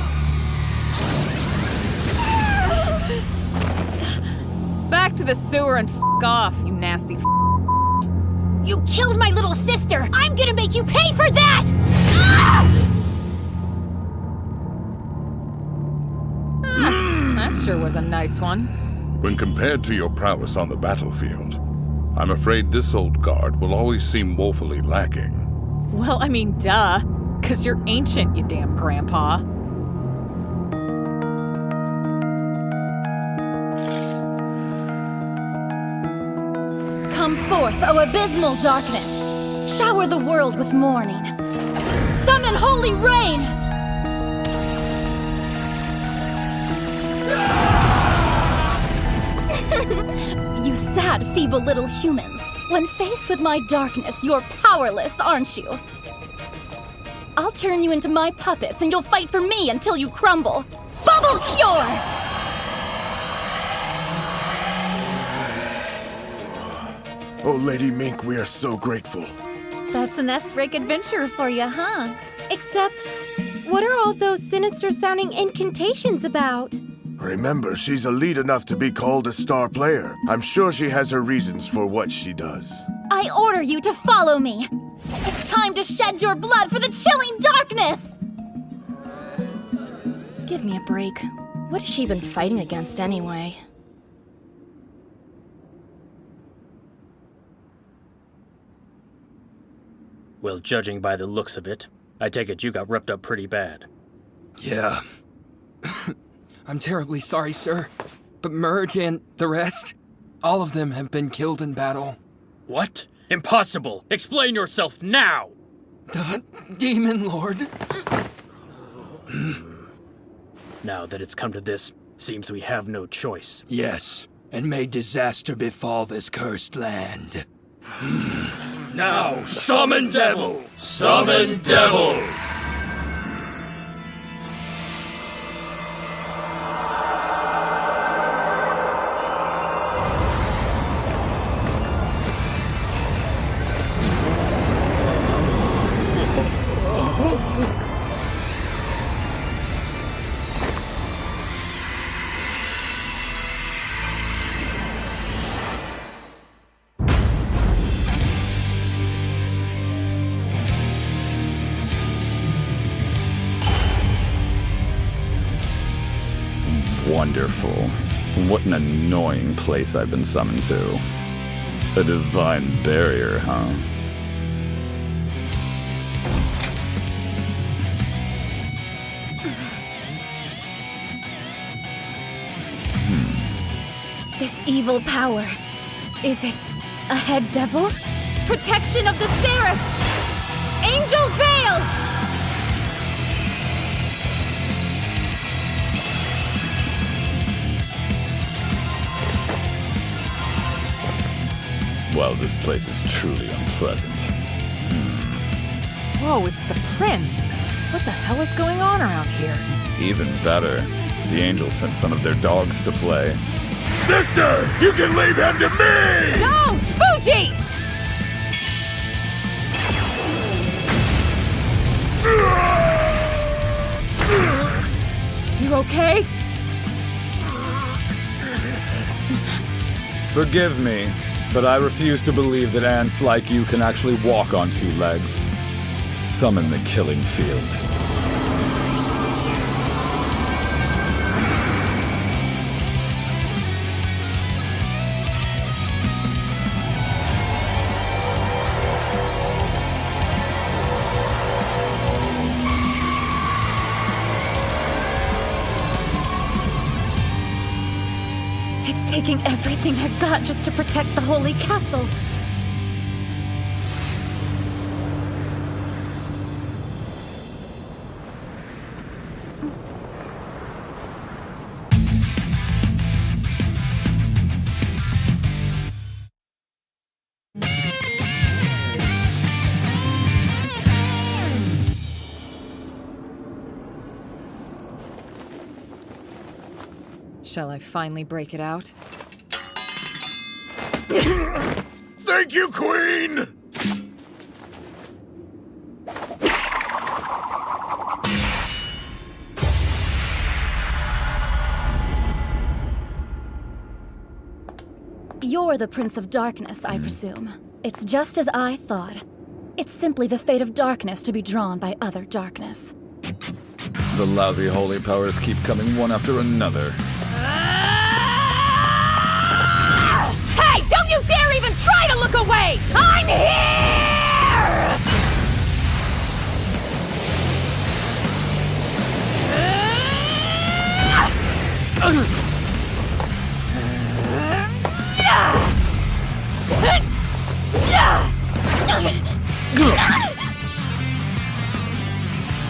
Back to the sewer and f*** off, you nasty f***. You killed my little sister! I'm gonna make you pay for that! That sure was a nice one. When compared to your prowess on the battlefield, I'm afraid this old guard will always seem woefully lacking. Well, I mean, duh. 'Cause you're ancient, you damn grandpa. Come forth, O abysmal darkness! Shower the world with morning! Summon holy rain! You sad, feeble little humans. When faced with my darkness, you're powerless, aren't you? I'll turn you into my puppets and you'll fight for me until you crumble. Bubble Cure! Oh, Lady Mink, we are so grateful. That's an S-rank adventure for you, huh? Except, what are all those sinister-sounding incantations about? Remember, she's elite enough to be called a star player. I'm sure she has her reasons for what she does. I order you to follow me. It's time to shed your blood for the chilling darkness! Give me a break. What is she even fighting against anyway? Well, judging by the looks of it, I take it you got ripped up pretty bad. Yeah. I'm terribly sorry, sir. But Merge and the rest, all of them have been killed in battle. What? Impossible! Explain yourself now! The Demon Lord. Now that it's come to this, seems we have no choice. Yes, and may disaster befall this cursed land. Now, summon devil! Summon devil! Wonderful. What an annoying place I've been summoned to. A divine barrier, huh? This evil power. Is it a head devil? Protection of the Seraph! Angel Veil! Well, this place is truly unpleasant. Whoa, it's the prince. What the hell is going on around here? Even better, The angels sent some of their dogs to play. Sister, you can leave him to me! Don't! Fuji! You okay? Forgive me, but I refuse to believe that ants like you can actually walk on two legs. Summon the killing field. It's taking everything I've got just to protect the Holy Castle. Shall I finally break it out? Thank you, Queen! You're the Prince of Darkness, I presume. It's just as I thought. It's simply the fate of darkness to be drawn by other darkness. The lousy holy powers keep coming one after another. Hey, don't you dare even try to look away! I'm here!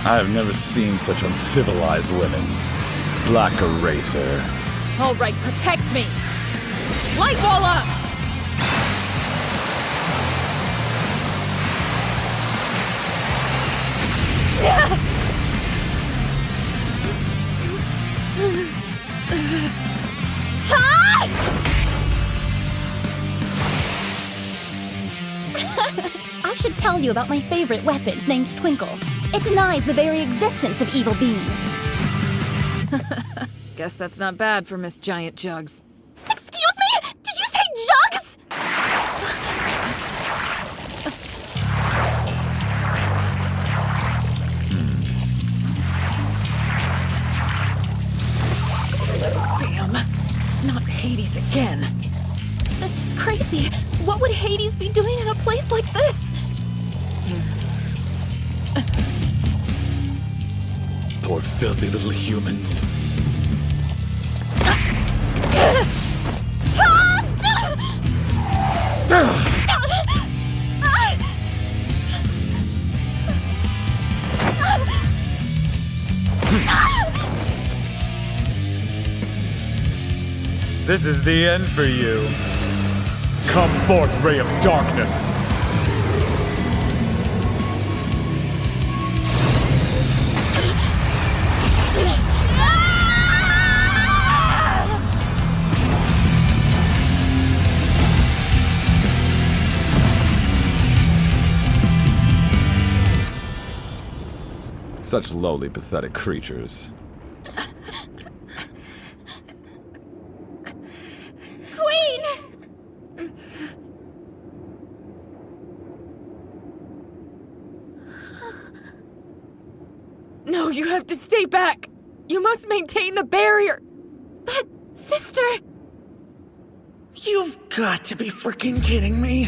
I have never seen such uncivilized women. Black Eraser. All right, protect me! Light wall up! I should tell you about my favorite weapon named Twinkle. It denies the very existence of evil beings. Guess that's not bad for Miss Giant Jugs. Excuse me? Did you say Jugs? Damn. Not Hades again. This is crazy. What would Hades be doing in a place like this? Poor filthy little humans. This is the end for you. Come forth, ray of darkness. Such lowly, pathetic creatures. Queen! No, you have to stay back. You must maintain the barrier. But, sister... You've got to be freaking kidding me.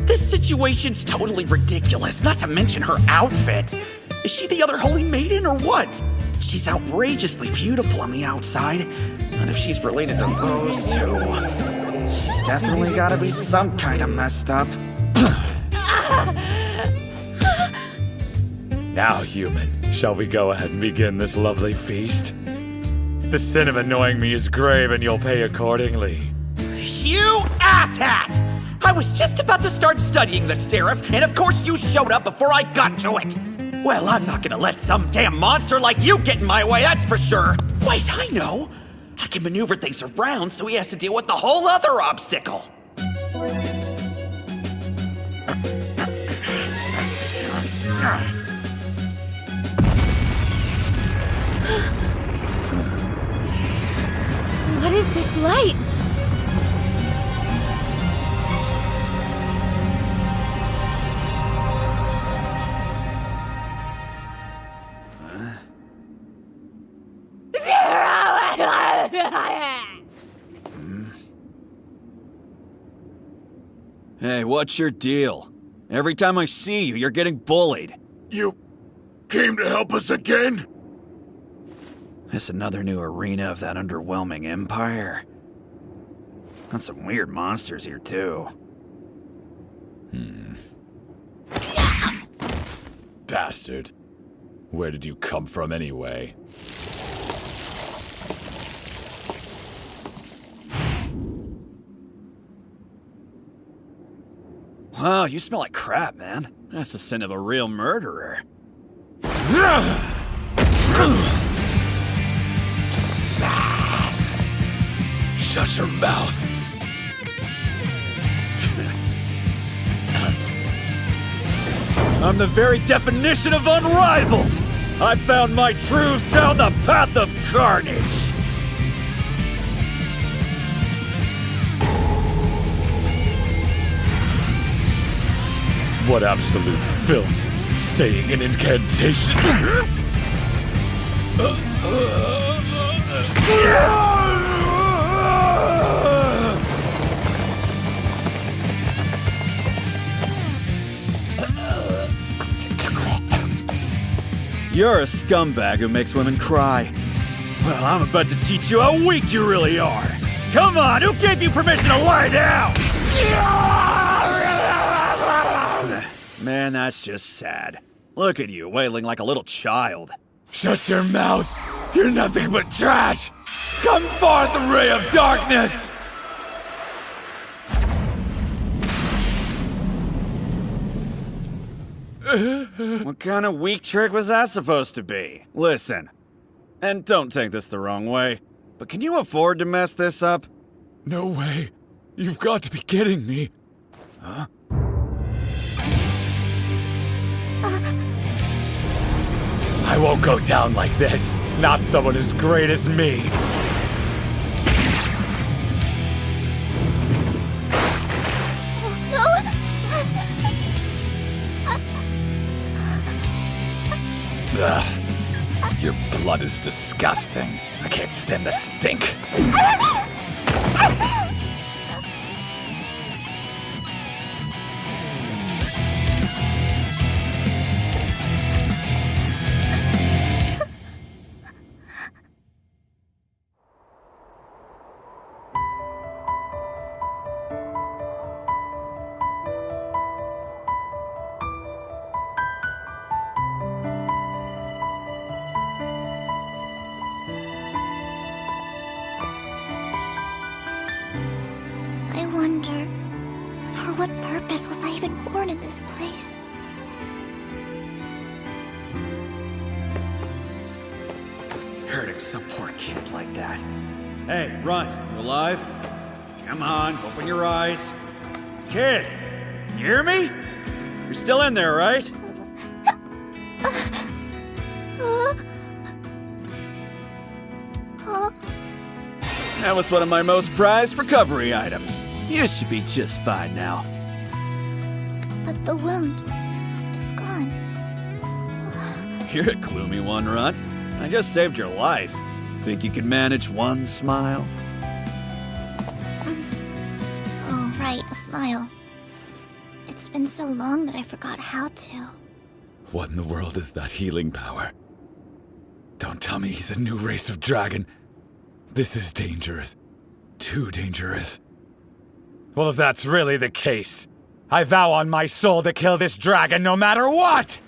This situation's totally ridiculous, not to mention her outfit. Is she the other holy maiden or what? She's outrageously beautiful on the outside. And if she's related to those two, she's definitely gotta be some kind of messed up. Now, human, shall we go ahead and begin this lovely feast? The sin of annoying me is grave and you'll pay accordingly. You asshat! I was just about to start studying the Seraph, and of course you showed up before I got to it. Well, I'm not gonna let some damn monster like you get in my way, that's for sure. Wait, I know! I can maneuver things around so he has to deal with the whole other obstacle! What is this light? Hey, what's your deal? Every time I see you, you're getting bullied. You came to help us again? It's another new arena of that underwhelming empire. Got some weird monsters here, too. Bastard. Where did you come from anyway? Wow, you smell like crap, man. That's the scent of a real murderer. Shut your mouth. I'm the very definition of unrivaled! I found my truth down the path of carnage! What absolute filth! Saying an incantation! You're a scumbag who makes women cry. Well, I'm about to teach you how weak you really are. Come on, who gave you permission to lie down? Man, that's just sad. Look at you, wailing like a little child. Shut your mouth! You're nothing but trash! Come forth, ray of darkness! What kind of weak trick was that supposed to be? Listen, and don't take this the wrong way, but can you afford to mess this up? No way. You've got to be kidding me. Huh? I won't go down like this. Not someone as great as me. Ugh. Your blood is disgusting. I can't stand the stink. I wonder, for what purpose was I even born in this place? Hurting some poor kid like that. Hey, Runt, you alive? Come on, open your eyes. Kid, you hear me? You're still in there, right? That was one of my most prized recovery items. You should be just fine now. But the wound, it's gone. You're a gloomy one, Runt. I just saved your life. Think you could manage one smile? Oh, right, a smile. It's been so long that I forgot how to. What in the world is that healing power? Don't tell me he's a new race of dragon. This is dangerous. Too dangerous. Well, if that's really the case, I vow on my soul to kill this dragon no matter what!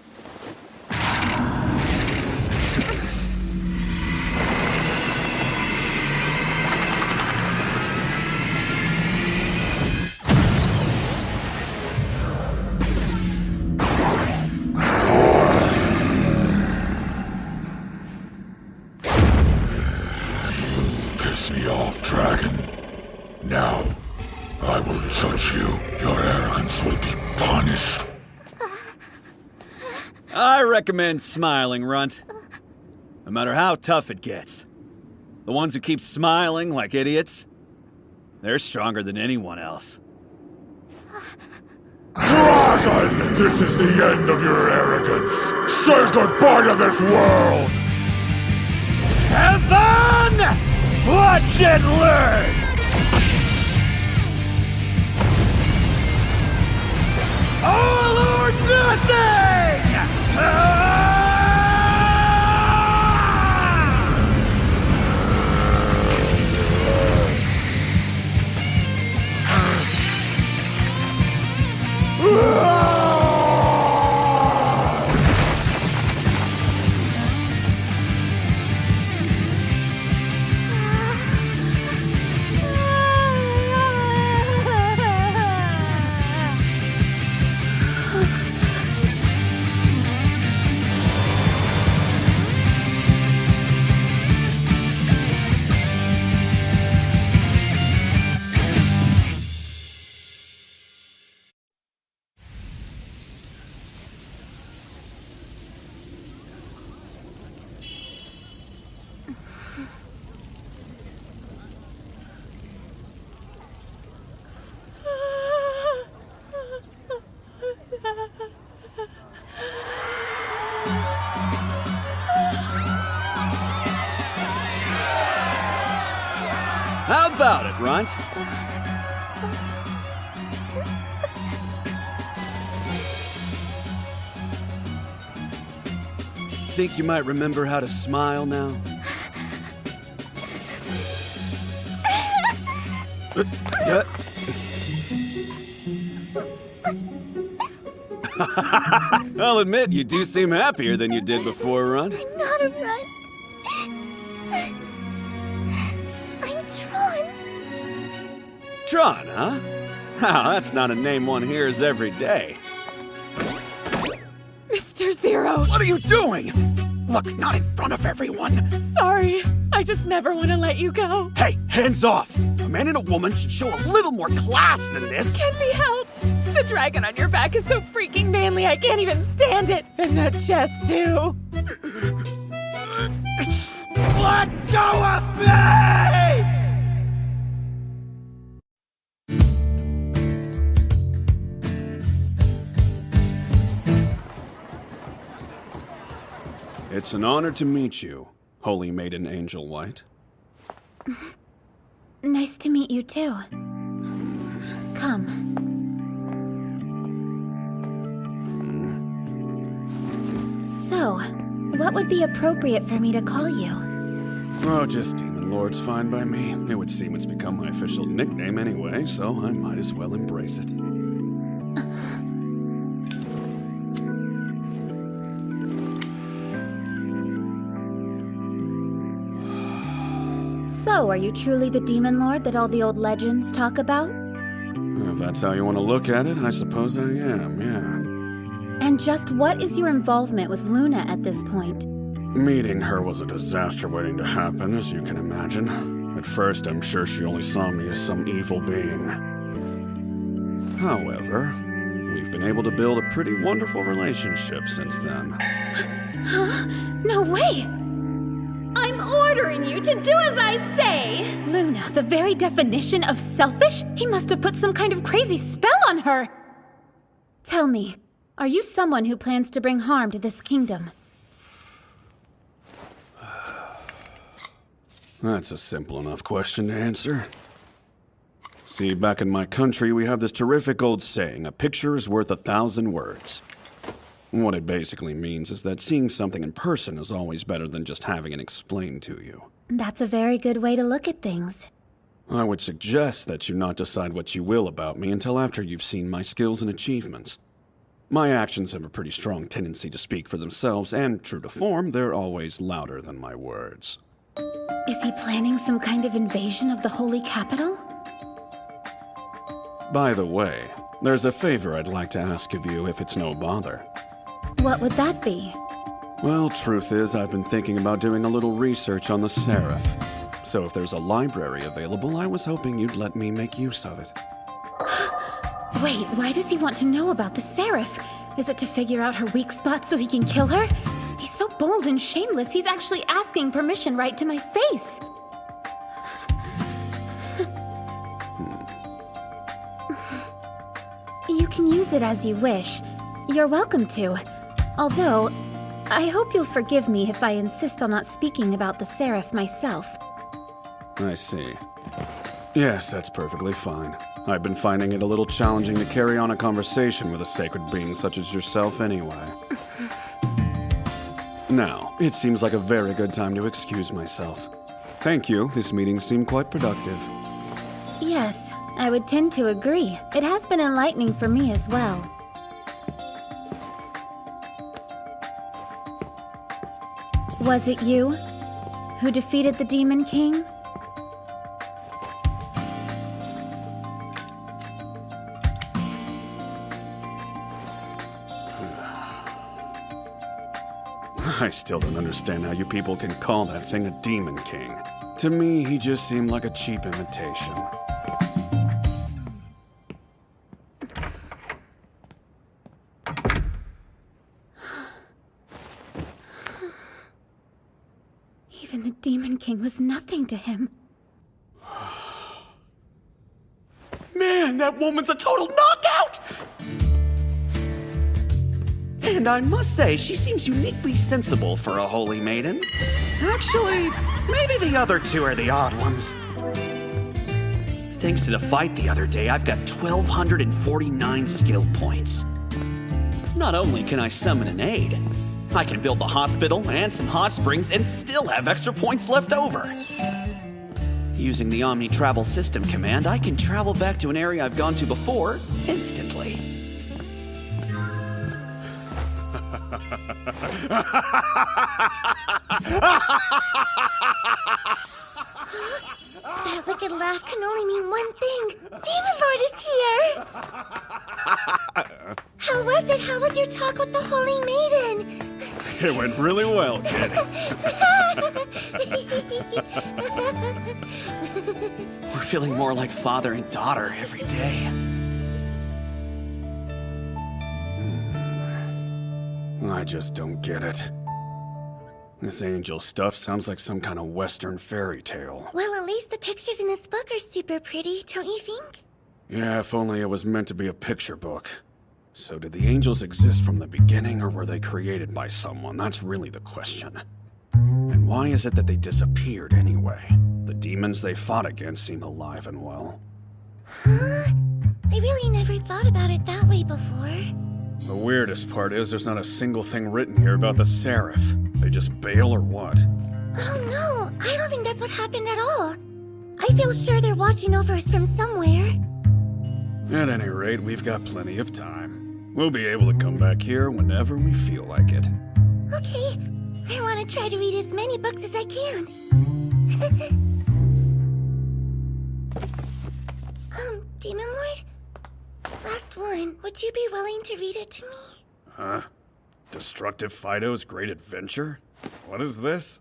you, your arrogance will be punished. I recommend smiling, Runt. No matter how tough it gets. The ones who keep smiling like idiots, they're stronger than anyone else. Dragon, this is the end of your arrogance. Say goodbye to this world! Have fun! Watch and learn! All or nothing! How about it, Runt? Think you might remember how to smile now? I'll admit, you do seem happier than you did before, Runt. I'm not a Runt. I'm Tron. Tron, huh? That's not a name one hears every day. Mr. Zero! What are you doing? Look, not in front of everyone. Sorry, I just never want to let you go. Hey, hands off! A man and a woman should show a little more class than this. Can't be helped. The dragon on your back is so freaking manly, I can't even stand it. And that chest, too. Let go of me! It's an honor to meet you, Holy Maiden Angel White. Nice to meet you too. Come. So, what would be appropriate for me to call you? Oh, just Demon Lord's fine by me. It would seem it's become my official nickname anyway, so I might as well embrace it. So, are you truly the Demon Lord that all the old legends talk about? If that's how you want to look at it, I suppose I am, yeah. And just what is your involvement with Luna at this point? Meeting her was a disaster waiting to happen, as you can imagine. At first, I'm sure she only saw me as some evil being. However, we've been able to build a pretty wonderful relationship since then. Huh? No way! I'm ordering you to do as I say! Luna, the very definition of selfish? He must have put some kind of crazy spell on her! Tell me, are you someone who plans to bring harm to this kingdom? That's a simple enough question to answer. See, back in my country, we have this terrific old saying, a picture is worth 1,000 words. What it basically means is that seeing something in person is always better than just having it explained to you. That's a very good way to look at things. I would suggest that you not decide what you will about me until after you've seen my skills and achievements. My actions have a pretty strong tendency to speak for themselves, and true to form, they're always louder than my words. Is he planning some kind of invasion of the Holy Capital? By the way, there's a favor I'd like to ask of you if it's no bother. What would that be? Well, truth is, I've been thinking about doing a little research on the Seraph. So if there's a library available, I was hoping you'd let me make use of it. Wait, why does he want to know about the Seraph? Is it to figure out her weak spots so he can kill her? He's so bold and shameless, he's actually asking permission right to my face. You can use it as you wish. You're welcome to. Although, I hope you'll forgive me if I insist on not speaking about the Seraph myself. I see. Yes, that's perfectly fine. I've been finding it a little challenging to carry on a conversation with a sacred being such as yourself anyway. Now, it seems like a very good time to excuse myself. Thank you, this meeting seemed quite productive. Yes, I would tend to agree. It has been enlightening for me as well. Was it you who defeated the Demon King? I still don't understand how you people can call that thing a Demon King. To me, he just seemed like a cheap imitation. Even the Demon King was nothing to him. Man, that woman's a total knockout! And I must say, she seems uniquely sensible for a holy maiden. Actually, maybe the other two are the odd ones. Thanks to the fight the other day, I've got 1,249 skill points. Not only can I summon an aid, I can build a hospital and some hot springs and still have extra points left over. Using the Omni Travel System command, I can travel back to an area I've gone to before instantly. That wicked laugh can only mean one thing. Demon Lord is here! How was it? How was your talk with the Holy Maiden? It went really well, kid. We're feeling more like father and daughter every day. I just don't get it. This angel stuff sounds like some kind of Western fairy tale. Well, at least the pictures in this book are super pretty, don't you think? Yeah, if only it was meant to be a picture book. So did the angels exist from the beginning, or were they created by someone? That's really the question. And why is it that they disappeared anyway? The demons they fought against seem alive and well. Huh? I really never thought about it that way before. The weirdest part is there's not a single thing written here about the Seraph. They just bail or what? Oh no, I don't think that's what happened at all. I feel sure they're watching over us from somewhere. At any rate, we've got plenty of time. We'll be able to come back here whenever we feel like it. Okay, I want to try to read as many books as I can. Demon Lord? Last one. Would you be willing to read it to me? Huh? Destructive Fido's Great Adventure? What is this?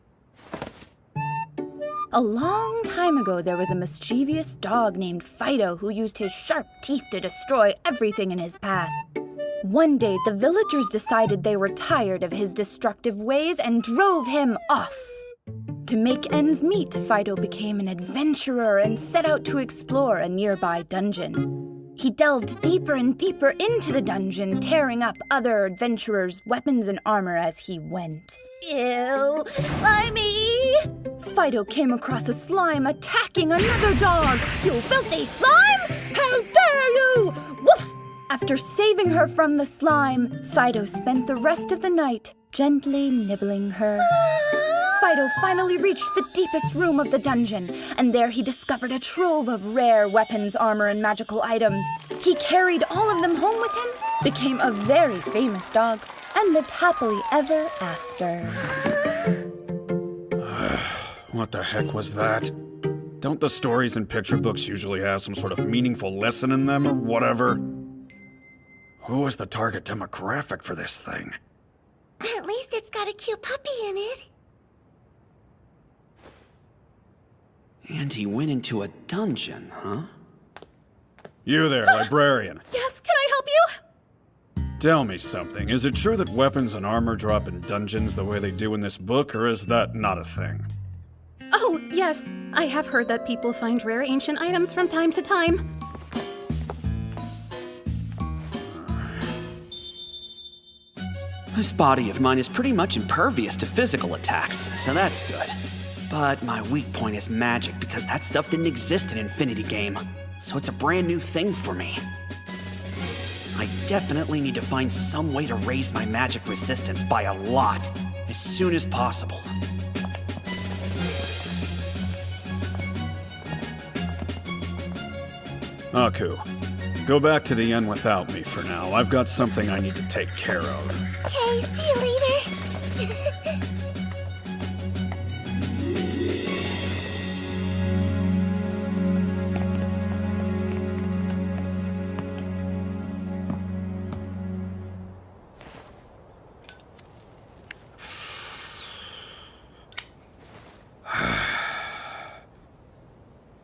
A long time ago, there was a mischievous dog named Fido who used his sharp teeth to destroy everything in his path. One day, the villagers decided they were tired of his destructive ways and drove him off. To make ends meet, Fido became an adventurer and set out to explore a nearby dungeon. He delved deeper and deeper into the dungeon, tearing up other adventurers' weapons and armor as he went. Ew, slimy! Fido came across a slime attacking another dog. You filthy slime! How dare you! Woof! After saving her from the slime, Fido spent the rest of the night gently nibbling her. Fido finally reached the deepest room of the dungeon, and there he discovered a trove of rare weapons, armor, and magical items. He carried all of them home with him, became a very famous dog, and lived happily ever after. What the heck was that? Don't the stories in picture books usually have some sort of meaningful lesson in them or whatever? Who is the target demographic for this thing? At least it's got a cute puppy in it. And he went into a dungeon, huh? You there, librarian. Yes, Tell me something. Is it true that weapons and armor drop in dungeons the way they do in this book, or is that not a thing? Oh, yes. I have heard that people find rare ancient items from time to time. This body of mine is pretty much impervious to physical attacks, so that's good. But my weak point is magic, because that stuff didn't exist in Infinity Game. So it's a brand new thing for me. I definitely need to find some way to raise my magic resistance by a lot, as soon as possible. Aku, go back to the inn without me for now. I've got something I need to take care of. Okay, see you later.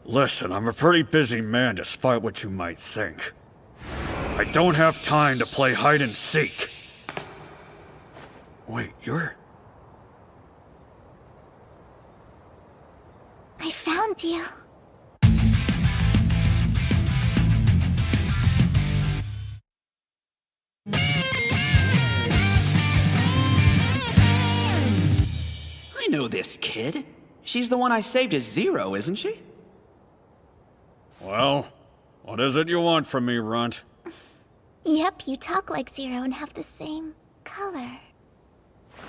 Listen, I'm a pretty busy man despite what you might think. I don't have time to play hide and seek. Wait, you're... I found you. I know this kid. She's the one I saved as Zero, isn't she? Well, what is it you want from me, Runt? Yep, you talk like Zero and have the same color.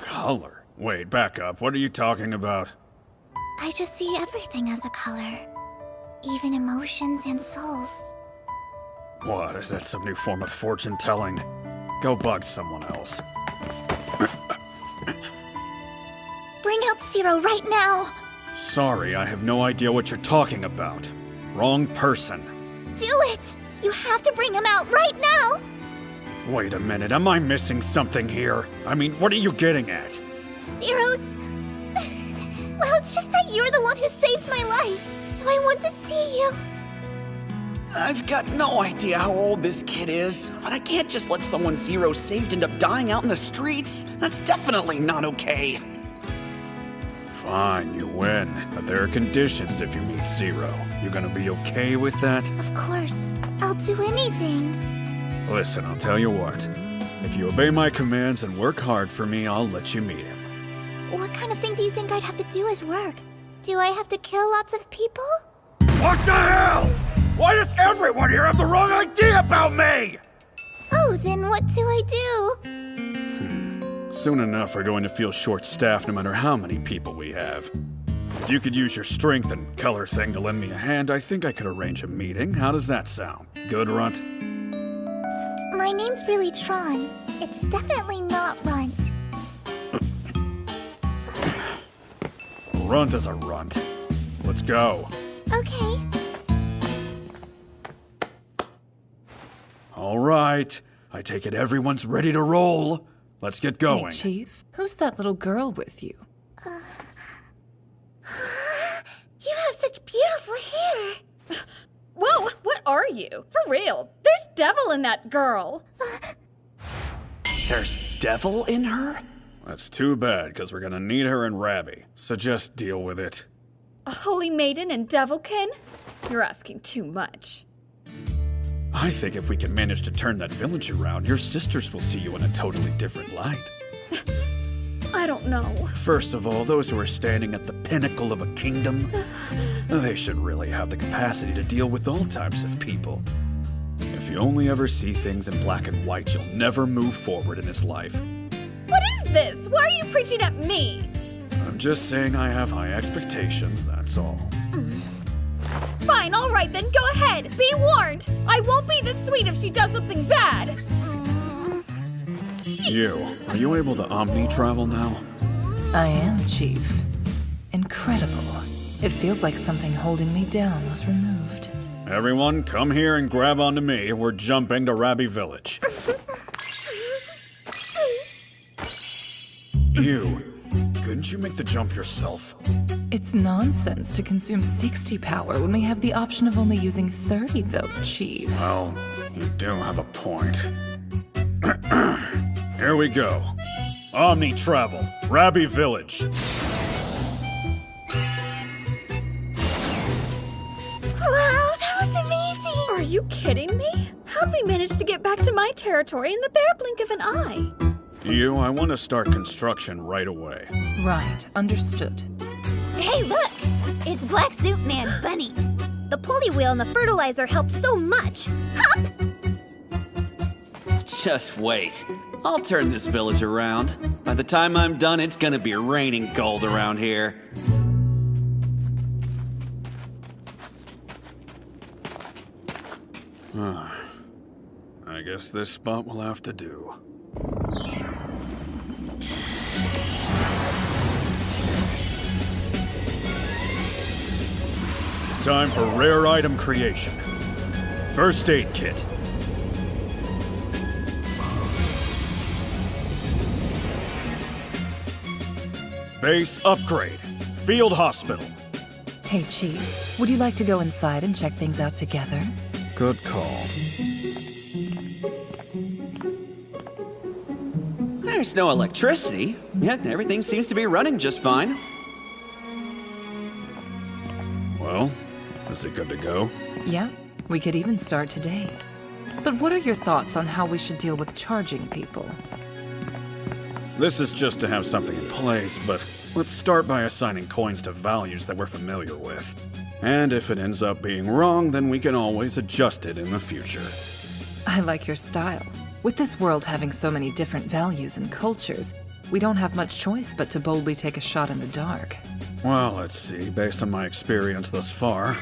Color? Wait, back up. What are you talking about? I just see everything as a color. Even emotions and souls. What, is that some new form of fortune telling? Go bug someone else. Bring out Zero right now! Sorry, I have no idea what you're talking about. Wrong person. Do it! You have to bring him out right now! Wait a minute, am I missing something here? I mean, what are you getting at? Zero's... Well, it's just that you're the one who saved my life, so I want to see you. I've got no idea how old this kid is, but I can't just let someone Zero saved end up dying out in the streets. That's definitely not okay. Fine, you win. But there are conditions if you meet Zero. You gonna be okay with that? Of course. I'll do anything. Listen, I'll tell you what. If you obey my commands and work hard for me, I'll let you meet him. What kind of thing do you think I'd have to do as work? Do I have to kill lots of people? What the hell? Why does everyone here have the wrong idea about me? Oh, then what do I do? Soon enough, we're going to feel short-staffed no matter how many people we have. If you could use your strength and color thing to lend me a hand, I think I could arrange a meeting. How does that sound? Good, Runt? My name's really Tron. It's definitely not Runt. Runt is a runt. Let's go. Okay. All right. I take it everyone's ready to roll. Let's get going. Hey, Chief. Who's that little girl with you? You have such beautiful hair. Whoa, what are you? For real. There's devil in that girl. There's devil in her? That's too bad, because we're gonna need her and Rabby. So just deal with it. A holy maiden and devilkin? You're asking too much. I think if we can manage to turn that village around, your sisters will see you in a totally different light. I don't know. First of all, those who are standing at the pinnacle of a kingdom, they should really have the capacity to deal with all types of people. If you only ever see things in black and white, you'll never move forward in this life. What is this? Why are you preaching at me? I'm just saying I have high expectations, that's all. Fine, all right then, go ahead. Be warned. I won't be this sweet if she does something bad. Are you able to omni-travel now? I am, Chief. Incredible. It feels like something holding me down was removed. Everyone, come here and grab onto me. We're jumping to Rabby Village. Couldn't you make the jump yourself? It's nonsense to consume 60 power when we have the option of only using 30, though, Chief. Well, you do have a point. Here we go. Omni Travel, Rabby Village. Wow, that was amazing! Are you kidding me? How'd we manage to get back to my territory in the bare blink of an eye? I want to start construction right away. Right, understood. Hey, look! It's Black Suit Man Bunny. The pulley wheel and the fertilizer help so much. Hop! Just wait. I'll turn this village around. By the time I'm done, it's gonna be raining gold around here. I guess this spot will have to do. It's time for rare item creation. First aid kit. Base upgrade. Field hospital. Hey, Chief, would you like to go inside and check things out together? Good call. There's no electricity, yet everything seems to be running just fine. Well, is it good to go? Yeah, we could even start today. But what are your thoughts on how we should deal with charging people? This is just to have something in place, but let's start by assigning coins to values that we're familiar with. And if it ends up being wrong, then we can always adjust it in the future. I like your style. With this world having so many different values and cultures, we don't have much choice but to boldly take a shot in the dark. Well, let's see. Based on my experience thus far,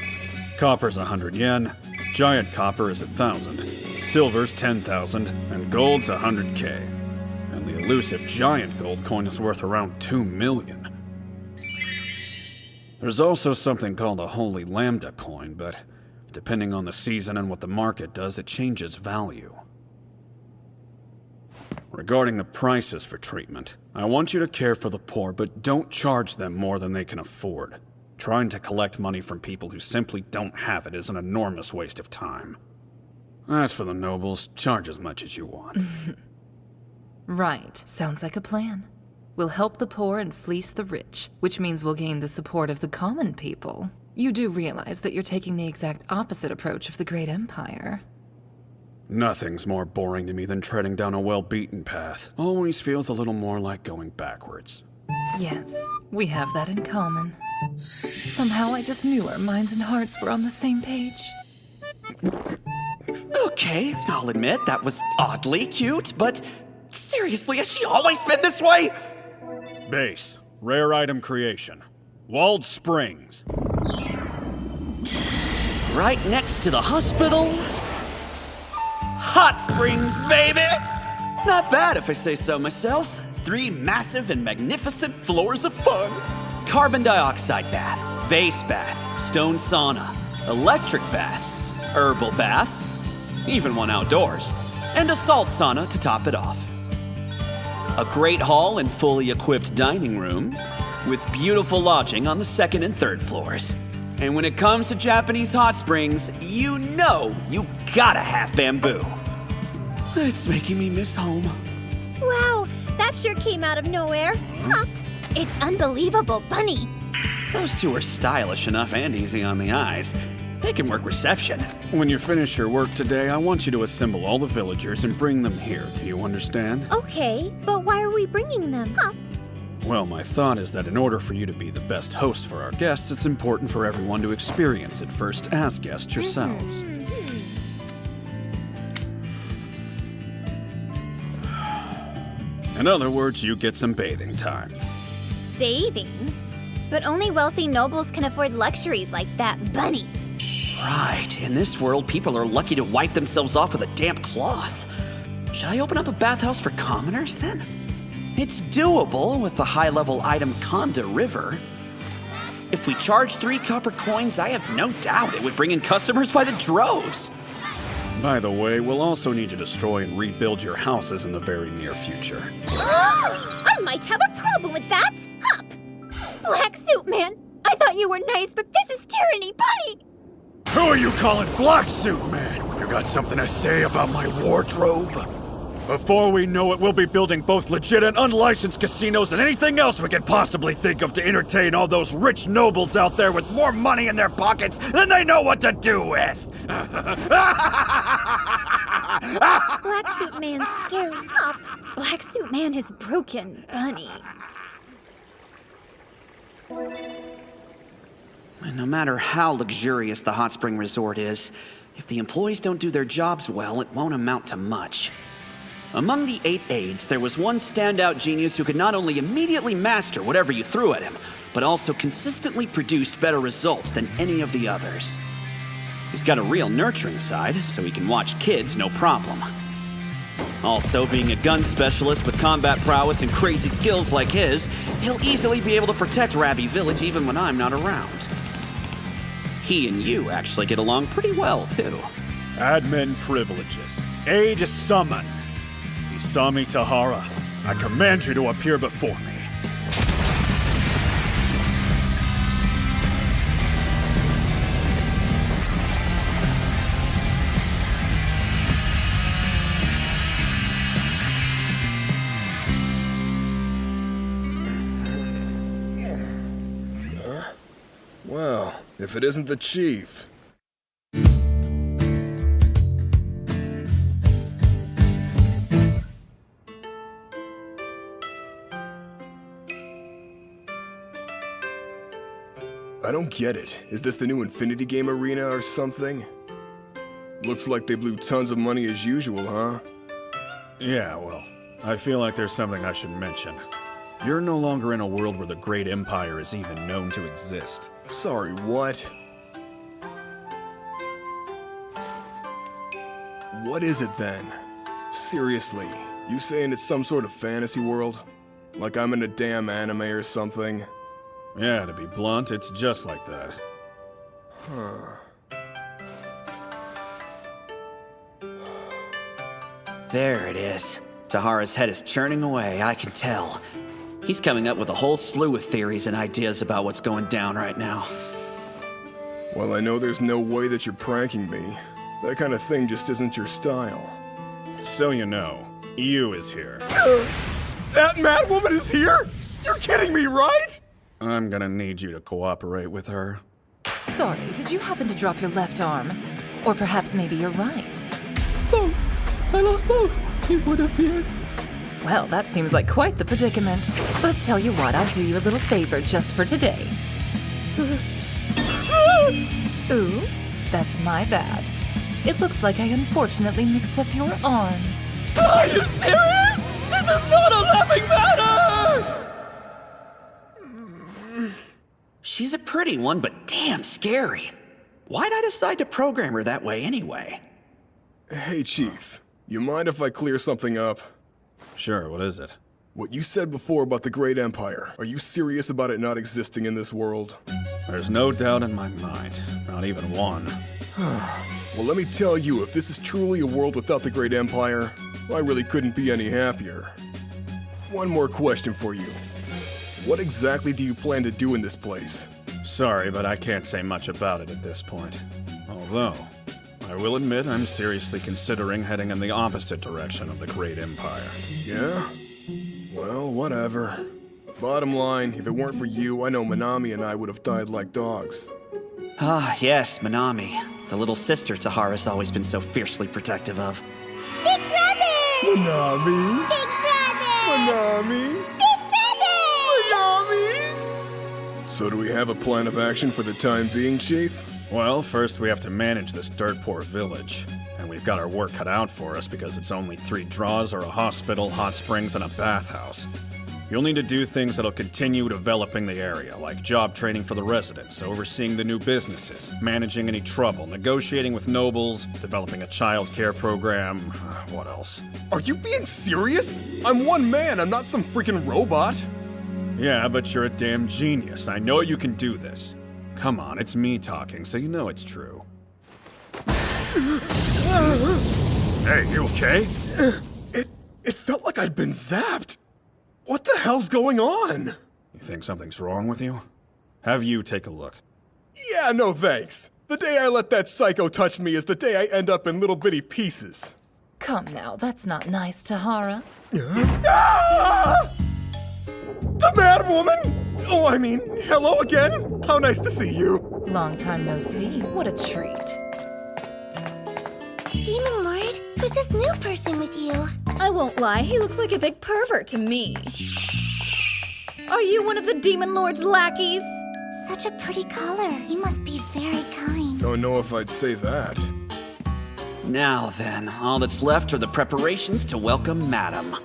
copper's 100 yen, giant copper is 1,000, silver's 10,000, and gold's 100k. And the elusive giant gold coin is worth around 2 million. There's also something called a Holy Lambda coin, but depending on the season and what the market does, it changes value. Regarding the prices for treatment, I want you to care for the poor, but don't charge them more than they can afford. Trying to collect money from people who simply don't have it is an enormous waste of time. As for the nobles, charge as much as you want. Right, sounds like a plan. We'll help the poor and fleece the rich, which means we'll gain the support of the common people. You do realize that you're taking the exact opposite approach of the Great Empire. Nothing's more boring to me than treading down a well-beaten path. Always feels a little more like going backwards. Yes, we have that in common. Somehow I just knew our minds and hearts were on the same page. Okay, I'll admit that was oddly cute, but seriously, has she always been this way? Base, rare item creation. Walled Springs. Right next to the hospital. Hot Springs, baby! Not bad if I say so myself. 3 massive and magnificent floors of fun. Carbon dioxide bath, vase bath, stone sauna, electric bath, herbal bath, even one outdoors, and a salt sauna to top it off. A great hall and fully equipped dining room with beautiful lodging on the 2nd and 3rd floors. And when it comes to Japanese hot springs, you know you gotta have bamboo. It's making me miss home. Wow, that sure came out of nowhere. Hop! It's unbelievable, Bunny. Those two are stylish enough and easy on the eyes. They can work reception. When you finish your work today, I want you to assemble all the villagers and bring them here. Do you understand? Okay, but why are we bringing them? Hop! Well, my thought is that in order for you to be the best host for our guests, it's important for everyone to experience it first as guests yourselves. In other words, you get some bathing time. Bathing? But only wealthy nobles can afford luxuries like that, Bunny. Right, in this world, people are lucky to wipe themselves off with a damp cloth. Should I open up a bathhouse for commoners, then? It's doable with the high-level item Conda River. If we charge 3 copper coins, I have no doubt it would bring in customers by the droves. By the way, we'll also need to destroy and rebuild your houses in the very near future. I might have a problem with that. Hop! Black Suit Man, I thought you were nice, but this is tyranny, Bunny! Who are you calling Black Suit Man? You got something to say about my wardrobe? Before we know it, we'll be building both legit and unlicensed casinos and anything else we could possibly think of to entertain all those rich nobles out there with more money in their pockets than they know what to do with. Black Suit Man's scary. Up. Black Suit Man is broken, Bunny. No matter how luxurious the hot spring resort is, if the employees don't do their jobs well, it won't amount to much. Among the 8 aides, there was one standout genius who could not only immediately master whatever you threw at him, but also consistently produced better results than any of the others. He's got a real nurturing side, so he can watch kids no problem. Also, being a gun specialist with combat prowess and crazy skills like his, he'll easily be able to protect Rabi Village even when I'm not around. He and you actually get along pretty well, too. Admin privileges. Aide summon. Isami Tahara, I command you to appear before me. Well, if it isn't the chief. I don't get it. Is this the new Infinity Game arena or something? Looks like they blew tons of money as usual, huh? Yeah, well, I feel like there's something I should mention. You're no longer in a world where the Great Empire is even known to exist. Sorry, what? What is it then? Seriously, you saying it's some sort of fantasy world? Like I'm in a damn anime or something? Yeah, to be blunt, it's just like that. Huh. There it is. Tahara's head is churning away, I can tell. He's coming up with a whole slew of theories and ideas about what's going down right now. Well, I know there's no way that you're pranking me. That kind of thing just isn't your style. So you know, EU is here. That madwoman is here? You're kidding me, right? I'm gonna need you to cooperate with her. Sorry, did you happen to drop your left arm? Or perhaps maybe your right? Both. I lost both, it would appear. Well, that seems like quite the predicament. But tell you what, I'll do you a little favor just for today. Oops, that's my bad. It looks like I unfortunately mixed up your arms. Are you serious? This is not a laughing matter! She's a pretty one, but damn scary. Why'd I decide to program her that way anyway? Hey, Chief. You mind if I clear something up? Sure, what is it? What you said before about the Great Empire, are you serious about it not existing in this world? There's no doubt in my mind. Not even one. Well, let me tell you, if this is truly a world without the Great Empire, I really couldn't be any happier. One more question for you. What exactly do you plan to do in this place? Sorry, but I can't say much about it at this point. Although, I will admit I'm seriously considering heading in the opposite direction of the Great Empire. Yeah? Well, whatever. Bottom line, if it weren't for you, I know Manami and I would have died like dogs. Ah, yes, Manami. The little sister Tahara's always been so fiercely protective of. Big brother! Manami! Big brother! Manami! Big brother! Manami! So do we have a plan of action for the time being, Chief? Well, first we have to manage this dirt poor village. And we've got our work cut out for us because it's only 3 draws or a hospital, hot springs, and a bathhouse. You'll need to do things that'll continue developing the area, like job training for the residents, overseeing the new businesses, managing any trouble, negotiating with nobles, developing a child care program, what else? Are you being serious? I'm one man, I'm not some freaking robot. Yeah, but you're a damn genius. I know you can do this. Come on, it's me talking, so you know it's true. Hey, you okay? It felt like I'd been zapped. What the hell's going on? You think something's wrong with you? Have you take a look. Yeah, no thanks. The day I let that psycho touch me is the day I end up in little bitty pieces. Come now, that's not nice, Tahara. Ah! The mad woman? Oh, I mean, hello again. How nice to see you. Long time no see. What a treat. Demon Lord, who's this new person with you? I won't lie, he looks like a big pervert to me. Are you one of the Demon Lord's lackeys? Such a pretty color. You must be very kind. Don't know if I'd say that. Now then, all that's left are the preparations to welcome Madam.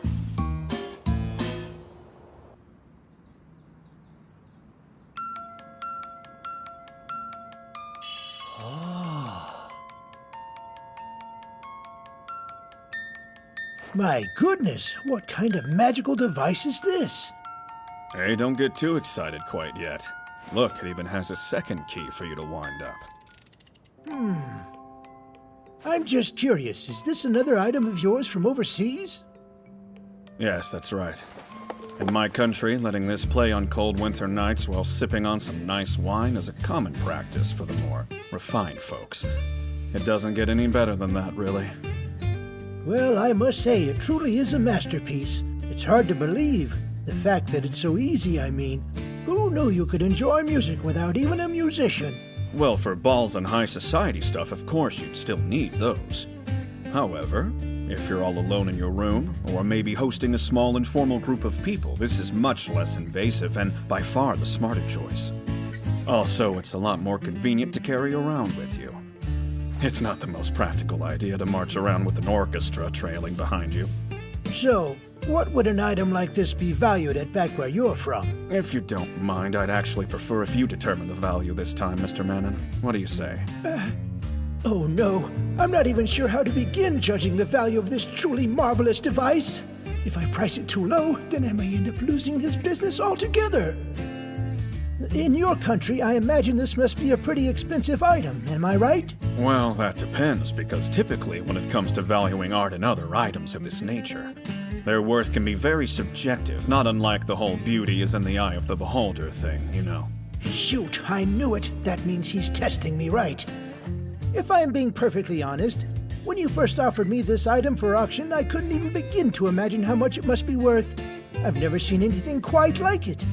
My goodness, what kind of magical device is this? Hey, don't get too excited quite yet. Look, it even has a second key for you to wind up. I'm just curious, is this another item of yours from overseas? Yes, that's right. In my country, letting this play on cold winter nights while sipping on some nice wine is a common practice for the more refined folks. It doesn't get any better than that, really. Well, I must say, it truly is a masterpiece. It's hard to believe. The fact that it's so easy, I mean. Who knew you could enjoy music without even a musician? Well, for balls and high society stuff, of course you'd still need those. However, if you're all alone in your room, or maybe hosting a small informal group of people, this is much less invasive and by far the smarter choice. Also, it's a lot more convenient to carry around with you. It's not the most practical idea to march around with an orchestra trailing behind you. So, what would an item like this be valued at back where you're from? If you don't mind, I'd actually prefer if you determine the value this time, Mr. Manon. What do you say? Oh no, I'm not even sure how to begin judging the value of this truly marvelous device. If I price it too low, then I may end up losing this business altogether. In your country, I imagine this must be a pretty expensive item, am I right? Well, that depends, because typically when it comes to valuing art and other items of this nature, their worth can be very subjective, not unlike the whole beauty is in the eye of the beholder thing, you know. Shoot, I knew it. That means he's testing me right. If I'm being perfectly honest, when you first offered me this item for auction, I couldn't even begin to imagine how much it must be worth. I've never seen anything quite like it.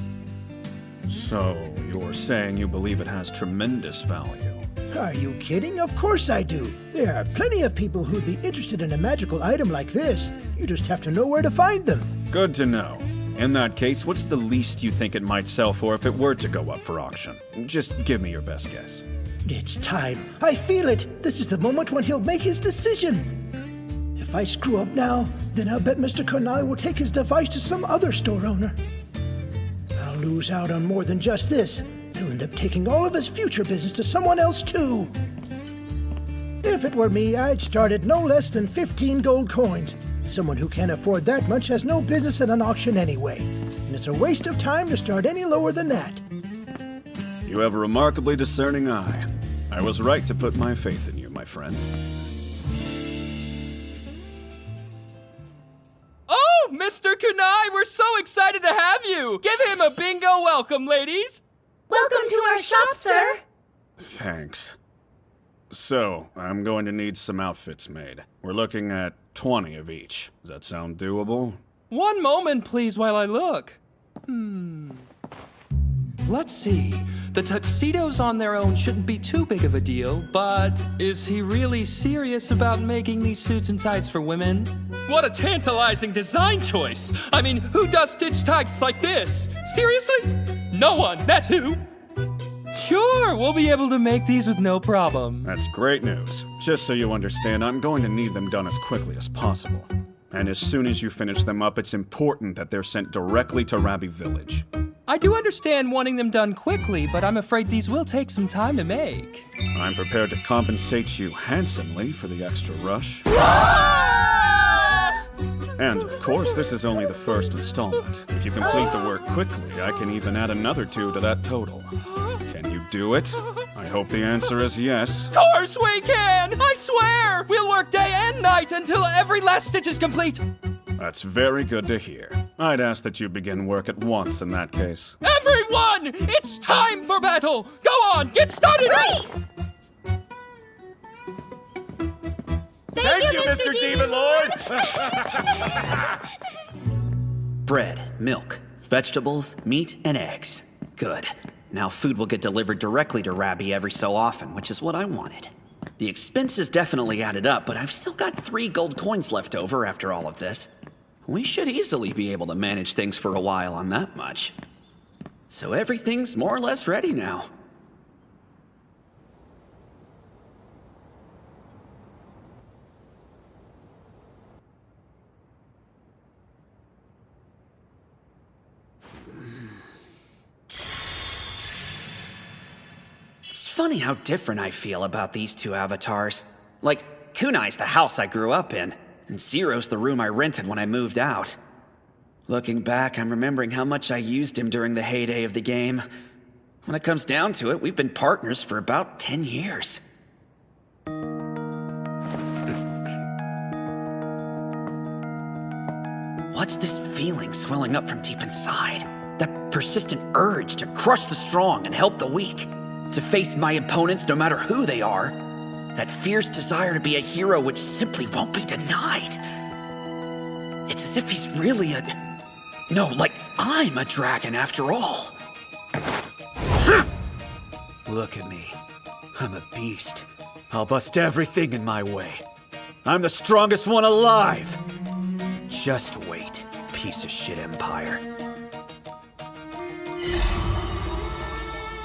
So, you're saying you believe it has tremendous value? Are you kidding? Of course I do. There are plenty of people who'd be interested in a magical item like this. You just have to know where to find them. Good to know. In that case, what's the least you think it might sell for if it were to go up for auction? Just give me your best guess. It's time. I feel it. This is the moment when he'll make his decision. If I screw up now, then I'll bet Mr. Kunai will take his device to some other store owner. I'll lose out on more than just this. He'll end up taking all of his future business to someone else, too. If it were me, I'd start at no less than 15 gold coins. Someone who can't afford that much has no business at an auction anyway. And it's a waste of time to start any lower than that. You have a remarkably discerning eye. I was right to put my faith in you, my friend. Oh, Mr. Kunai, we're so excited to have you! Give him a bingo welcome, ladies! Welcome to our shop, sir! Thanks. So, I'm going to need some outfits made. We're looking at 20 of each. Does that sound doable? One moment, please, while I look. Let's see. The tuxedos on their own shouldn't be too big of a deal, but is he really serious about making these suits and tights for women? What a tantalizing design choice! I mean, who does stitch tights like this? Seriously? No one, that's who! Sure, we'll be able to make these with no problem. That's great news. Just so you understand, I'm going to need them done as quickly as possible. And as soon as you finish them up, it's important that they're sent directly to Rabi Village. I do understand wanting them done quickly, but I'm afraid these will take some time to make. I'm prepared to compensate you handsomely for the extra rush. And, of course, this is only the first installment. If you complete the work quickly, I can even add another 2 to that total. Can you do it? I hope the answer is yes. Of course we can! I swear! We'll work day and night until every last stitch is complete! That's very good to hear. I'd ask that you begin work at once in that case. Everyone! It's time for battle! Go on, get started! Right! Thank you, Mr. Demon Lord! Bread, milk, vegetables, meat, and eggs. Good. Now food will get delivered directly to Rabbi every so often, which is what I wanted. The expenses definitely added up, but I've still got 3 gold coins left over after all of this. We should easily be able to manage things for a while on that much. So everything's more or less ready now. It's funny how different I feel about these 2 avatars. Like, Kunai's the house I grew up in, and Zero's the room I rented when I moved out. Looking back, I'm remembering how much I used him during the heyday of the game. When it comes down to it, we've been partners for about 10 years. What's this feeling swelling up from deep inside? That persistent urge to crush the strong and help the weak. To face my opponents no matter who they are. That fierce desire to be a hero which simply won't be denied. It's as if he's really No, like I'm a dragon after all. Look at me. I'm a beast. I'll bust everything in my way. I'm the strongest one alive! Just wait, piece of shit empire.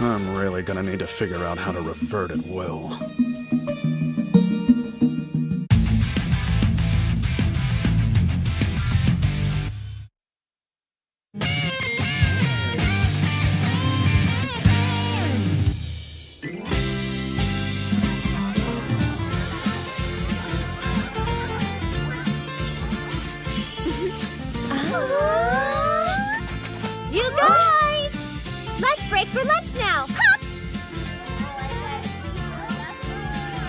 I'm really gonna need to figure out how to revert at will. You guys! Let's break for lunch now! Hop!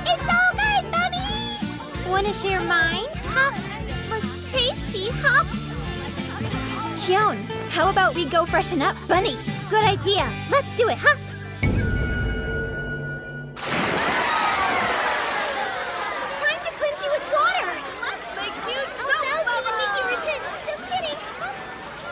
It's all good, Bunny! Wanna share mine? Hop! Looks tasty, Hop! Kyon, how about we go freshen up, Bunny? Good idea. Let's do it, Hop! It's time to cleanse you with water! Let's make huge soap bubbles! Make you repent. Just kidding!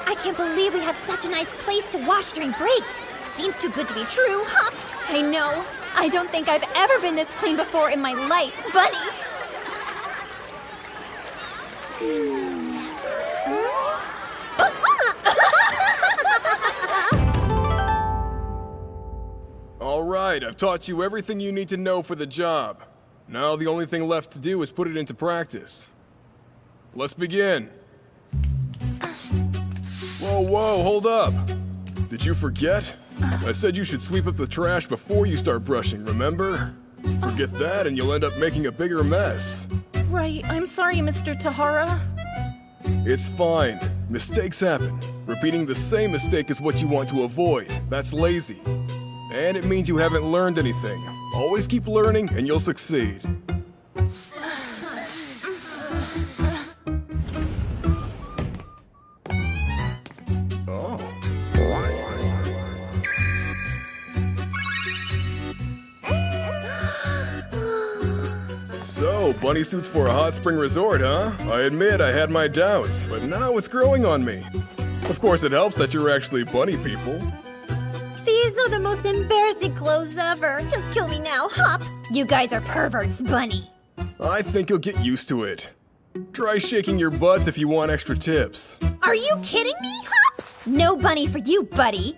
I can't believe we have such a nice place to wash during breaks. Seems too good to be true, Hop! I know. I don't think I've ever been this clean before in my life, Bunny. All right, I've taught you everything you need to know for the job. Now the only thing left to do is put it into practice. Let's begin. Whoa, hold up. Did you forget? I said you should sweep up the trash before you start brushing, remember? Forget that and you'll end up making a bigger mess. Right, I'm sorry, Mr. Tahara. It's fine. Mistakes happen. Repeating the same mistake is what you want to avoid. That's lazy. And it means you haven't learned anything. Always keep learning and you'll succeed. So, bunny suits for a hot spring resort, huh? I admit I had my doubts, but now it's growing on me. Of course, it helps that you're actually bunny people. These are the most embarrassing clothes ever. Just kill me now, Hop! You guys are perverts, Bunny. I think you'll get used to it. Try shaking your butts if you want extra tips. Are you kidding me, Hop? No bunny for you, buddy.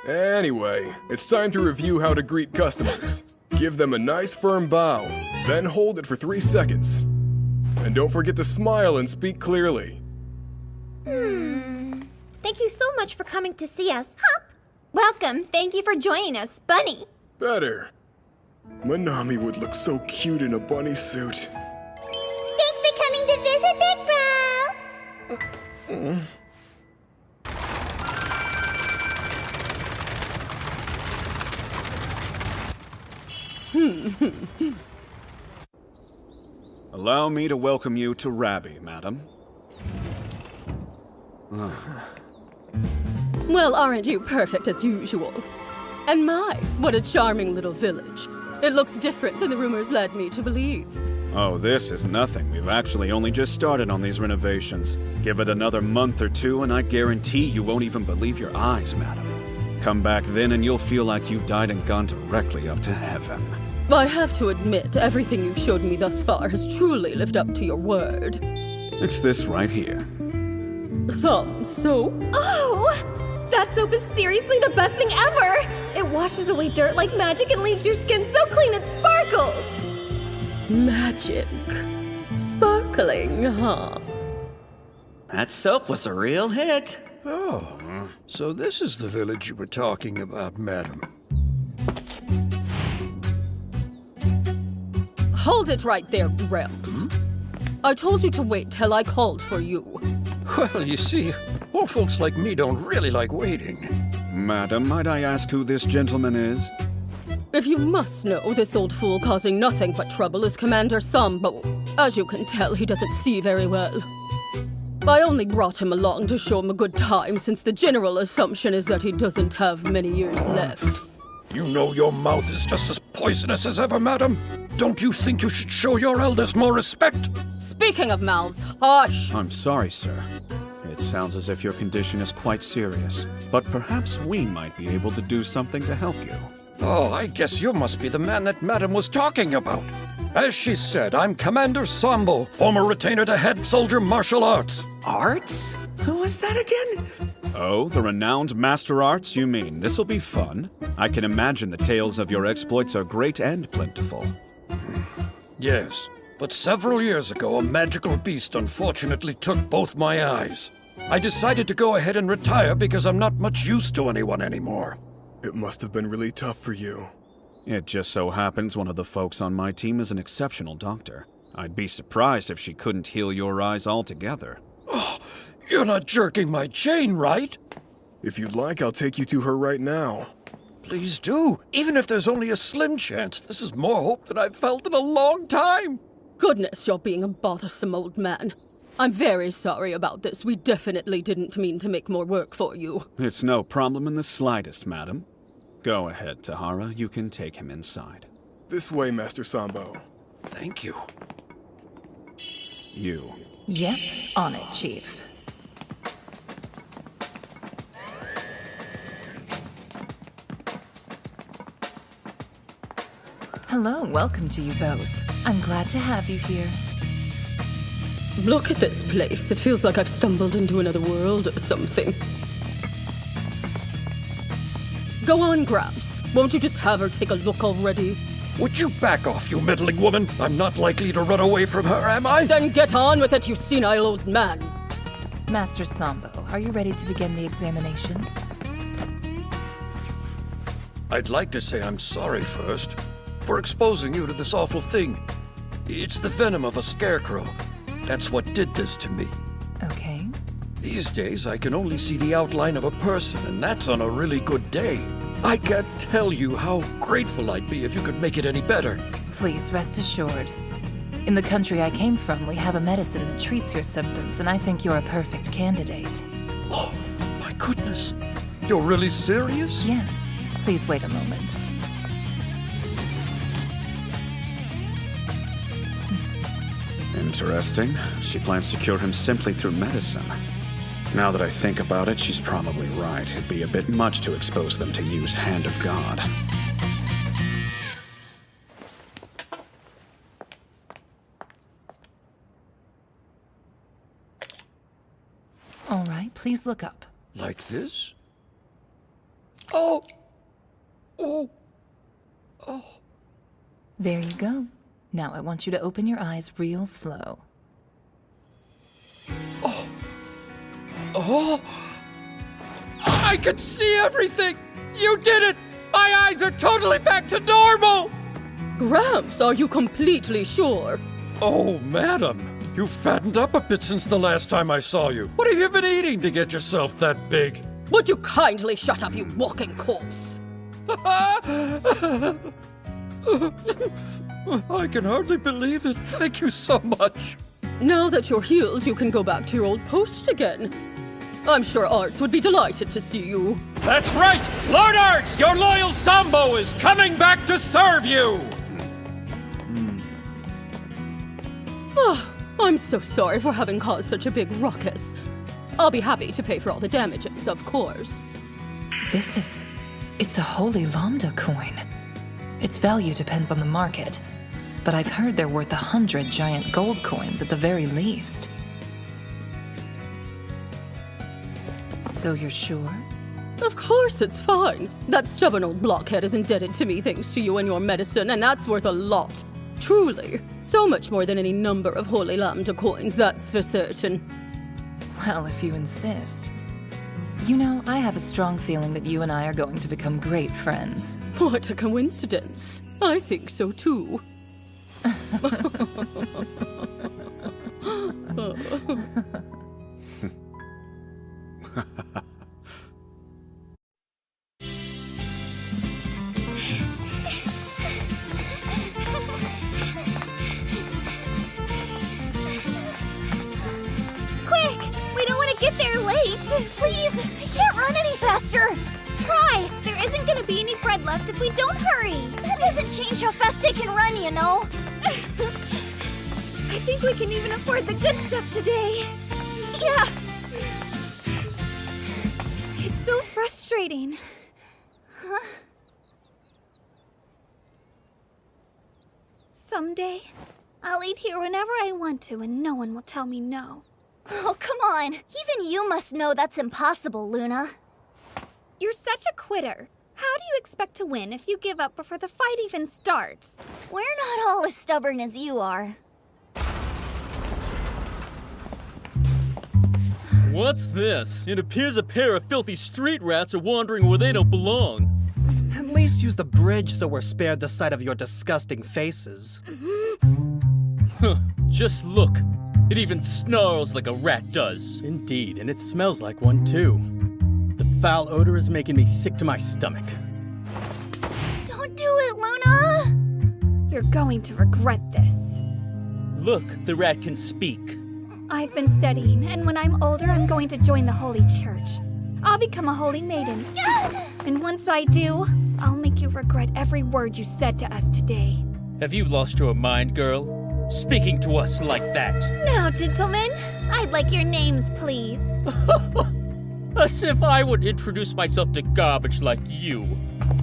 Anyway, it's time to review how to greet customers. Give them a nice firm bow, then hold it for 3 seconds. And don't forget to smile and speak clearly. Thank you so much for coming to see us, Hop! Welcome. Thank you for joining us, Bunny. Better. Manami would look so cute in a bunny suit. Thanks for coming to visit, Big Bro! Allow me to welcome you to Rabbi, madam. Well, aren't you perfect as usual? And my, what a charming little village. It looks different than the rumors led me to believe. Oh, this is nothing. We've actually only just started on these renovations. Give it another month or two, and I guarantee you won't even believe your eyes, madam. Come back then, and you'll feel like you've died and gone directly up to heaven. I have to admit, everything you've showed me thus far has truly lived up to your word. It's this right here. Some soap? Oh! That soap is seriously the best thing ever! It washes away dirt like magic and leaves your skin so clean it sparkles! Magic. Sparkling, huh? That soap was a real hit. Oh, so this is the village you were talking about, madam. Hold it right there, Gramps. I told you to wait till I called for you. Well, you see, old folks like me don't really like waiting. Madam, might I ask who this gentleman is? If you must know, this old fool causing nothing but trouble is Commander Sambo. As you can tell, he doesn't see very well. I only brought him along to show him a good time, since the general assumption is that he doesn't have many years left. You know your mouth is just as poisonous as ever, madam. Don't you think you should show your elders more respect? Speaking of mouths, hush! I'm sorry, sir. It sounds as if your condition is quite serious, but perhaps we might be able to do something to help you. Oh, I guess you must be the man that madam was talking about. As she said, I'm Commander Sambo, former retainer to head soldier martial arts. Arts? Who was that again? Oh, the renowned Master Arts, you mean? This'll be fun. I can imagine the tales of your exploits are great and plentiful. Yes, but several years ago, a magical beast unfortunately took both my eyes. I decided to go ahead and retire because I'm not much use to anyone anymore. It must have been really tough for you. It just so happens one of the folks on my team is an exceptional doctor. I'd be surprised if she couldn't heal your eyes altogether. Oh, you're not jerking my chain, right? If you'd like, I'll take you to her right now. Please do. Even if there's only a slim chance, this is more hope than I've felt in a long time. Goodness, you're being a bothersome old man. I'm very sorry about this. We definitely didn't mean to make more work for you. It's no problem in the slightest, madam. Go ahead, Tahara. You can take him inside. This way, Master Sambo. Thank you. You. Yep, on it, Chief. Hello, welcome to you both. I'm glad to have you here. Look at this place. It feels like I've stumbled into another world or something. Go on, Gramps. Won't you just have her take a look already? Would you back off, you meddling woman? I'm not likely to run away from her, am I? Then get on with it, you senile old man. Master Sambo, are you ready to begin the examination? I'd like to say I'm sorry first for exposing you to this awful thing. It's the venom of a scarecrow. That's what did this to me. Okay. These days, I can only see the outline of a person, and that's on a really good day. I can't tell you how grateful I'd be if you could make it any better. Please rest assured. In the country I came from, we have a medicine that treats your symptoms, and I think you're a perfect candidate. Oh, my goodness. You're really serious? Yes. Please wait a moment. Interesting. She plans to cure him simply through medicine. Now that I think about it, she's probably right. It'd be a bit much to expose them to use Hand of God. All right, please look up. Like this? Oh! Oh! Oh! There you go. Now I want you to open your eyes real slow. Oh! Oh! I can see everything! You did it! My eyes are totally back to normal! Gramps, are you completely sure? Oh, madam. You've fattened up a bit since the last time I saw you. What have you been eating to get yourself that big? Would you kindly shut up, you walking corpse? I can hardly believe it. Thank you so much. Now that you're healed, you can go back to your old post again. I'm sure Arts would be delighted to see you. That's right! Lord Arts, your loyal Sambo is coming back to serve you! Oh, I'm so sorry for having caused such a big ruckus. I'll be happy to pay for all the damages, of course. It's a holy lambda coin. Its value depends on the market, but I've heard they're worth 100 giant gold coins at the very least. So you're sure? Of course it's fine. That stubborn old blockhead is indebted to me thanks to you and your medicine, and that's worth a lot. Truly. So much more than any number of holy lambda coins, that's for certain. Well, if you insist. You know, I have a strong feeling that you and I are going to become great friends. What a coincidence. I think so too. Quick! We don't want to get there late! Please! I can't run any faster! Try! There isn't gonna be any bread left if we don't hurry! That doesn't change how fast I can run, you know! I think we can even afford the good stuff today! Yeah! It's so frustrating. Huh? Someday, I'll eat here whenever I want to and no one will tell me no. Oh, come on. Even you must know that's impossible, Luna. You're such a quitter. How do you expect to win if you give up before the fight even starts? We're not all as stubborn as you are. What's this? It appears a pair of filthy street rats are wandering where they don't belong. At least use the bridge so we're spared the sight of your disgusting faces. Huh, just look. It even snarls like a rat does. Indeed, and it smells like one too. The foul odor is making me sick to my stomach. Don't do it, Luna! You're going to regret this. Look, the rat can speak. I've been studying, and when I'm older, I'm going to join the Holy Church. I'll become a holy maiden. And once I do, I'll make you regret every word you said to us today. Have you lost your mind, girl? Speaking to us like that. Now, gentlemen, I'd like your names, please. As if I would introduce myself to garbage like you.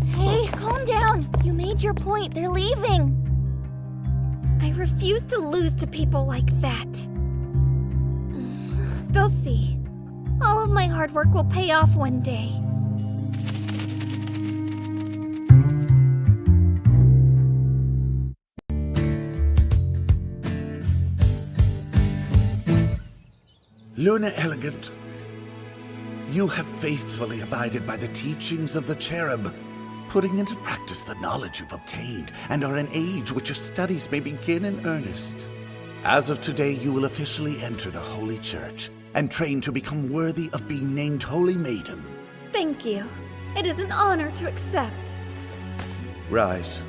Hey, calm down. You made your point. They're leaving. I refuse to lose to people like that. They'll see. All of my hard work will pay off one day. Luna Elegant, you have faithfully abided by the teachings of the cherub, putting into practice the knowledge you've obtained, and are an age which your studies may begin in earnest. As of today, you will officially enter the Holy Church and train to become worthy of being named Holy Maiden. Thank you. It is an honor to accept. Rise.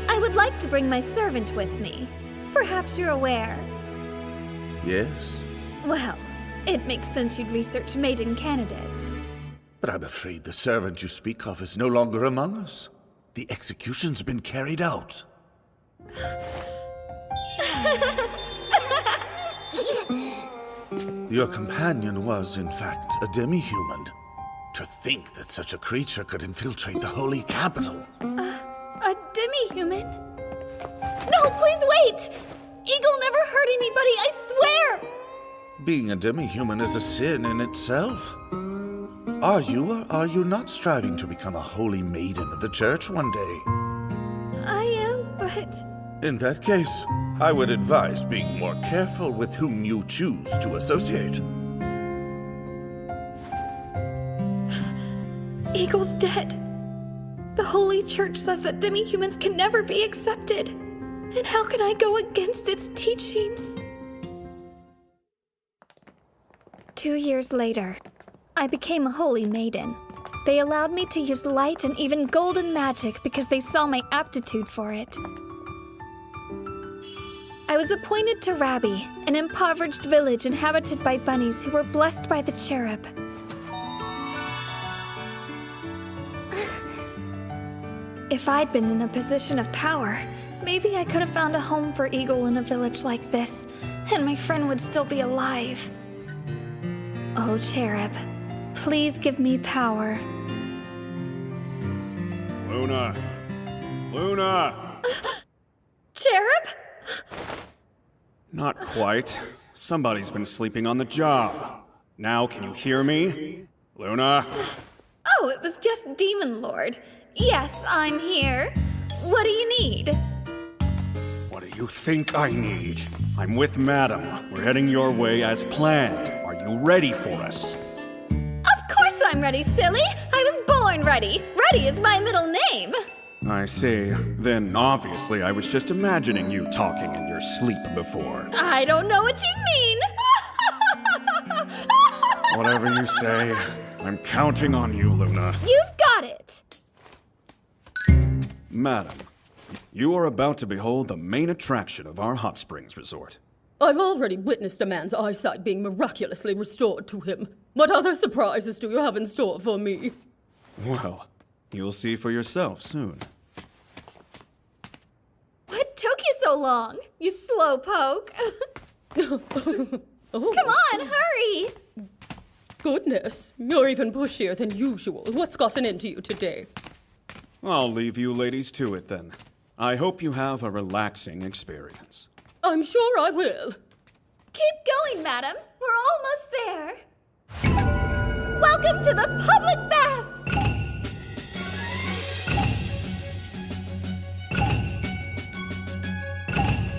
I would like to bring my servant with me. Perhaps you're aware. Yes? Well, it makes sense you'd research maiden candidates. But I'm afraid the servant you speak of is no longer among us. The execution's been carried out. Your companion was, in fact, a demi-human. To think that such a creature could infiltrate the holy capital. A demi-human? No, please wait! Eagle never hurt anybody, I swear! Being a demi-human is a sin in itself. Are you or are you not striving to become a holy maiden of the church one day? I am, but... In that case, I would advise being more careful with whom you choose to associate. Eagle's dead. The Holy Church says that demi-humans can never be accepted. And how can I go against its teachings? 2 years later, I became a holy maiden. They allowed me to use light and even golden magic because they saw my aptitude for it. I was appointed to Rabbi, an impoverished village inhabited by bunnies who were blessed by the cherub. If I'd been in a position of power, Maybe I could have found a home for Eagle in a village like this, and my friend would still be alive. Oh, Cherub, please give me power. Luna! Luna! Cherub? Not quite. Somebody's been sleeping on the job. Now can you hear me? Luna? Oh, it was just Demon Lord. Yes, I'm here. What do you need? What do you think I need? I'm with Madam. We're heading your way as planned. Are you ready for us? Of course I'm ready, silly! I was born ready! Ready is my middle name! I see. Then obviously I was just imagining you talking in your sleep before. I don't know what you mean! Whatever you say, I'm counting on you, Luna. You've got it! Madam, you are about to behold the main attraction of our hot springs resort. I've already witnessed a man's eyesight being miraculously restored to him. What other surprises do you have in store for me? Well, you'll see for yourself soon. What took you so long, you slow poke? Come on, hurry! Goodness, you're even pushier than usual. What's gotten into you today? I'll leave you ladies to it then. I hope you have a relaxing experience. I'm sure I will. Keep going, madam. We're almost there. Welcome to the public baths!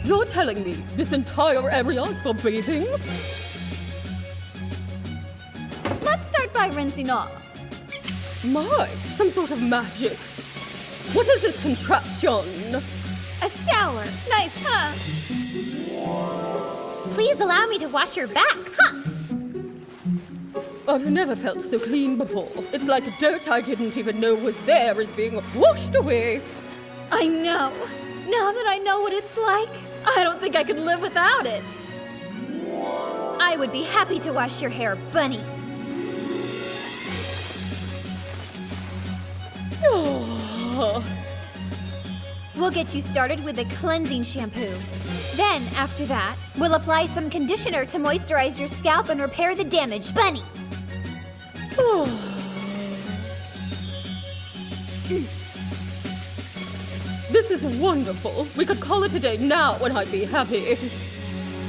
You're telling me this entire area is for bathing? Let's start by rinsing off. My, some sort of magic. What is this contraption? A shower. Nice, huh? Please allow me to wash your back, huh? I've never felt so clean before. It's like dirt I didn't even know was there is being washed away. I know. Now that I know what it's like, I don't think I could live without it. I would be happy to wash your hair, Bunny. We'll get you started with a cleansing shampoo. Then, after that, we'll apply some conditioner to moisturize your scalp and repair the damage, Bunny. This is wonderful. We could call it a day now and I'd be happy.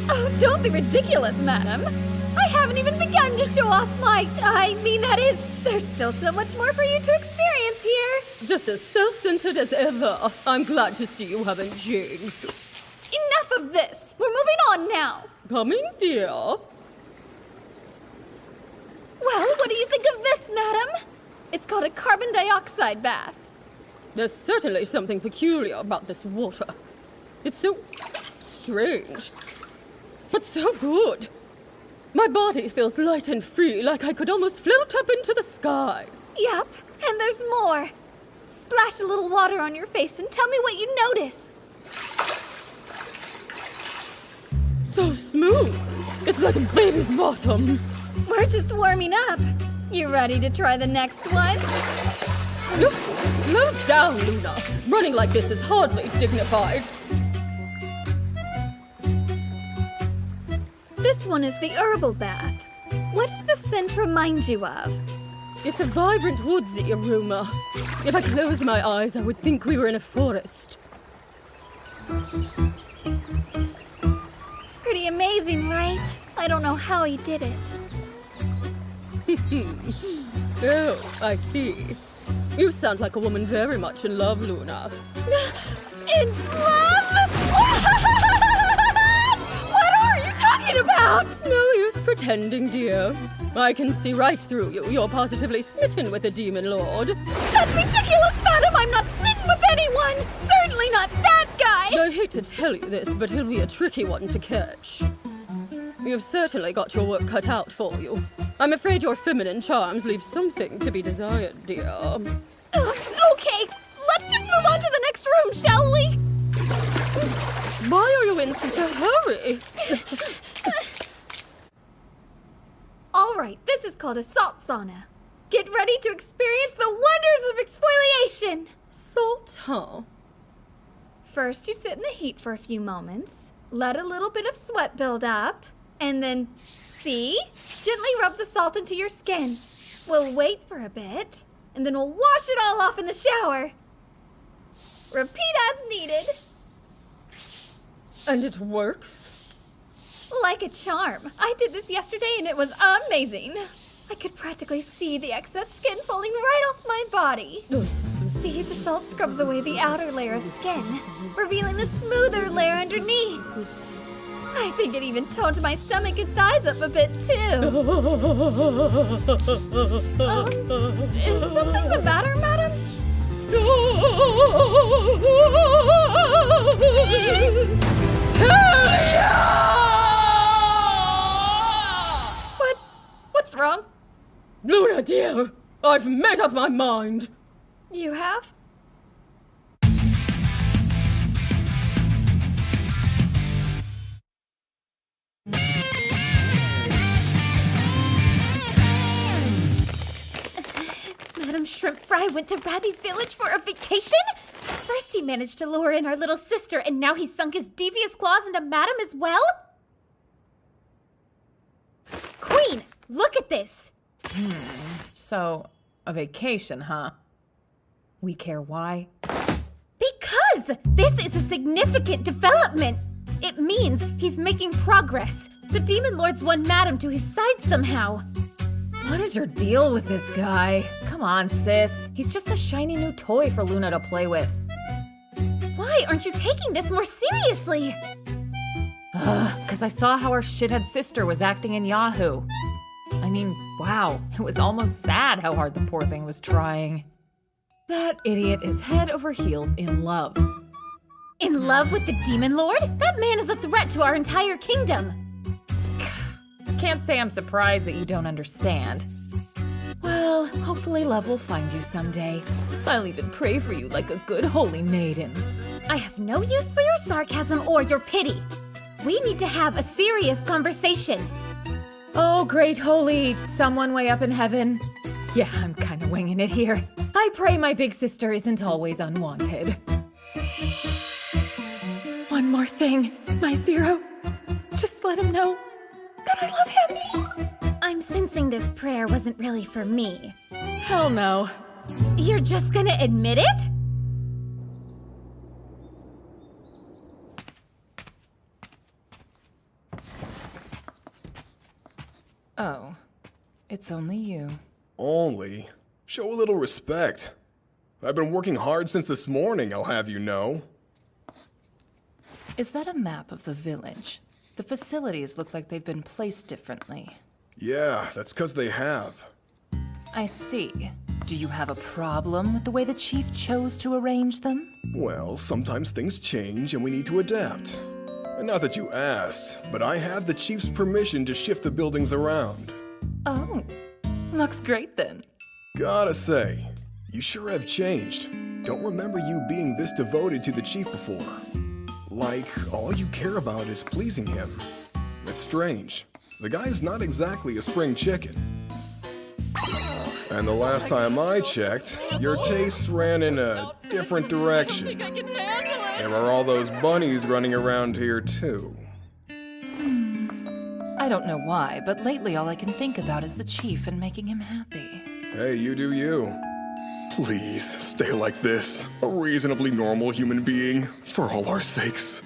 Oh, don't be ridiculous, madam. I haven't even begun to show off there's still so much more for you to experience here. Just as self-centered as ever. I'm glad to see you haven't changed. Enough of this. We're moving on now. Coming, dear. Well, what do you think of this, madam? It's called a carbon dioxide bath. There's certainly something peculiar about this water. It's so strange, but so good. My body feels light and free, like I could almost float up into the sky. Yup, and there's more. Splash a little water on your face and tell me what you notice. So smooth. It's like a baby's bottom. We're just warming up. You ready to try the next one? Slow down, Luna. Running like this is hardly dignified. This one is the herbal bath. What does the scent remind you of? It's a vibrant woodsy aroma. If I close my eyes, I would think we were in a forest. Pretty amazing, right? I don't know how he did it. Oh, I see. You sound like a woman very much in love, Luna. In love? What are you talking about? No use pretending, dear. I can see right through you. You're positively smitten with the Demon Lord. That's ridiculous, madam! I'm not smitten with anyone! Certainly not that guy! I hate to tell you this, but he'll be a tricky one to catch. You've certainly got your work cut out for you. I'm afraid your feminine charms leave something to be desired, dear. Okay, let's just move on to the next room, shall we? Why are you in such a hurry? All right, this is called a salt sauna. Get ready to experience the wonders of exfoliation. Salt, huh? First, you sit in the heat for a few moments, let a little bit of sweat build up, and then, see? Gently rub the salt into your skin. We'll wait for a bit, and then we'll wash it all off in the shower. Repeat as needed. And it works? Like a charm. I did this yesterday and it was amazing. I could practically see the excess skin falling right off my body. See, the salt scrubs away the outer layer of skin, revealing a smoother layer underneath. I think it even toned my stomach and thighs up a bit, too. Is something the matter, madam? What's wrong? Luna, dear, I've made up my mind. You have? Madam Shrimp Fry went to Rabby Village for a vacation? First he managed to lure in our little sister, and now he's sunk his devious claws into Madam as well? Queen, look at this! So, a vacation, huh? We care why? Because this is a significant development. It means he's making progress. The Demon Lord's won Madam to his side somehow. What is your deal with this guy? Come on, sis. He's just a shiny new toy for Luna to play with. Why aren't you taking this more seriously? 'Cause I saw how our shithead sister was acting in Yahoo. I mean, wow, it was almost sad how hard the poor thing was trying. That idiot is head over heels in love. In love with the Demon Lord? That man is a threat to our entire kingdom. Can't say I'm surprised that you don't understand. Well, hopefully love will find you someday. I'll even pray for you like a good holy maiden. I have no use for your sarcasm or your pity. We need to have a serious conversation. Oh, great holy someone way up in heaven. Yeah, I'm kind of winging it here. I pray my big sister isn't always unwanted. One more thing, my Zero. Just let him know that I love him. I'm sensing this prayer wasn't really for me. Hell no. You're just gonna admit it? Oh, it's only you. Only? Show a little respect. I've been working hard since this morning, I'll have you know. Is that a map of the village? The facilities look like they've been placed differently. Yeah, that's 'cause they have. I see. Do you have a problem with the way the chief chose to arrange them? Well, sometimes things change and we need to adapt. And not that you asked, but I have the chief's permission to shift the buildings around. Oh, looks great then. Gotta say, you sure have changed. Don't remember you being this devoted to the chief before. Like, all you care about is pleasing him. It's strange. The guy's not exactly a spring chicken. And the last time I checked, your tastes ran in a different direction. There are all those bunnies running around here too. I don't know why, but lately all I can think about is the chief and making him happy. Hey, you do you. Please, stay like this. A reasonably normal human being, for all our sakes.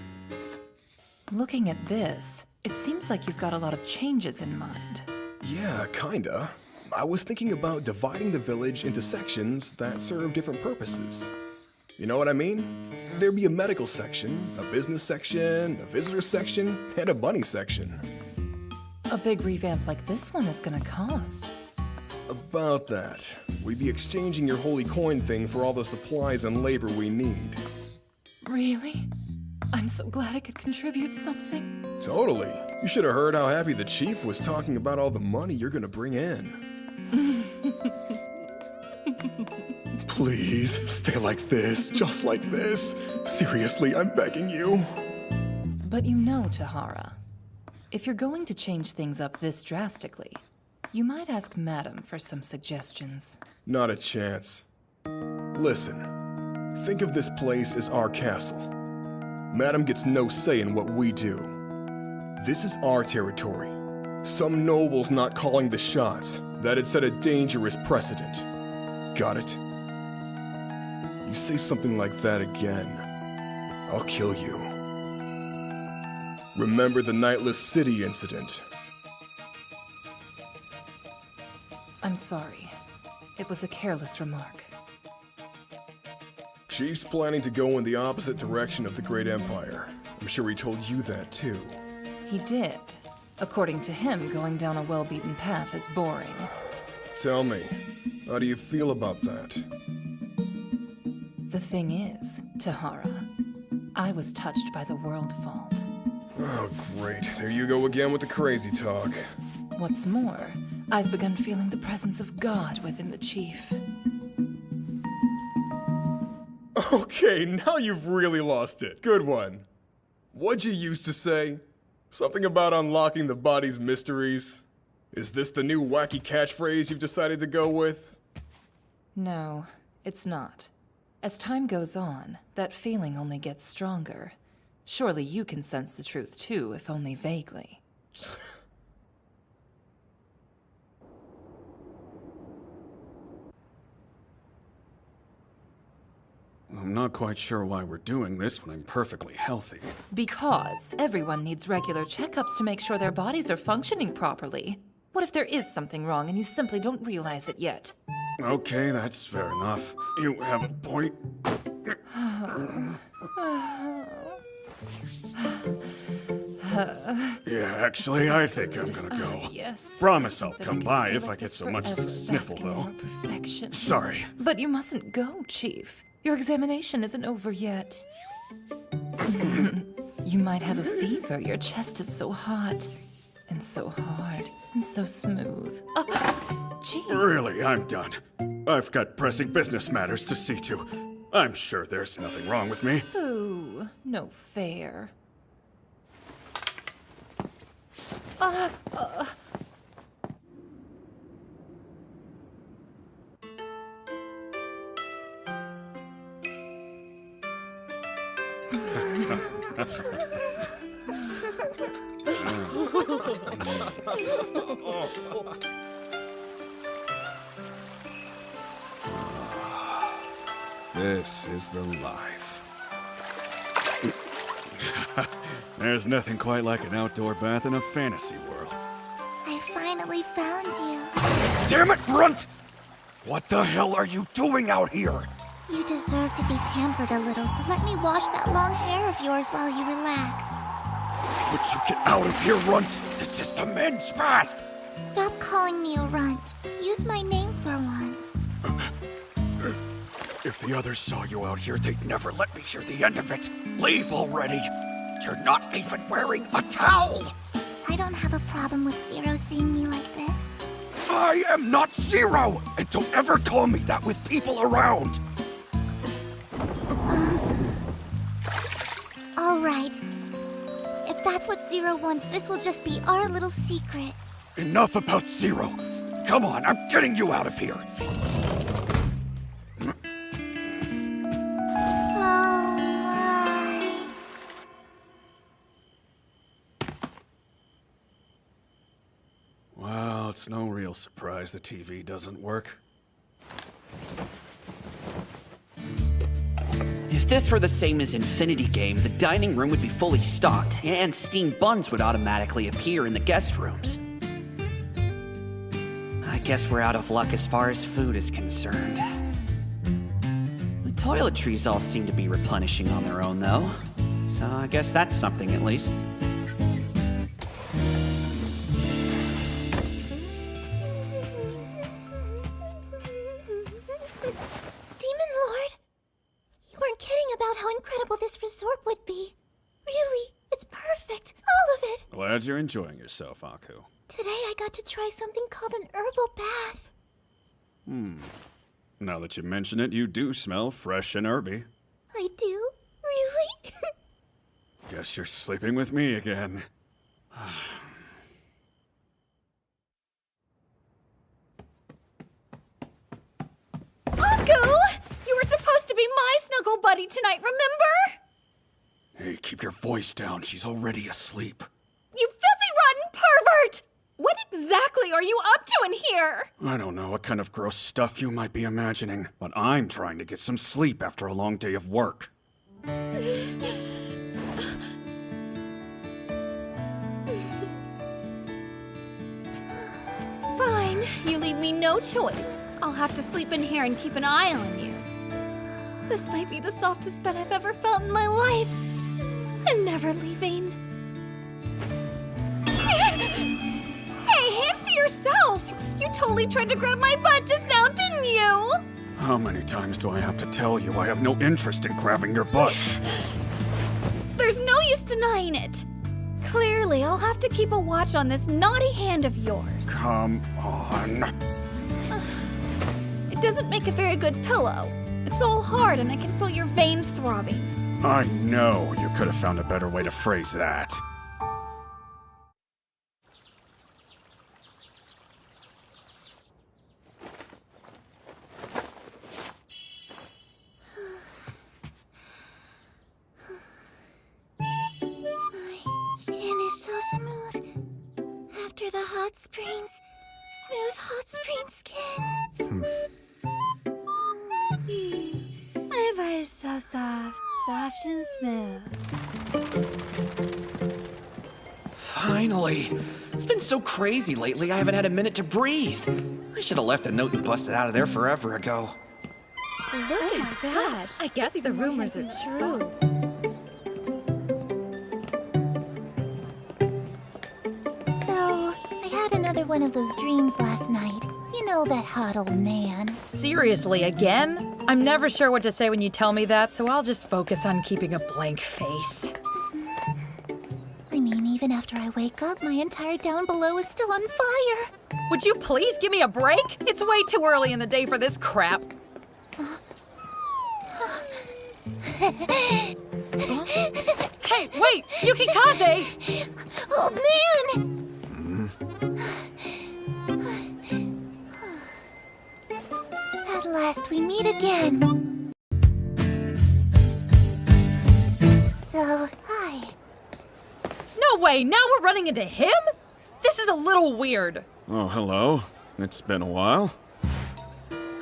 Looking at this, it seems like you've got a lot of changes in mind. Yeah, kinda. I was thinking about dividing the village into sections that serve different purposes. You know what I mean? There'd be a medical section, a business section, a visitor section, and a bunny section. A big revamp like this one is gonna cost. About that. We'd be exchanging your holy coin thing for all the supplies and labor we need. Really? I'm so glad I could contribute something. Totally. You should have heard how happy the chief was talking about all the money you're gonna bring in. Please, stay like this, just like this. Seriously, I'm begging you. But you know, Tahara, if you're going to change things up this drastically, you might ask Madam for some suggestions. Not a chance. Listen, think of this place as our castle. Madam gets no say in what we do. This is our territory. Some nobles not calling the shots. That'd set a dangerous precedent. Got it? You say something like that again, I'll kill you. Remember the Nightless City incident. I'm sorry. It was a careless remark. Chief's planning to go in the opposite direction of the Great Empire. I'm sure he told you that too. He did. According to him, going down a well-beaten path is boring. Tell me, how do you feel about that? The thing is, Tahara, I was touched by the world fault. Oh, great. There you go again with the crazy talk. What's more, I've begun feeling the presence of God within the chief. Okay, now you've really lost it. Good one. What'd you used to say? Something about unlocking the body's mysteries? Is this the new wacky catchphrase you've decided to go with? No, it's not. As time goes on, that feeling only gets stronger. Surely you can sense the truth too, if only vaguely. I'm not quite sure why we're doing this when I'm perfectly healthy. Because everyone needs regular checkups to make sure their bodies are functioning properly. What if there is something wrong and you simply don't realize it yet? Okay, that's fair enough. You have a point. Yeah, actually, I think I'm gonna go. Yes. Promise I'll But I come can by stay if like I get this so much as a forever, sniffle, basking in though. your perfection. Sorry. But you mustn't go, Chief. Your examination isn't over yet. You might have a fever. Your chest is so hot, and so hard, and so smooth. Oh, gee. Really, I'm done. I've got pressing business matters to see to. I'm sure there's nothing wrong with me. Boo. No fair. This is the life. There's nothing quite like an outdoor bath in a fantasy world. I finally found you. Damn it, Runt! What the hell are you doing out here? You deserve to be pampered a little, so let me wash that long hair of yours while you relax. Would you get out of here, Runt? This is the men's bath! Stop calling me a runt. Use my name for once. If the others saw you out here, they'd never let me hear the end of it. Leave already! You're not even wearing a towel! I don't have a problem with Zero seeing me like this. I am not Zero! And don't ever call me that with people around! All right. If that's what Zero wants, this will just be our little secret. Enough about Zero! Come on, I'm getting you out of here! Oh my. Well, it's no real surprise the TV doesn't work. If this were the same as Infinity Game, the dining room would be fully stocked, and steamed buns would automatically appear in the guest rooms. I guess we're out of luck as far as food is concerned. The toiletries all seem to be replenishing on their own, though. So I guess that's something at least. Demon Lord, you weren't kidding about how incredible this resort would be. Really, it's perfect, all of it. Glad you're enjoying yourself, Aku. Today I got to try something called an herbal bath. Now that you mention it, you do smell fresh and herby. I do? Really? Guess you're sleeping with me again. Aku! You were supposed to be my snuggle buddy tonight, remember? Hey, keep your voice down. She's already asleep. You filthy rotten pervert! What exactly are you up to in here? I don't know what kind of gross stuff you might be imagining, but I'm trying to get some sleep after a long day of work. Fine, you leave me no choice. I'll have to sleep in here and keep an eye on you. This might be the softest bed I've ever felt in my life. I'm never leaving. Hey, hands to yourself! You totally tried to grab my butt just now, didn't you? How many times do I have to tell you I have no interest in grabbing your butt? There's no use denying it. Clearly, I'll have to keep a watch on this naughty hand of yours. Come on. It doesn't make a very good pillow. It's all hard and I can feel your veins throbbing. I know you could have found a better way to phrase that. Skin is so smooth. After the hot springs, smooth hot spring skin. My butt is so soft, soft and smooth. Finally! It's been so crazy lately, I haven't had a minute to breathe. I should have left a note and busted out of there forever ago. Look at that. I guess the rumors are true. So, I had another one of those dreams last night. You know that hot old man. Seriously, again? I'm never sure what to say when you tell me that, so I'll just focus on keeping a blank face. I mean, even after I wake up, my entire down below is still on fire. Would you please give me a break? It's way too early in the day for this crap. Hey, wait! Yukikaze! Old man! At last we meet again. So, hi. No way! Now we're running into him? This is a little weird. Oh, hello. It's been a while.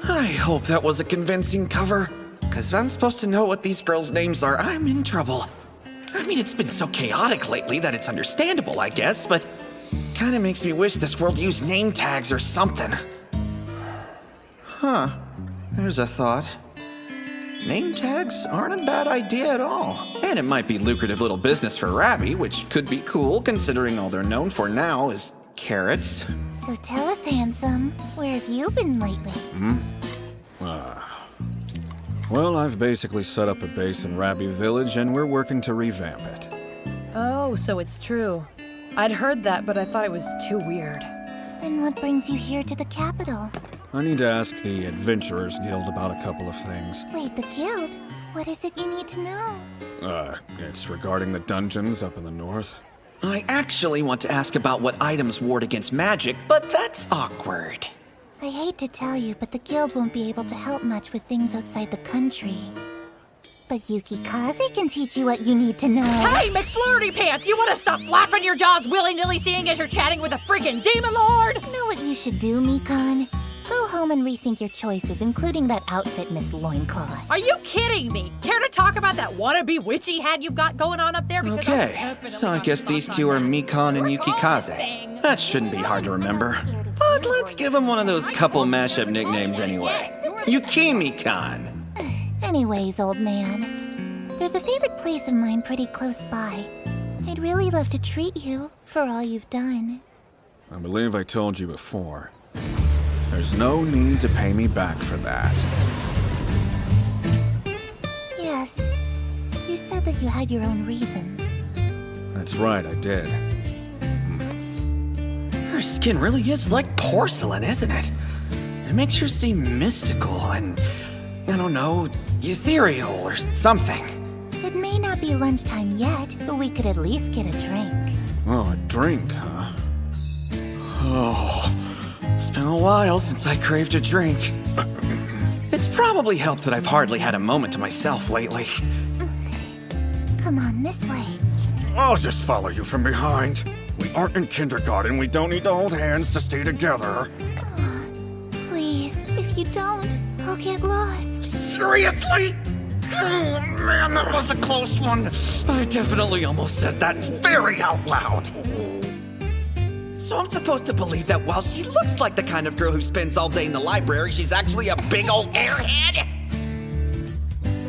I hope that was a convincing cover. Because if I'm supposed to know what these girls' names are, I'm in trouble. I mean, it's been so chaotic lately that it's understandable, I guess, but kinda makes me wish this world used name tags or something. Huh. There's a thought. Name tags aren't a bad idea at all. And it might be lucrative little business for Rabby, which could be cool considering all they're known for now is carrots. So tell us, handsome, where have you been lately? Well, I've basically set up a base in Rabby Village and we're working to revamp it. Oh, so it's true. I'd heard that, but I thought it was too weird. Then what brings you here to the capital? I need to ask the Adventurers Guild about a couple of things. Wait, the guild? What is it you need to know? It's regarding the dungeons up in the north. I actually want to ask about what items ward against magic, but that's awkward. I hate to tell you, but the guild won't be able to help much with things outside the country. But Yukikaze can teach you what you need to know. Hey, McFlurry Pants! You want to stop flapping your jaws willy-nilly seeing as you're chatting with a freaking demon lord? Know what you should do, Mikan? Go home and rethink your choices, including that outfit, Miss Loincloth. Are you kidding me? Care to talk about that wannabe witchy hat you've got going on up there? Because Okay, so I guess these two are Mikan and Yukikaze. That shouldn't be hard to remember. But let's give them one of those couple mashup nicknames anyway. Yukimikan. Anyways, old man, there's a favorite place of mine pretty close by. I'd really love to treat you for all you've done. I believe I told you before. There's no need to pay me back for that. Yes, you said that you had your own reasons. That's right, I did. Her skin really is like porcelain, isn't it? It makes her seem mystical and, I don't know, ethereal or something. It may not be lunchtime yet, but we could at least get a drink. Oh, a drink, huh? Oh, it's been a while since I craved a drink. It's probably helped that I've hardly had a moment to myself lately. Come on, this way. I'll just follow you from behind. We aren't in kindergarten. We don't need to hold hands to stay together. Please, if you don't, I'll get lost. Seriously? Oh man, that was a close one. I definitely almost said that very out loud. So I'm supposed to believe that while she looks like the kind of girl who spends all day in the library, she's actually a big old airhead?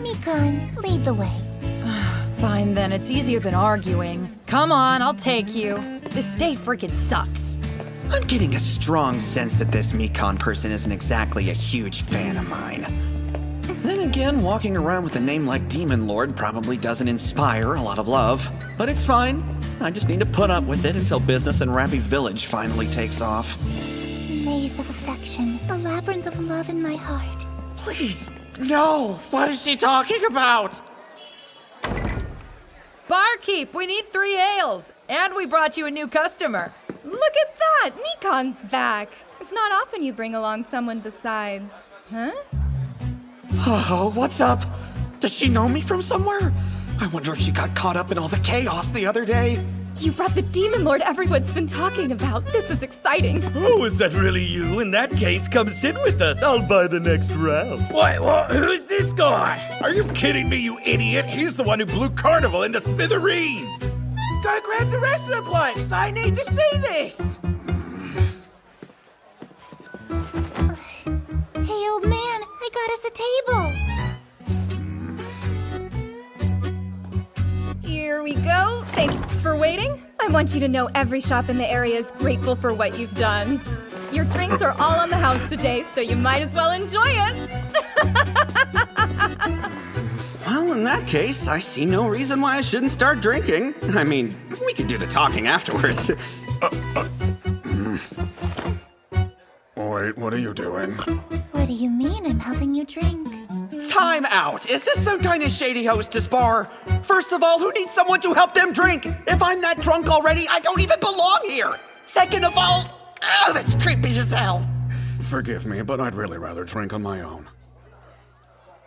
Mikon, lead the way. Fine then, it's easier than arguing. Come on, I'll take you. This day freaking sucks. I'm getting a strong sense that this Mikon person isn't exactly a huge fan of mine. Then again, walking around with a name like Demon Lord probably doesn't inspire a lot of love. But it's fine. I just need to put up with it until business in Rappy Village finally takes off. Maze of affection, a labyrinth of love in my heart. Please, no! What is she talking about? Barkeep, we need 3 ales. And we brought you a new customer. Look at that! Mikon's back. It's not often you bring along someone besides... Huh? Oh, what's up? Does she know me from somewhere? I wonder if she got caught up in all the chaos the other day. You brought the Demon Lord everyone's been talking about. This is exciting. Oh, is that really you? In that case, come sit with us. I'll buy the next round. Wait, what? Who's this guy? Are you kidding me, you idiot? He's the one who blew Carnival into smithereens. Go grab the rest of the blokes. They need to see this. Hey, old man, I got us a table. Here we go. Thanks for waiting. I want you to know every shop in the area is grateful for what you've done. Your drinks are all on the house today, so you might as well enjoy it. Well, in that case, I see no reason why I shouldn't start drinking. I mean, we could do the talking afterwards. Wait, what are you doing? What do you mean I'm helping you drink? Time out! Is this some kind of shady hostess bar? First of all, who needs someone to help them drink? If I'm not drunk already, I don't even belong here! Second of all, oh, that's creepy as hell! Forgive me, but I'd really rather drink on my own.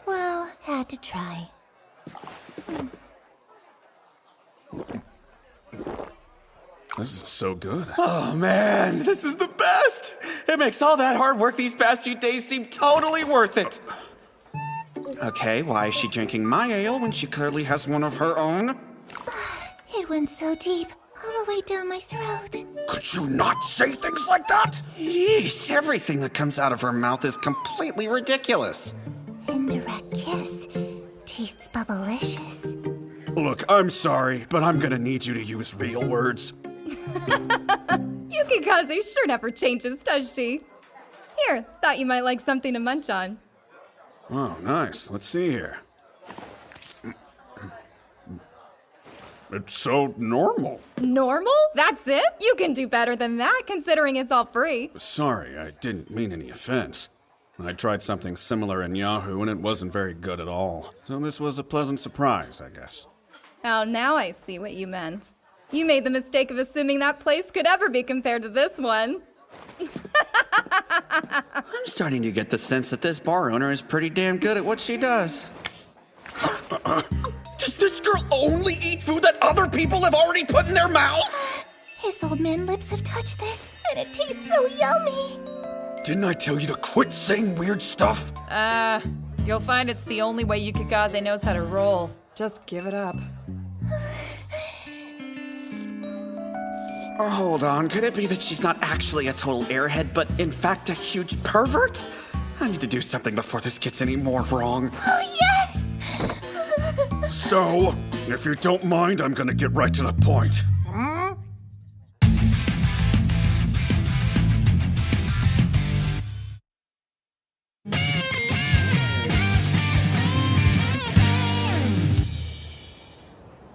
Well, had to try. This is so good. Oh man, this is the best! It makes all that hard work these past few days seem totally worth it. Okay, why is she drinking my ale when she clearly has one of her own? It went so deep, all the way down my throat. Could you not say things like that? Yeesh, everything that comes out of her mouth is completely ridiculous. Indirect kiss. Tastes bubblicious. Look, I'm sorry, but I'm gonna need you to use real words. Yukikaze sure never changes, does she? Here, thought you might like something to munch on. Oh, nice. Let's see here. It's so normal. Normal? That's it? You can do better than that, considering it's all free. Sorry, I didn't mean any offense. I tried something similar in Yahoo and it wasn't very good at all. So this was a pleasant surprise, I guess. Oh, now I see what you meant. You made the mistake of assuming that place could ever be compared to this one. I'm starting to get the sense that this bar owner is pretty damn good at what she does. Does this girl only eat food that other people have already put in their mouths? His old man lips have touched this, and it tastes so yummy. Didn't I tell you to quit saying weird stuff? You'll find it's the only way Yukikaze knows how to roll. Just give it up. Oh, hold on, could it be that she's not actually a total airhead, but in fact a huge pervert? I need to do something before this gets any more wrong. Oh, yes! So, if you don't mind, I'm gonna get right to the point.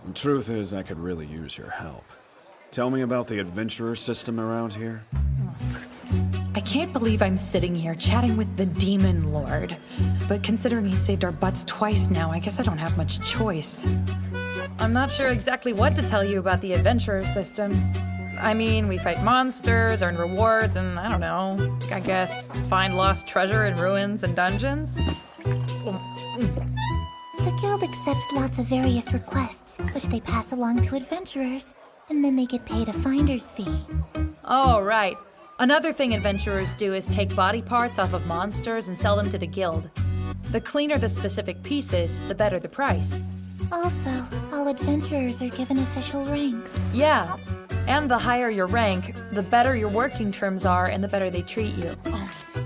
The truth is, I could really use your help. Tell me about the adventurer system around here. I can't believe I'm sitting here chatting with the Demon Lord. But considering he saved our butts twice now, I guess I don't have much choice. I'm not sure exactly what to tell you about the adventurer system. I mean, we fight monsters, earn rewards, and I don't know, I guess find lost treasure in ruins and dungeons. The guild accepts accepts lots of various requests, which they pass along to adventurers, and then they get paid a finder's fee. Oh, right. Another thing adventurers do is take body parts off of monsters and sell them to the guild. The cleaner the specific pieces, the better the price. Also, all adventurers are given official ranks. Yeah, and the higher your rank, the better your working terms are and the better they treat you.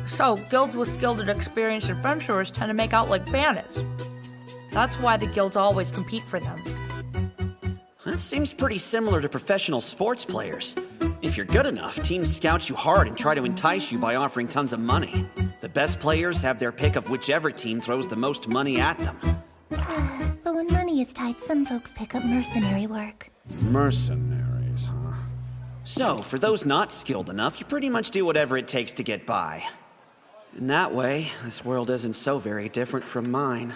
So, guilds with skilled and experienced adventurers tend to make out like bandits. That's why the guilds always compete for them. That seems pretty similar to professional sports players. If you're good enough, teams scout you hard and try to entice you by offering tons of money. The best players have their pick of whichever team throws the most money at them. But when money is tight, some folks pick up mercenary work. Mercenaries, huh? So, for those not skilled enough, you pretty much do whatever it takes to get by. In that way, this world isn't so very different from mine.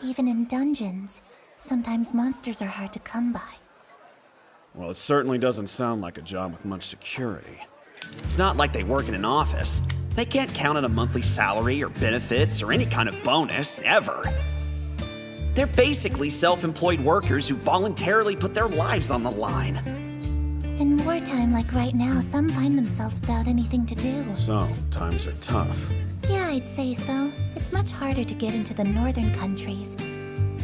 Even in dungeons, sometimes monsters are hard to come by. Well, it certainly doesn't sound like a job with much security. It's not like they work in an office. They can't count on a monthly salary or benefits or any kind of bonus, ever. They're basically self-employed workers who voluntarily put their lives on the line. In wartime like right now, some find themselves without anything to do. So, times are tough. Yeah, I'd say so. It's much harder to get into the northern countries.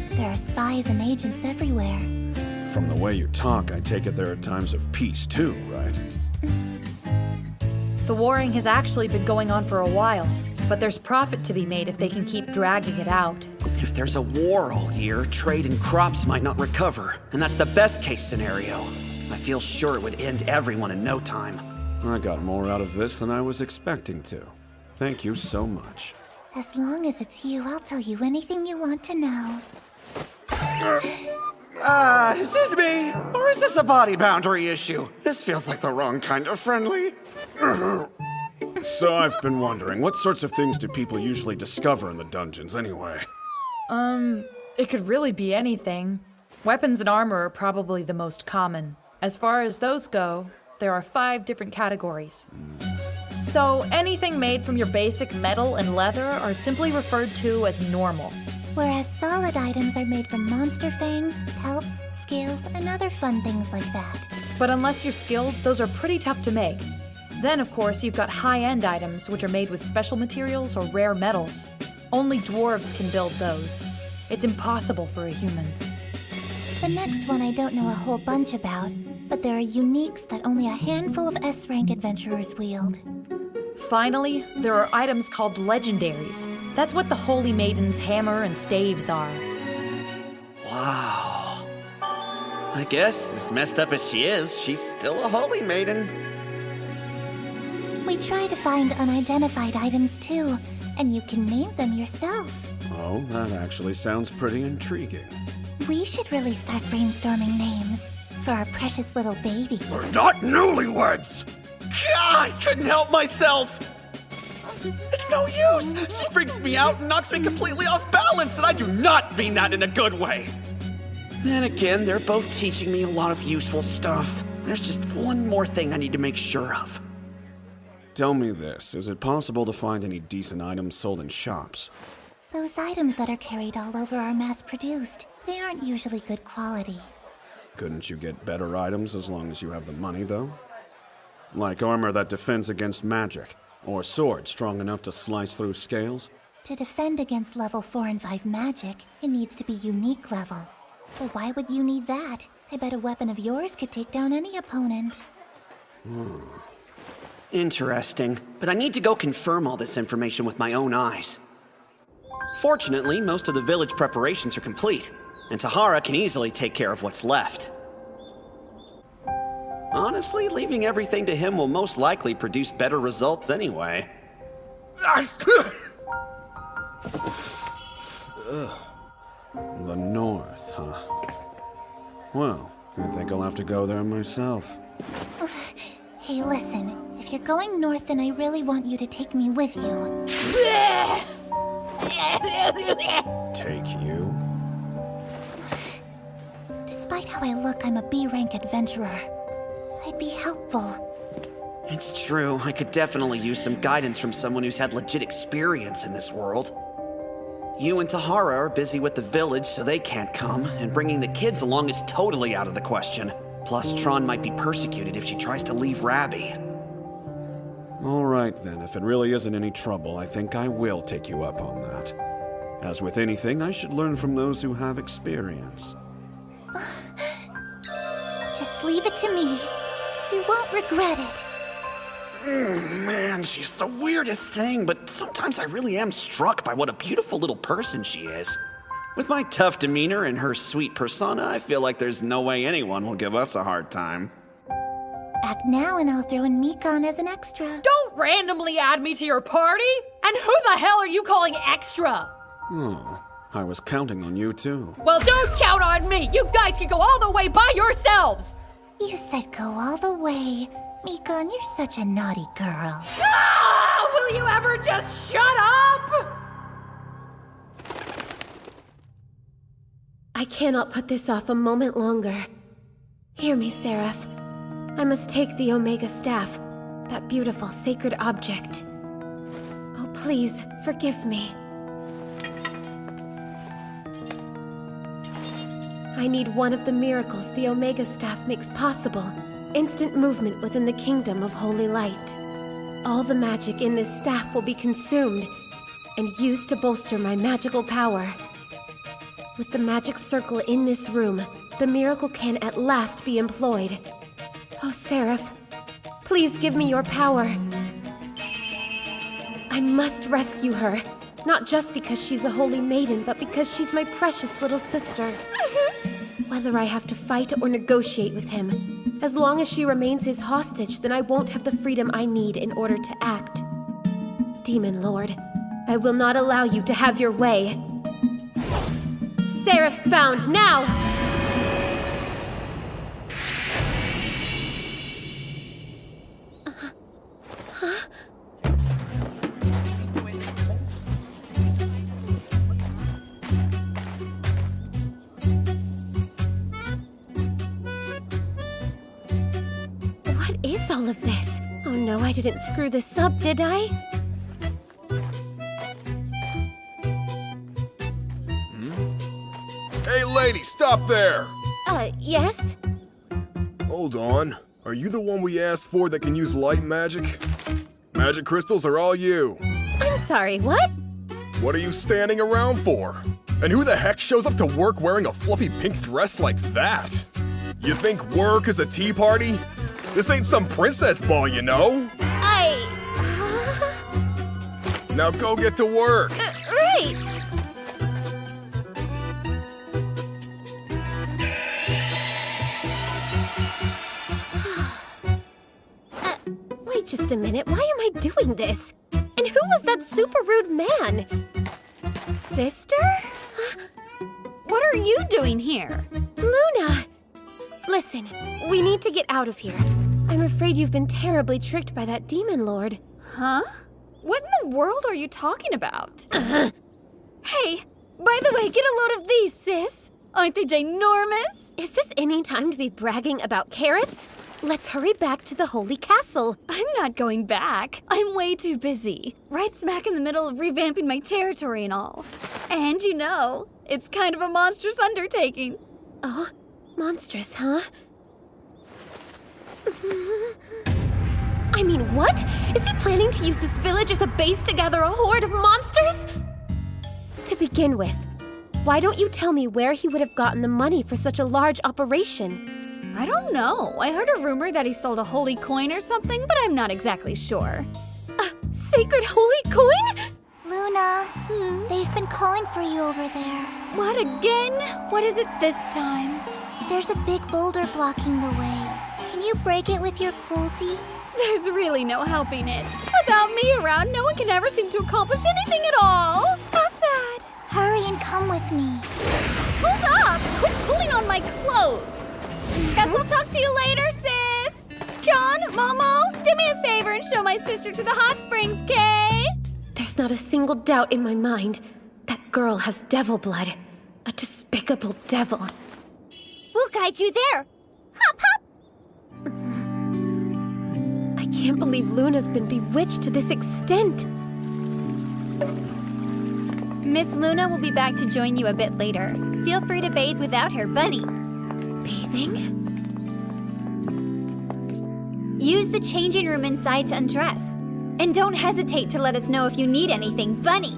There are spies and agents everywhere. From the way you talk, I take it there are times of peace too, right? The warring has actually been going on for a while, but there's profit to be made if they can keep dragging it out. If there's a war all year, trade and crops might not recover, and that's the best case scenario. I feel sure it would end everyone in no time. I got more out of this than I was expecting to. Thank you so much. As long as it's you, I'll tell you anything you want to know. Is this me? Or is this a body boundary issue? This feels like the wrong kind of friendly. So I've been wondering, what sorts of things do people usually discover in the dungeons anyway? It could really be anything. Weapons and armor are probably the most common. As far as those go, there are 5 different categories. So anything made from your basic metal and leather are simply referred to as normal. Whereas solid items are made from monster fangs, pelts, scales, and other fun things like that. But unless you're skilled, those are pretty tough to make. Then, of course, you've got high-end items, which are made with special materials or rare metals. Only dwarves can build those. It's impossible for a human. The next one I don't know a whole bunch about, but there are uniques that only a handful of S-rank adventurers wield. Finally, there are items called legendaries. That's what the Holy Maiden's hammer and staves are. Wow. I guess, as messed up as she is, she's still a Holy Maiden. We try to find unidentified items too, and you can name them yourself. Oh, that actually sounds pretty intriguing. We should really start brainstorming names for our precious little baby. We're not newlyweds! God, I couldn't help myself! It's no use! She freaks me out and knocks me completely off balance, and I do not mean that in a good way! Then again, they're both teaching me a lot of useful stuff. There's just one more thing I need to make sure of. Tell me this, is it possible to find any decent items sold in shops? Those items that are carried all over are mass-produced. They aren't usually good quality. Couldn't you get better items as long as you have the money, though? Like armor that defends against magic, or swords strong enough to slice through scales? To defend against level 4 and 5 magic, it needs to be unique level. But why would you need that? I bet a weapon of yours could take down any opponent. Interesting, but I need to go confirm all this information with my own eyes. Fortunately, most of the village preparations are complete, and Tahara can easily take care of what's left. Honestly, leaving everything to him will most likely produce better results anyway. The north, huh? Well, I think I'll have to go there myself. Hey, listen. If you're going north, then I really want you to take me with you. Take you? Despite how I look, I'm a B-rank adventurer. I'd be helpful. It's true, I could definitely use some guidance from someone who's had legit experience in this world. You and Tahara are busy with the village, so they can't come, and bringing the kids along is totally out of the question. Plus, Tron might be persecuted if she tries to leave Rabbi. All right then, if it really isn't any trouble, I think I will take you up on that. As with anything, I should learn from those who have experience. Just leave it to me. You won't regret it. Man, she's the weirdest thing, but sometimes I really am struck by what a beautiful little person she is. With my tough demeanor and her sweet persona, I feel like there's no way anyone will give us a hard time. Act now and I'll throw in Mikon as an extra. Don't randomly add me to your party! And who the hell are you calling extra? Oh, I was counting on you too. Well, don't count on me! You guys can go all the way by yourselves! You said go all the way. Mikon, you're such a naughty girl. Ah! Will you ever just shut up? I cannot put this off a moment longer. Hear me, Seraph. I must take the Omega Staff, that beautiful sacred object. Oh, please, forgive me. I need one of the miracles the Omega Staff makes possible. Instant movement within the kingdom of Holy Light. All the magic in this staff will be consumed and used to bolster my magical power. With the magic circle in this room, the miracle can at last be employed. Oh, Seraph, please give me your power. I must rescue her, not just because she's a holy maiden, but because she's my precious little sister. Whether I have to fight or negotiate with him, as long as she remains his hostage, then I won't have the freedom I need in order to act. Demon Lord, I will not allow you to have your way. Seraph's bound now! What is all of this? Oh no, I didn't screw this up, did I? Hey, lady, stop there! Yes? Hold on. Are you the one we asked for that can use light magic? Magic crystals are all you. I'm sorry, what? What are you standing around for? And who the heck shows up to work wearing a fluffy pink dress like that? You think work is a tea party? This ain't some princess ball, you know? Now go get to work. Right! Wait just a minute, why am I doing this? And who was that super rude man? Sister? What are you doing here? Luna! Listen, we need to get out of here. I'm afraid you've been terribly tricked by that demon lord. Huh? What in the world are you talking about? Hey, by the way, get a load of these, sis. Aren't they ginormous? Is this any time to be bragging about carrots? Let's hurry back to the Holy Castle. I'm not going back. I'm way too busy. Right smack in the middle of revamping my territory and all. And you know, it's kind of a monstrous undertaking. Oh, monstrous, huh? I mean, what? Is he planning to use this village as a base to gather a horde of monsters? To begin with, why don't you tell me where he would have gotten the money for such a large operation? I don't know. I heard a rumor that he sold a holy coin or something, but I'm not exactly sure. A sacred holy coin? Luna, they've been calling for you over there. What again? What is it this time? There's a big boulder blocking the way. Can you break it with your culti? There's really no helping it. Without me around, no one can ever seem to accomplish anything at all. How sad. Hurry and come with me. Hold up! Quit pulling on my clothes. Guess I'll talk to you later, sis. John, Momo, do me a favor and show my sister to the hot springs, Kay? There's not a single doubt in my mind. That girl has devil blood. A despicable devil. We'll guide you there. Hop, hop. I can't believe Luna's been bewitched to this extent. Miss Luna will be back to join you a bit later. Feel free to bathe without her, Bunny. Bathing? Use the changing room inside to undress. And don't hesitate to let us know if you need anything, Bunny.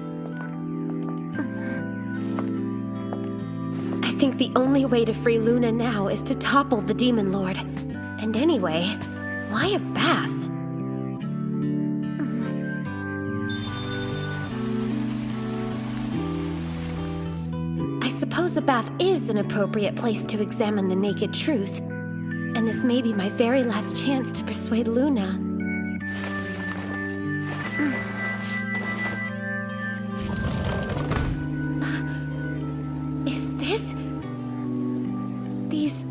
I think the only way to free Luna now is to topple the Demon Lord. And anyway, why a bath? I suppose a bath is an appropriate place to examine the naked truth. And this may be my very last chance to persuade Luna. Is this... These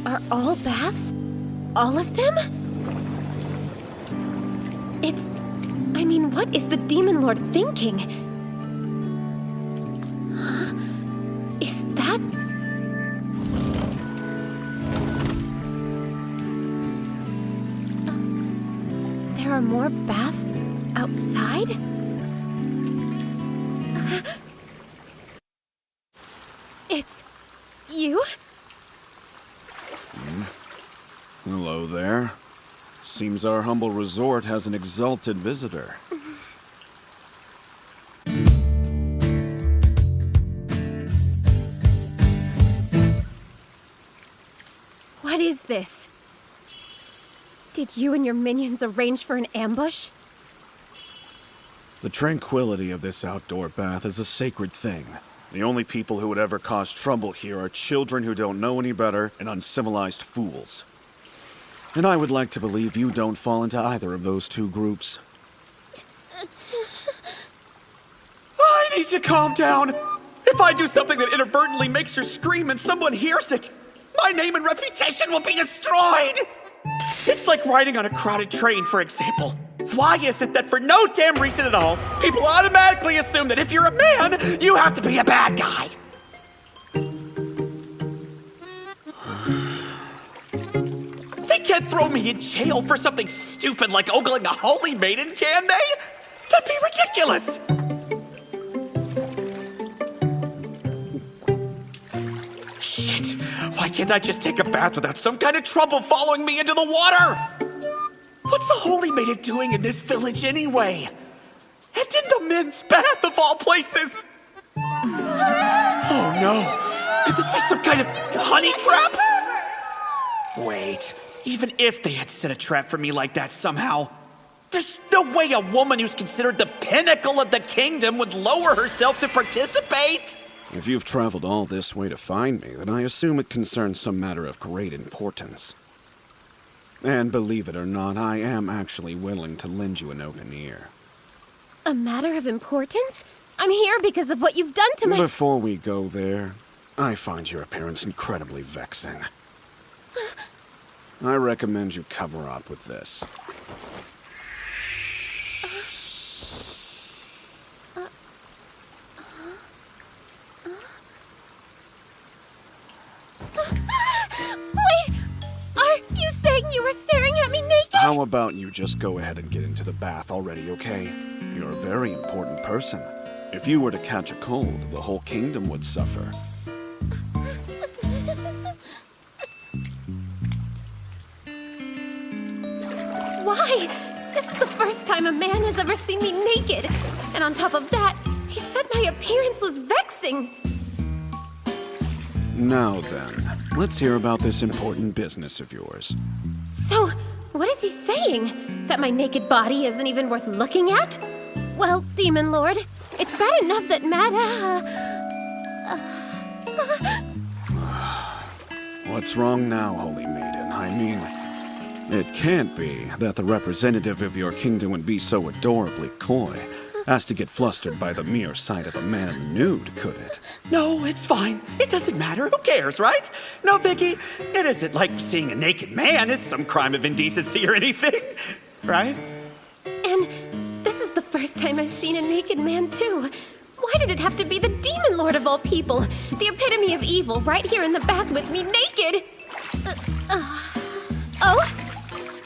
are all baths? All of them? It's... I mean, what is the Demon Lord thinking? Huh? Is that... There are more baths outside? It's... you? Hello there. Seems our humble resort has an exalted visitor. What is this? Did you and your minions arrange for an ambush? The tranquility of this outdoor bath is a sacred thing. The only people who would ever cause trouble here are children who don't know any better and uncivilized fools. And I would like to believe you don't fall into either of those two groups. I need to calm down. If I do something that inadvertently makes her scream and someone hears it, my name and reputation will be destroyed. It's like riding on a crowded train, for example. Why is it that for no damn reason at all, people automatically assume that if you're a man, you have to be a bad guy? They can't throw me in jail for something stupid like ogling a holy maiden, can they? That'd be ridiculous! Shit, why can't I just take a bath without some kind of trouble following me into the water? What's a holy maiden doing in this village anyway? And in the men's bath of all places? Oh no, could this be some kind of honey trap? Wait, even if they had set a trap for me like that somehow, there's no way a woman who's considered the pinnacle of the kingdom would lower herself to participate. If you've traveled all this way to find me, then I assume it concerns some matter of great importance. And believe it or not, I am actually willing to lend you an open ear. A matter of importance? I'm here because of what you've done to my— Before we go there, I find your appearance incredibly vexing. I recommend you cover up with this. Wait! Are you saying you were staring at me naked? How about you just go ahead and get into the bath already, okay? You're a very important person. If you were to catch a cold, the whole kingdom would suffer. Why? This is the first time a man has ever seen me naked. And on top of that, he said my appearance was vexing. Now then, let's hear about this important business of yours. So, what is he saying? That my naked body isn't even worth looking at? Well, Demon Lord, it's bad enough that What's wrong now, Holy Maiden? I mean, it can't be that the representative of your kingdom would be so adorably coy as to get flustered by the mere sight of a man nude, could it? No, it's fine. It doesn't matter. Who cares, right? No, Vicky. It isn't like seeing a naked man is some crime of indecency or anything, right? And this is the first time I've seen a naked man, too. Why did it have to be the Demon Lord of all people? The epitome of evil right here in the bath with me naked. Oh?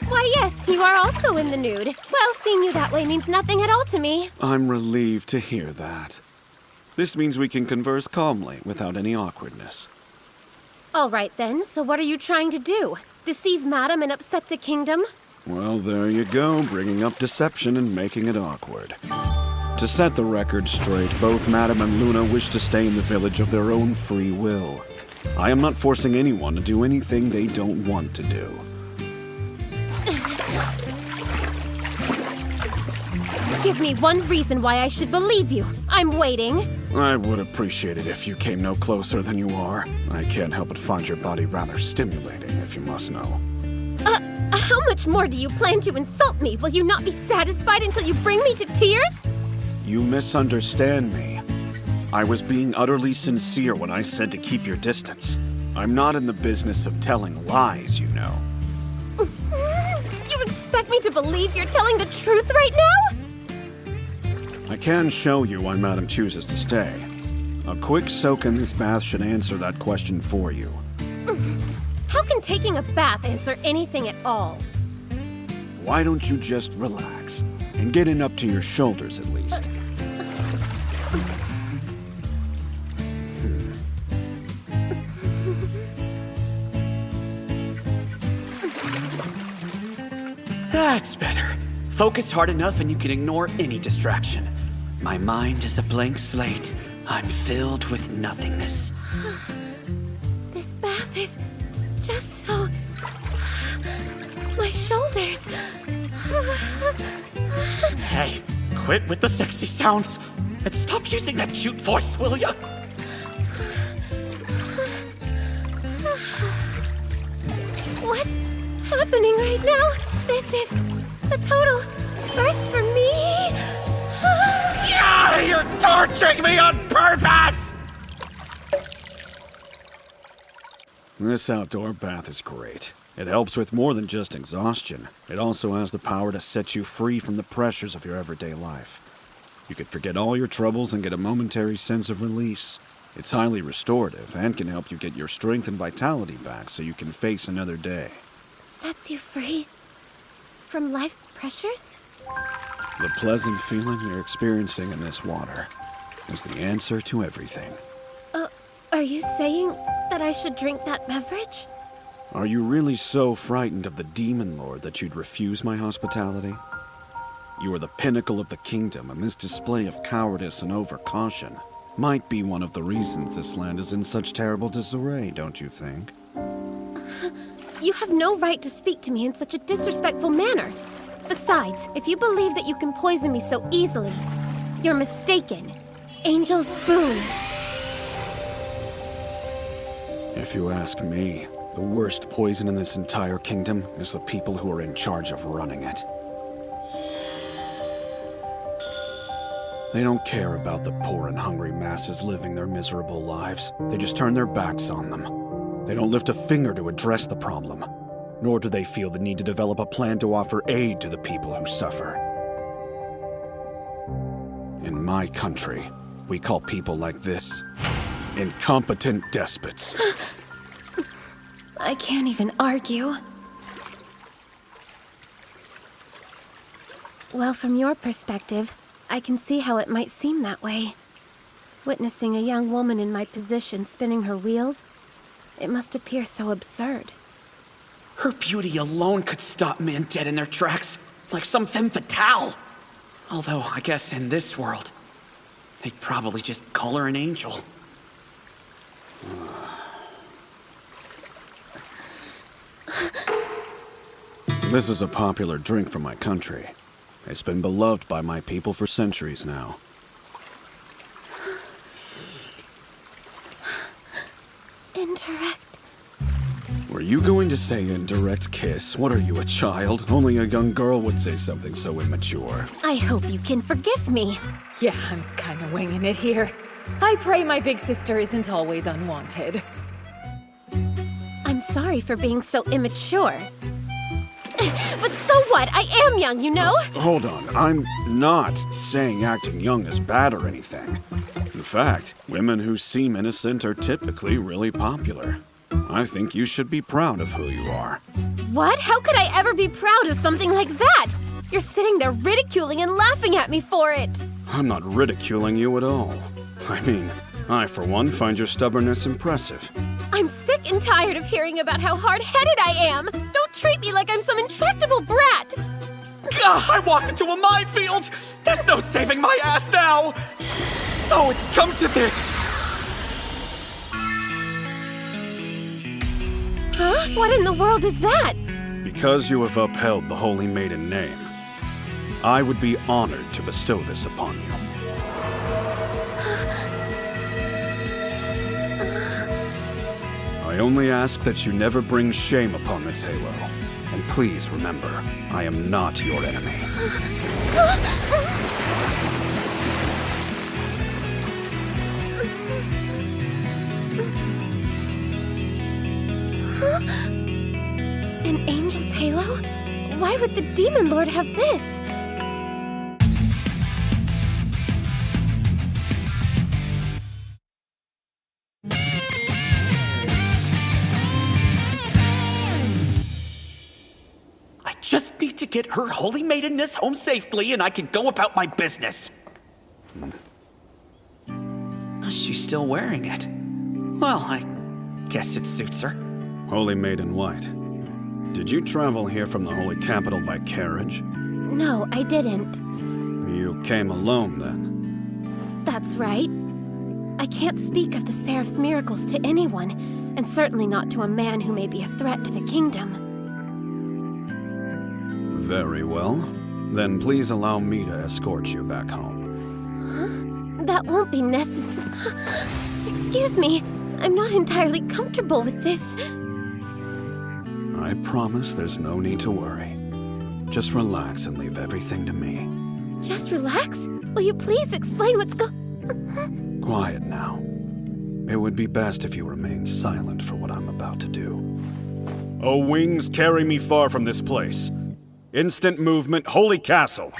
Why, yes, you are also in the nude. Well, seeing you that way means nothing at all to me. I'm relieved to hear that. This means we can converse calmly, without any awkwardness. All right then, so what are you trying to do? Deceive Madam and upset the kingdom? Well, there you go, bringing up deception and making it awkward. To set the record straight, both Madam and Luna wish to stay in the village of their own free will. I am not forcing anyone to do anything they don't want to do. Give me one reason why I should believe you. I'm waiting. I would appreciate it if you came no closer than you are. I can't help but find your body rather stimulating, if you must know. How much more do you plan to insult me? Will you not be satisfied until you bring me to tears? You misunderstand me. I was being utterly sincere when I said to keep your distance. I'm not in the business of telling lies, you know. You expect me to believe you're telling the truth right now? I can show you why Madam chooses to stay. A quick soak in this bath should answer that question for you. How can taking a bath answer anything at all? Why don't you just relax and get in up to your shoulders at least? That's better. Focus hard enough and you can ignore any distraction. My mind is a blank slate. I'm filled with nothingness. This bath is just so... My shoulders... Hey, quit with the sexy sounds and stop using that cute voice, will ya? What's happening right now? This is a total first for me. Yeah, you're torturing me on purpose! This outdoor bath is great. It helps with more than just exhaustion. It also has the power to set you free from the pressures of your everyday life. You can forget all your troubles and get a momentary sense of release. It's highly restorative and can help you get your strength and vitality back so you can face another day. Sets you free from life's pressures? The pleasant feeling you're experiencing in this water is the answer to everything. Are you saying that I should drink that beverage? Are you really so frightened of the Demon Lord that you'd refuse my hospitality? You are the pinnacle of the kingdom, and this display of cowardice and overcaution might be one of the reasons this land is in such terrible disarray, don't you think? You have no right to speak to me in such a disrespectful manner. Besides, if you believe that you can poison me so easily, you're mistaken. Angel's spoon. If you ask me, the worst poison in this entire kingdom is the people who are in charge of running it. They don't care about the poor and hungry masses living their miserable lives. They just turn their backs on them. They don't lift a finger to address the problem, nor do they feel the need to develop a plan to offer aid to the people who suffer. In my country, we call people like this incompetent despots. I can't even argue. Well, from your perspective, I can see how it might seem that way. Witnessing a young woman in my position spinning her wheels, it must appear so absurd. Her beauty alone could stop men dead in their tracks, like some femme fatale. Although, I guess in this world, they'd probably just call her an angel. This is a popular drink from my country. It's been beloved by my people for centuries now. Indirect. Were you going to say indirect kiss? What are you, a child? Only a young girl would say something so immature. I hope you can forgive me. Yeah, I'm kinda winging it here. I pray my big sister isn't always unwanted. I'm sorry for being so immature. But so what? I am young, you know? Hold on, I'm not saying acting young is bad or anything. In fact, women who seem innocent are typically really popular. I think you should be proud of who you are. What? How could I ever be proud of something like that? You're sitting there ridiculing and laughing at me for it. I'm not ridiculing you at all. I mean, I, for one, find your stubbornness impressive. I'm sick and tired of hearing about how hard-headed I am. Don't treat me like I'm some intractable brat. Ugh, I walked into a minefield! There's no saving my ass now! So it's come to this! Huh? What in the world is that? Because you have upheld the Holy Maiden name, I would be honored to bestow this upon you. I only ask that you never bring shame upon this halo. And please remember, I am not your enemy. An angel's halo? Why would the Demon Lord have this? Just need to get her holy maidenness home safely and I can go about my business. She's still wearing it. Well, I guess it suits her. Holy Maiden White, did you travel here from the Holy Capital by carriage? No, I didn't. You came alone, then? That's right. I can't speak of the Seraph's miracles to anyone, and certainly not to a man who may be a threat to the kingdom. Very well. Then please allow me to escort you back home. Huh? That won't be necessary. Excuse me. I'm not entirely comfortable with this. I promise there's no need to worry. Just relax and leave everything to me. Just relax? Will you please explain what's Quiet now. It would be best if you remain silent for what I'm about to do. Oh, wings carry me far from this place. Instant movement, Holy Castle.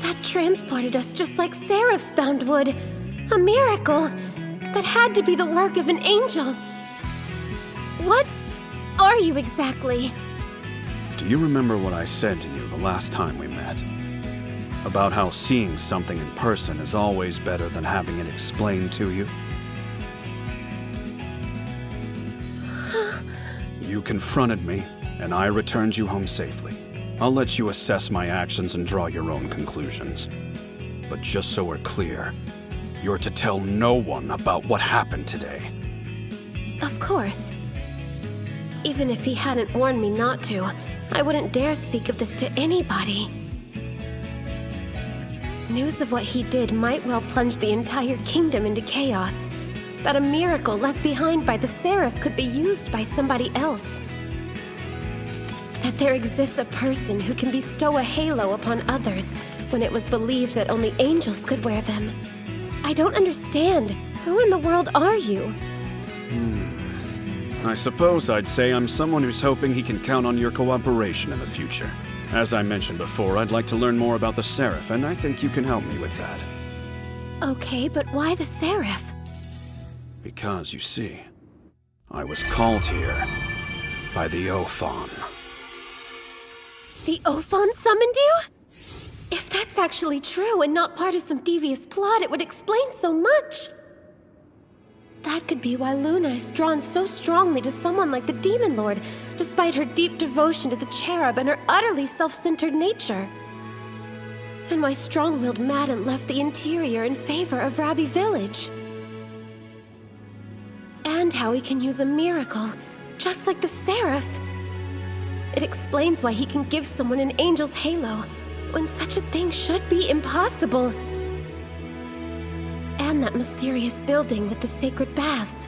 That transported us just like Seraphs bound would. A miracle. That had to be the work of an angel. What are you exactly? Do you remember what I said to you the last time we met? About how seeing something in person is always better than having it explained to you? You confronted me, and I returned you home safely. I'll let you assess my actions and draw your own conclusions. But just so we're clear, you're to tell no one about what happened today. Of course. Even if he hadn't warned me not to, I wouldn't dare speak of this to anybody. News of what he did might well plunge the entire kingdom into chaos. That a miracle left behind by the Seraph could be used by somebody else. That there exists a person who can bestow a halo upon others when it was believed that only angels could wear them. I don't understand. Who in the world are you? I suppose I'd say I'm someone who's hoping he can count on your cooperation in the future. As I mentioned before, I'd like to learn more about the Seraph, and I think you can help me with that. Okay, but why the Seraph? Because, you see, I was called here by the Ophon. The Ophon summoned you? If that's actually true and not part of some devious plot, it would explain so much. That could be why Luna is drawn so strongly to someone like the Demon Lord, despite her deep devotion to the Cherub and her utterly self-centered nature. And why strong-willed Madam left the interior in favor of Rabi Village. And how he can use a miracle, just like the Seraph. It explains why he can give someone an angel's halo, when such a thing should be impossible. And that mysterious building with the sacred baths.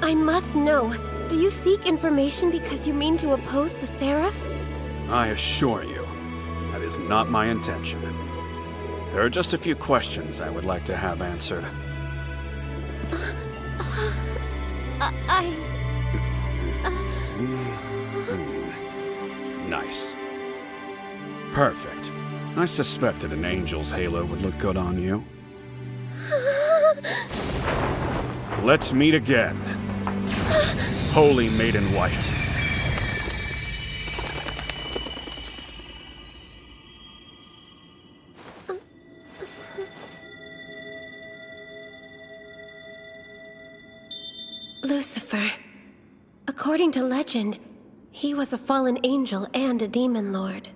I must know. Do you seek information because you mean to oppose the Seraph? I assure you, that is not my intention. There are just a few questions I would like to have answered. Nice. Perfect. I suspected an angel's halo would look good on you. Let's meet again. Holy Maiden White. Lucifer. According to legend, he was a fallen angel and a demon lord.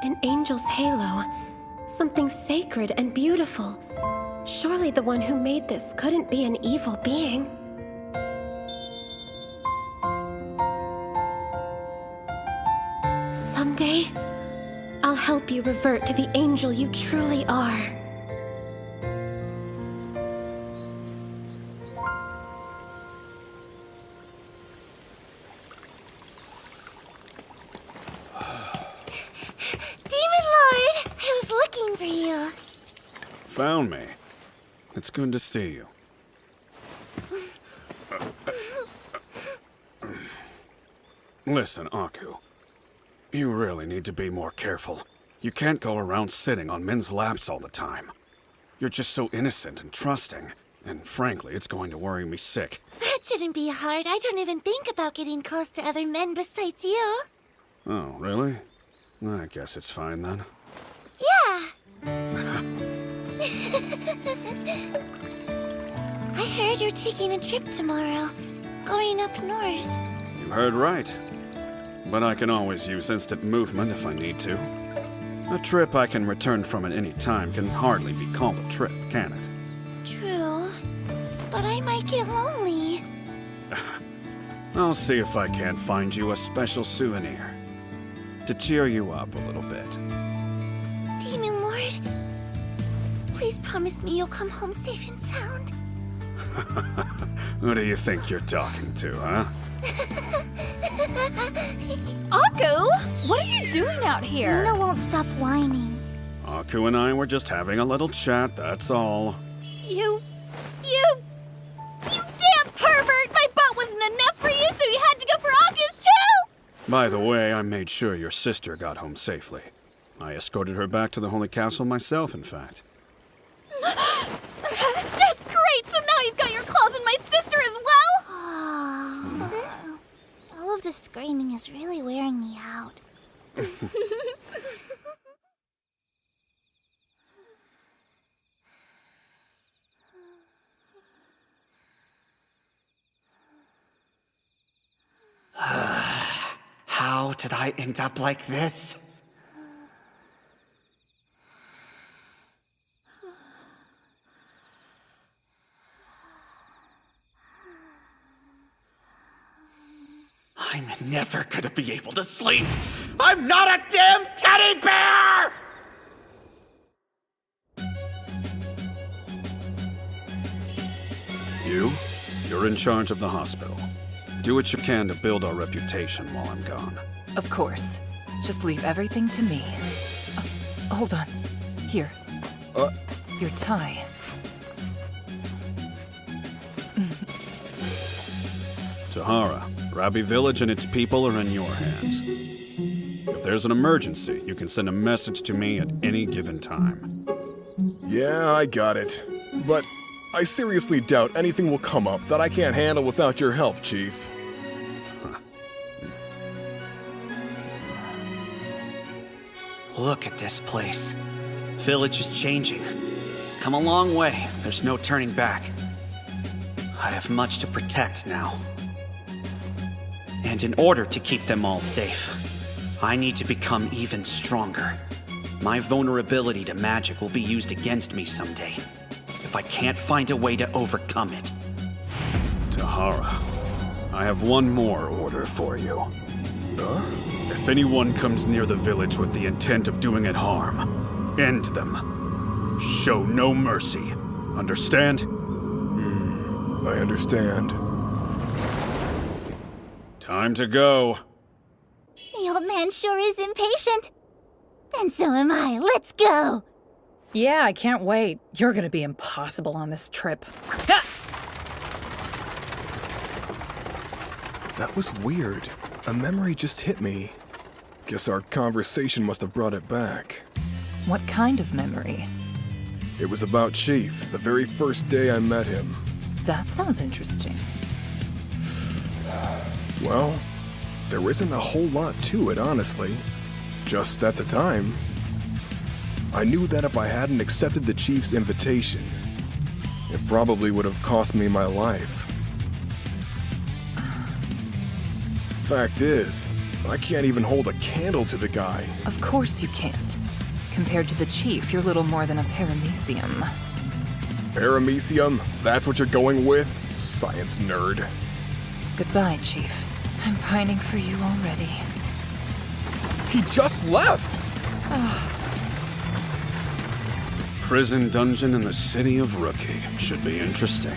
An angel's halo. Something sacred and beautiful. Surely the one who made this couldn't be an evil being. Someday, I'll help you revert to the angel you truly are. Demon Lord! I was looking for you. Found me. It's good to see you. Listen, Aku. You really need to be more careful. You can't go around sitting on men's laps all the time. You're just so innocent and trusting, and frankly, it's going to worry me sick. That shouldn't be hard. I don't even think about getting close to other men besides you. Oh, really? I guess it's fine then. Yeah. I heard you're taking a trip tomorrow. Going up north. You heard right. But I can always use instant movement if I need to. A trip I can return from at any time can hardly be called a trip, can it? True. But I might get lonely. I'll see if I can't find you a special souvenir. To cheer you up a little bit. Demon Lord, please promise me you'll come home safe and sound. Who do you think you're talking to, huh? Aku, what are you doing out here? Luna won't stop whining. Aku and I were just having a little chat, that's all. You damn pervert! My butt wasn't enough for you, so you had to go for Aku's too! By the way, I made sure your sister got home safely. I escorted her back to the Holy Castle myself, in fact. That's great! So now you've got your claws in my sister as well? All of the screaming is really wearing me out. How did I end up like this? I'm never gonna be able to sleep! I'm not a damn teddy bear! You're in charge of the hospital. Do what you can to build our reputation while I'm gone. Of course. Just leave everything to me. Hold on. Here. Your tie. Tahara, Rabi Village and its people are in your hands. If there's an emergency, you can send a message to me at any given time. Yeah, I got it. But I seriously doubt anything will come up that I can't handle without your help, Chief. Look at this place. Village is changing. It's come a long way. There's no turning back. I have much to protect now. And in order to keep them all safe, I need to become even stronger. My vulnerability to magic will be used against me someday, if I can't find a way to overcome it. Tahara, I have one more order for you. If anyone comes near the village with the intent of doing it harm, end them. Show no mercy. Understand? I understand. Time to go. The old man sure is impatient. And so am I. Let's go. Yeah, I can't wait. You're gonna be impossible on this trip. That was weird. A memory just hit me. Guess our conversation must have brought it back. What kind of memory? It was about Chief, the very first day I met him. That sounds interesting. Well, there isn't a whole lot to it, honestly. Just at the time, I knew that if I hadn't accepted the Chief's invitation, It probably would have cost me my life. Fact is, I can't even hold a candle to the guy. Of course you can't. Compared to the Chief, you're little more than a paramecium. Paramecium? That's what you're going with? Science nerd. Goodbye, Chief. I'm pining for you already. He just left! Prison dungeon in the city of Rookie. Should be interesting.